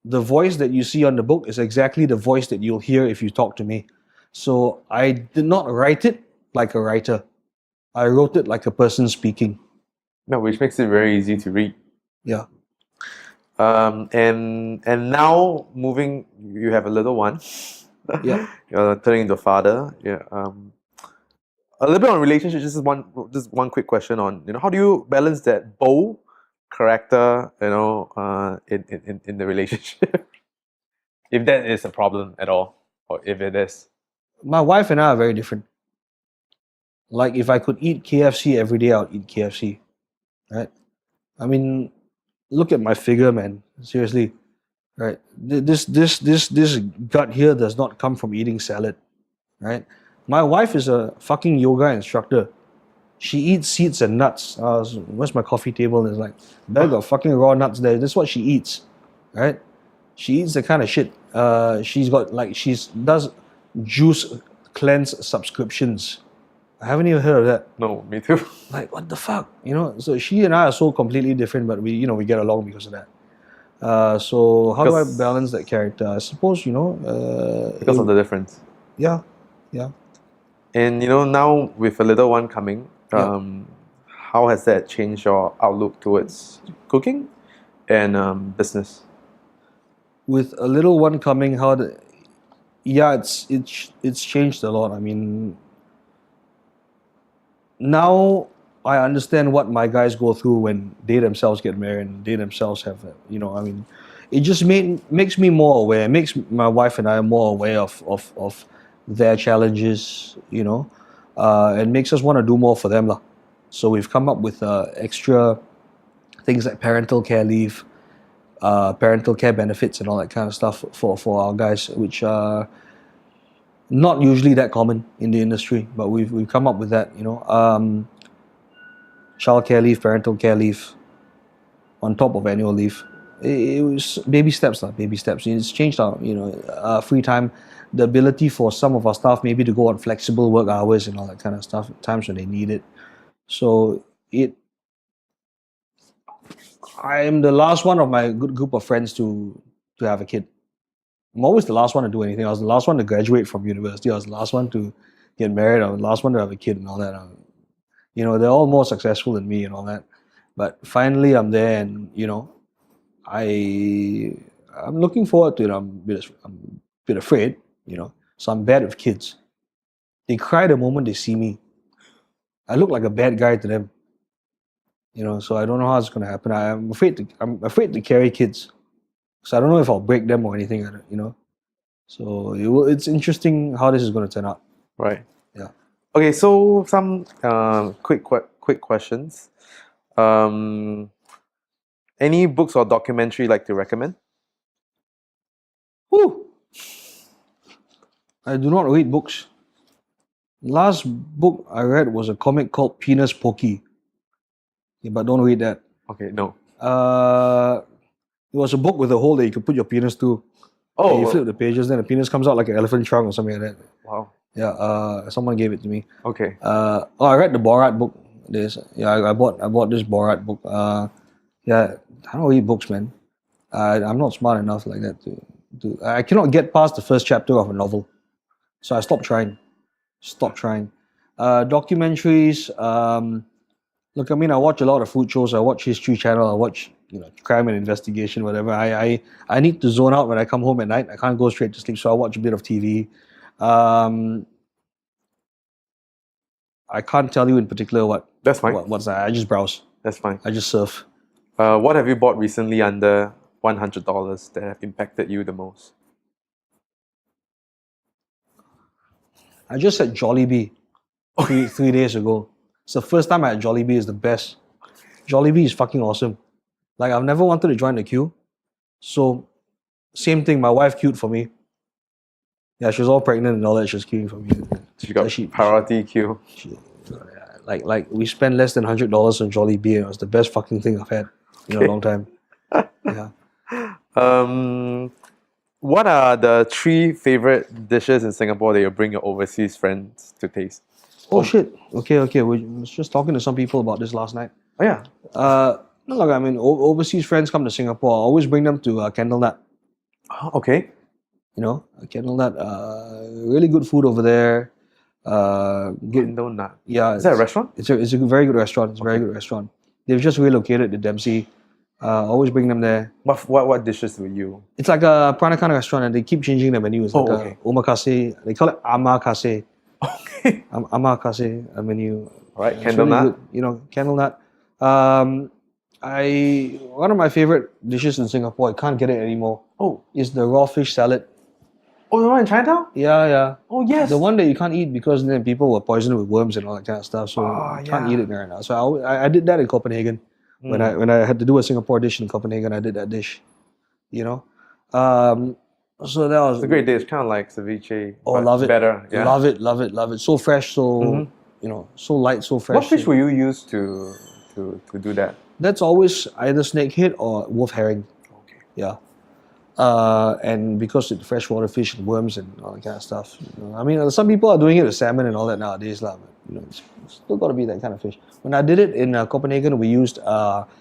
the voice that you see on the book is exactly the voice that you'll hear if you talk to me. So I did not write it like a writer. I wrote it like a person speaking. No, which makes it very easy to read. Yeah. And now moving, you have a little one. Yeah. You're turning into a father. Yeah. A little bit on relationships. Just one quick question on how do you balance that bold character in the relationship, if that is a problem at all, or if it is? My wife and I are very different. Like if I could eat KFC every day, I would eat KFC. Right? I mean, look at my figure, man. Seriously. Right? This gut here does not come from eating salad. Right? My wife is a fucking yoga instructor. She eats seeds and nuts. Where's my coffee table? There's like bag of fucking raw nuts there. That's what she eats. Right? She eats the kind of shit. She's got like does juice cleanse subscriptions. I haven't even heard of that. No, me too. Like what the fuck, you know? So she and I are so completely different, but we get along because of that. So how do I Because- balance that character? I suppose Because of the difference. yeah. And now with a little one coming, Yeah. how has that changed your outlook towards cooking and business? With a little one coming, it's changed a lot. I mean, now I understand what my guys go through when they themselves get married and they themselves have, I mean, it just makes me more aware. It makes my wife and I more aware of their challenges, and makes us want to do more for them, lah. So we've come up with extra things like parental care leave, parental care benefits, and all that kind of stuff for our guys, which are not usually that common in the industry, but we've come up with that, child care leave, parental care leave, on top of annual leave. It was baby steps, lah. Baby steps. It's changed our free time, the ability for some of our staff maybe to go on flexible work hours and all that kind of stuff at times when they need it. So I am the last one of my good group of friends to have a kid. I'm always the last one to do anything. I was the last one to graduate from university. I was the last one to get married. I was the last one to have a kid and all that. They're all more successful than me and all that. But finally, I'm there, and I'm looking forward to it. I'm a bit afraid, So I'm bad with kids. They cry the moment they see me. I look like a bad guy to them. So I don't know how it's going to happen. I'm afraid to carry kids. So I don't know if I'll break them or anything, So it's interesting how this is going to turn out. Right. Yeah. Okay, so some quick questions. Any books or documentary you'd like to recommend? Whew. I do not read books. Last book I read was a comic called Penis Pokey. Yeah, but don't read that. Okay, no. It was a book with a hole that you could put your penis through. Oh, And you flip the pages, then the penis comes out like an elephant trunk or something like that. wow. Yeah, someone gave it to me. Okay. I read the Borat book. I bought this Borat book. I don't read books, man. I'm not smart enough like that to. I cannot get past the first chapter of a novel, so I stopped trying. Documentaries. Look, I mean, I watch a lot of food shows. I watch History Channel. I watch crime and investigation, whatever. I need to zone out when I come home at night. I can't go straight to sleep, so I watch a bit of TV. I can't tell you in particular That's fine. what's that. I just browse. That's fine. I just surf. What have you bought recently under $100 that have impacted you the most? I just had Jollibee 3 days ago. It's the first time I had Jollibee. It's the best. Jollibee is fucking awesome. Like, I've never wanted to join the queue. So, same thing. My wife queued for me. Yeah, she was all pregnant and all that. She was queuing for me. She got She- priority queue. Like we spent less than $100 on Jollibee, and it was the best fucking thing I've had in a long time. Yeah. What are the 3 favorite dishes in Singapore that you bring your overseas friends to taste? Oh shit. Okay. We was just talking to some people about this last night. Oh yeah. No, look, I mean, overseas friends come to Singapore. I always bring them to Candle Nut. Oh, okay. Candle Nut. Really good food over there. Good. Candle Nut. Yeah. Is that a restaurant? It's a very good restaurant. It's a very good restaurant. They've just relocated to Dempsey. Always bring them there. What dishes will you? It's like a Peranakan restaurant, and they keep changing the menu. It's like okay. a omakase. They call it amakase. Okay. Amakase menu. All right. It's Candle really Nut. good. Candle Nut. One of my favorite dishes in Singapore, I can't get it anymore, Oh, is the raw fish salad. Oh, the one in Chinatown? Yeah, yeah. Oh, yes. The one that you can't eat because then people were poisoned with worms and all that kind of stuff. So Ah, you can't yeah. eat it there now. So I did that in Copenhagen. When I had to do a Singapore dish in Copenhagen, I did that dish. You know, so that was It's a great dish, kind of like ceviche. Oh, but love it. Better, yeah. Love it, love it, love it. So fresh, so so light, so fresh. What fish will you use to do that? That's always either snakehead or wolf herring. Okay. Yeah. And because it's freshwater fish and worms and all that kind of stuff. I mean, some people are doing it with salmon and all that nowadays, lah. But it's still got to be that kind of fish. When I did it in Copenhagen, we used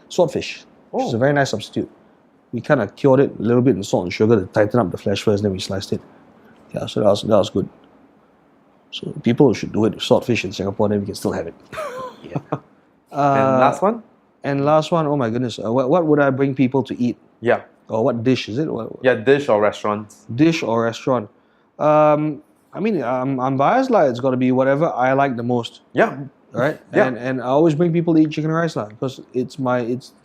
swordfish, which is a very nice substitute. We kind of cured it a little bit in salt and sugar to tighten up the flesh first, then we sliced it. Yeah, so that was good. So people should do it with swordfish in Singapore, then we can still have it. Yeah. And last one? And last one, oh my goodness, what would I bring people to eat? Yeah. Or what dish is it? Yeah, dish or restaurant. Dish or restaurant? I mean, I'm biased, like it's got to be whatever I like the most, Yeah. right? Yeah. And I always bring people to eat chicken rice, lah, because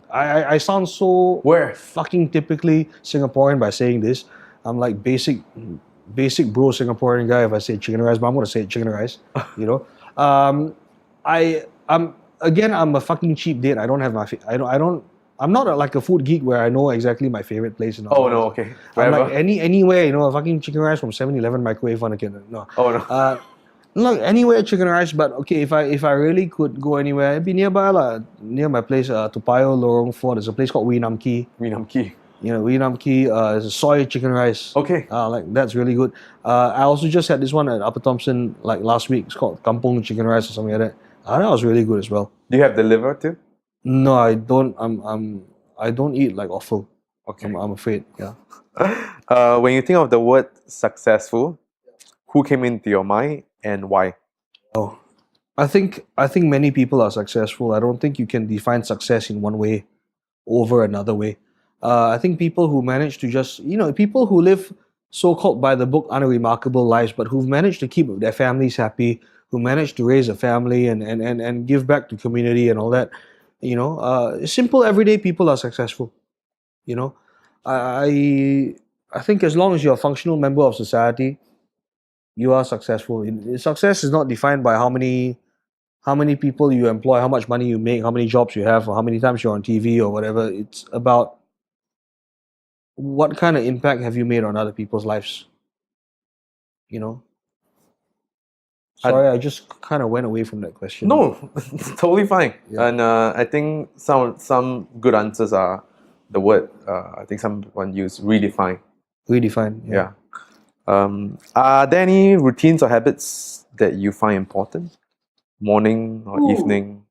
I sound so Where? fucking typically Singaporean by saying this. I'm like basic bro Singaporean guy if I say chicken rice, but I'm gonna say chicken rice. You know, I'm a fucking cheap date. I don't have my I'm not like a food geek where I know exactly my favorite place and all. Oh, no, okay. I'm Wherever. like anywhere, a fucking chicken rice from 7-Eleven microwave on again. No. Oh, no. Look, anywhere chicken rice, but okay, if I really could go anywhere, it'd be nearby lah. Near my place, Toa Payoh, Lorong 4, there's a place called Wee Nam Kee. Wee Nam Kee. Wee Nam Kee, it's a soy chicken rice. Okay. Like that's really good. I also just had this one at Upper Thomson like last week. It's called Kampung chicken rice or something like that. That was really good as well. Do you have the liver too? No, I don't. I don't eat like offal. Okay. I'm afraid. Yeah. When you think of the word successful, who came into your mind and why? Oh, I think many people are successful. I don't think you can define success in one way over another way. I think people who manage to just people who live so-called by the book unremarkable lives, but who've managed to keep their families happy, who managed to raise a family and give back to community and all that. Simple everyday people are successful. I think as long as you're a functional member of society, you are successful. Success is not defined by how many people you employ, how much money you make, how many jobs you have, or how many times you're on TV or whatever. It's about what kind of impact have you made on other people's lives. Sorry, I just kind of went away from that question. No, it's totally fine. Yeah. And I think some good answers are the word. I think someone used redefine. Redefine. Yeah. Are there any routines or habits that you find important? Morning or evening?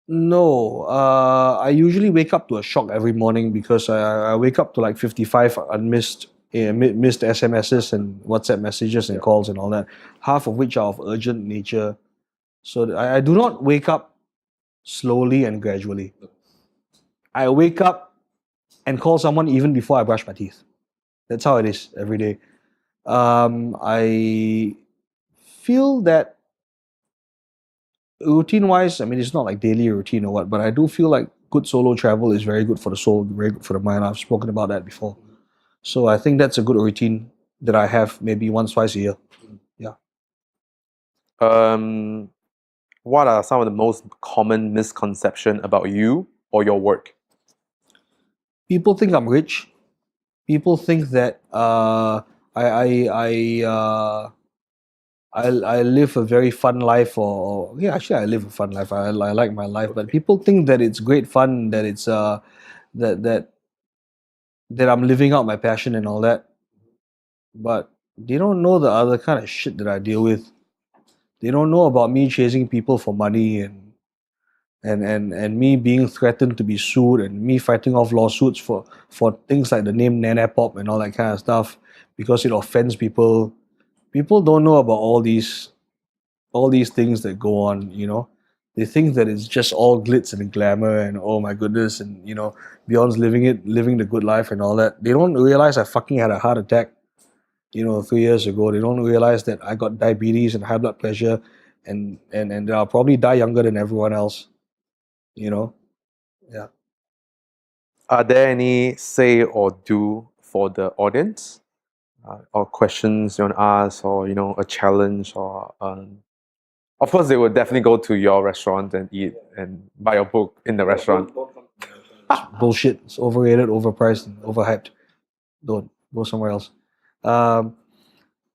No, I usually wake up to a shock every morning because I wake up to like 55 missed SMSs and WhatsApp messages and calls and all that, half of which are of urgent nature. So I do not wake up slowly and gradually. I wake up and call someone even before I brush my teeth. That's how it is every day. I feel that routine-wise, I mean, it's not like daily routine or what, but I do feel like good solo travel is very good for the soul, very good for the mind. I've spoken about that before. So I think that's a good routine that I have maybe once, twice a year. Yeah. What are some of the most common misconceptions about you or your work? People think I'm rich. People think that I live a very fun life, or yeah, actually I live a fun life. I like my life, but people think that it's great fun, that it's that I'm living out my passion and all that. But they don't know the other kind of shit that I deal with. They don't know about me chasing people for money and me being threatened to be sued and me fighting off lawsuits for things like the name Nana Pop and all that kind of stuff because it offends people. People don't know about all these things that go on, They think that it's just all glitz and glamour and oh my goodness and Beyond's living the good life and all that. They don't realize I fucking had a heart attack 3 years ago. They don't realize that I got diabetes and high blood pressure and I'll probably die younger than everyone else. Yeah. Are there any say or do for the audience? or questions you want to ask, or a challenge, or of course they would definitely go to your restaurant and eat and buy your book in the restaurant. Bullshit. It's overrated, overpriced, and overhyped. Don't go somewhere else.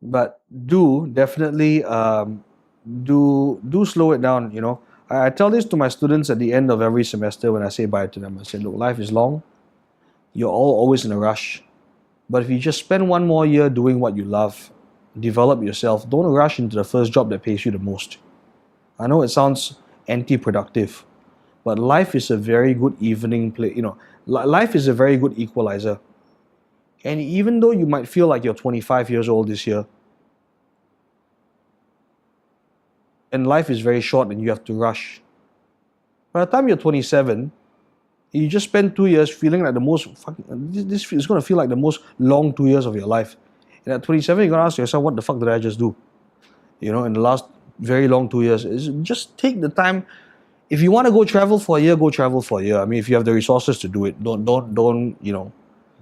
But definitely do slow it down. I tell this to my students at the end of every semester when I say bye to them. I say, look, life is long. You're all always in a rush. But if you just spend one more year doing what you love, develop yourself, don't rush into the first job that pays you the most. I know it sounds anti-productive, but life is a very good evening play. Life is a very good equalizer. And even though you might feel like you're 25 years old this year, and life is very short and you have to rush, by the time you're 27, you just spend 2 years feeling like the most this is going to feel like the most long 2 years of your life. And at 27, you're going to ask yourself, what the fuck did I just do? In the last very long 2 years. Just take the time. If you want to go travel for a year, go travel for a year. I mean, if you have the resources to do it, don't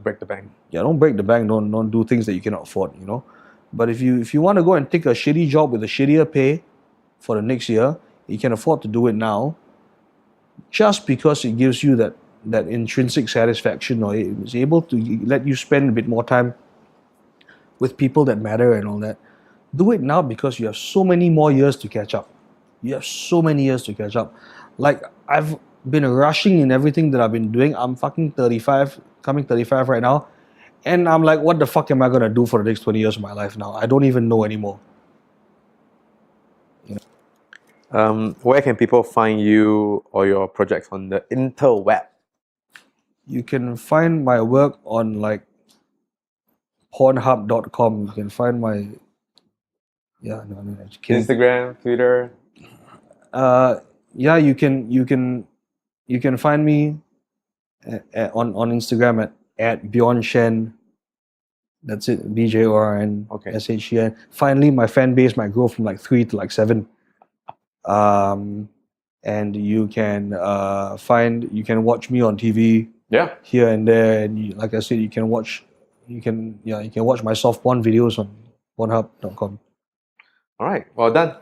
Break the bank. Yeah, don't break the bank. Don't do things that you cannot afford. But if you want to go and take a shitty job with a shittier pay for the next year, you can afford to do it now, just because it gives you that intrinsic satisfaction, or it's able to let you spend a bit more time with people that matter and all that. Do it now because you have so many more years to catch up. You have so many years to catch up. Like, I've been rushing in everything that I've been doing. I'm fucking 35, coming 35 right now. And I'm like, what the fuck am I going to do for the next 20 years of my life now? I don't even know anymore. Where can people find you or your projects on the interweb? You can find my work on like Pornhub.com. You can find my Instagram, Twitter. You can find me on Instagram at Bjorn Shen. That's it, BJORN SHEN. Finally, my fan base might grow from like 3 to like 7. And you can watch me on TV. Yeah. Here and there, and like I said, you can watch my soft porn videos on Pornhub.com. All right, well done.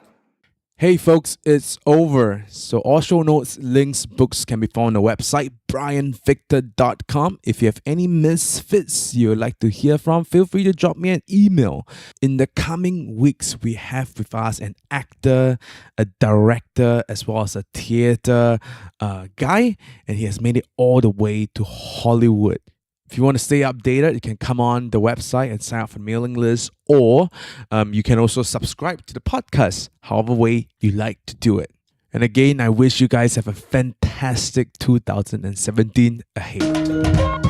Hey folks, it's over. So all show notes, links, books can be found on the website brianvictor.com. If you have any misfits you would like to hear from, feel free to drop me an email. In the coming weeks, we have with us an actor, a director, as well as a theater guy, and he has made it all the way to Hollywood. If you want to stay updated, you can come on the website and sign up for mailing list, or you can also subscribe to the podcast, however way you like to do it. And again, I wish you guys have a fantastic 2017 ahead.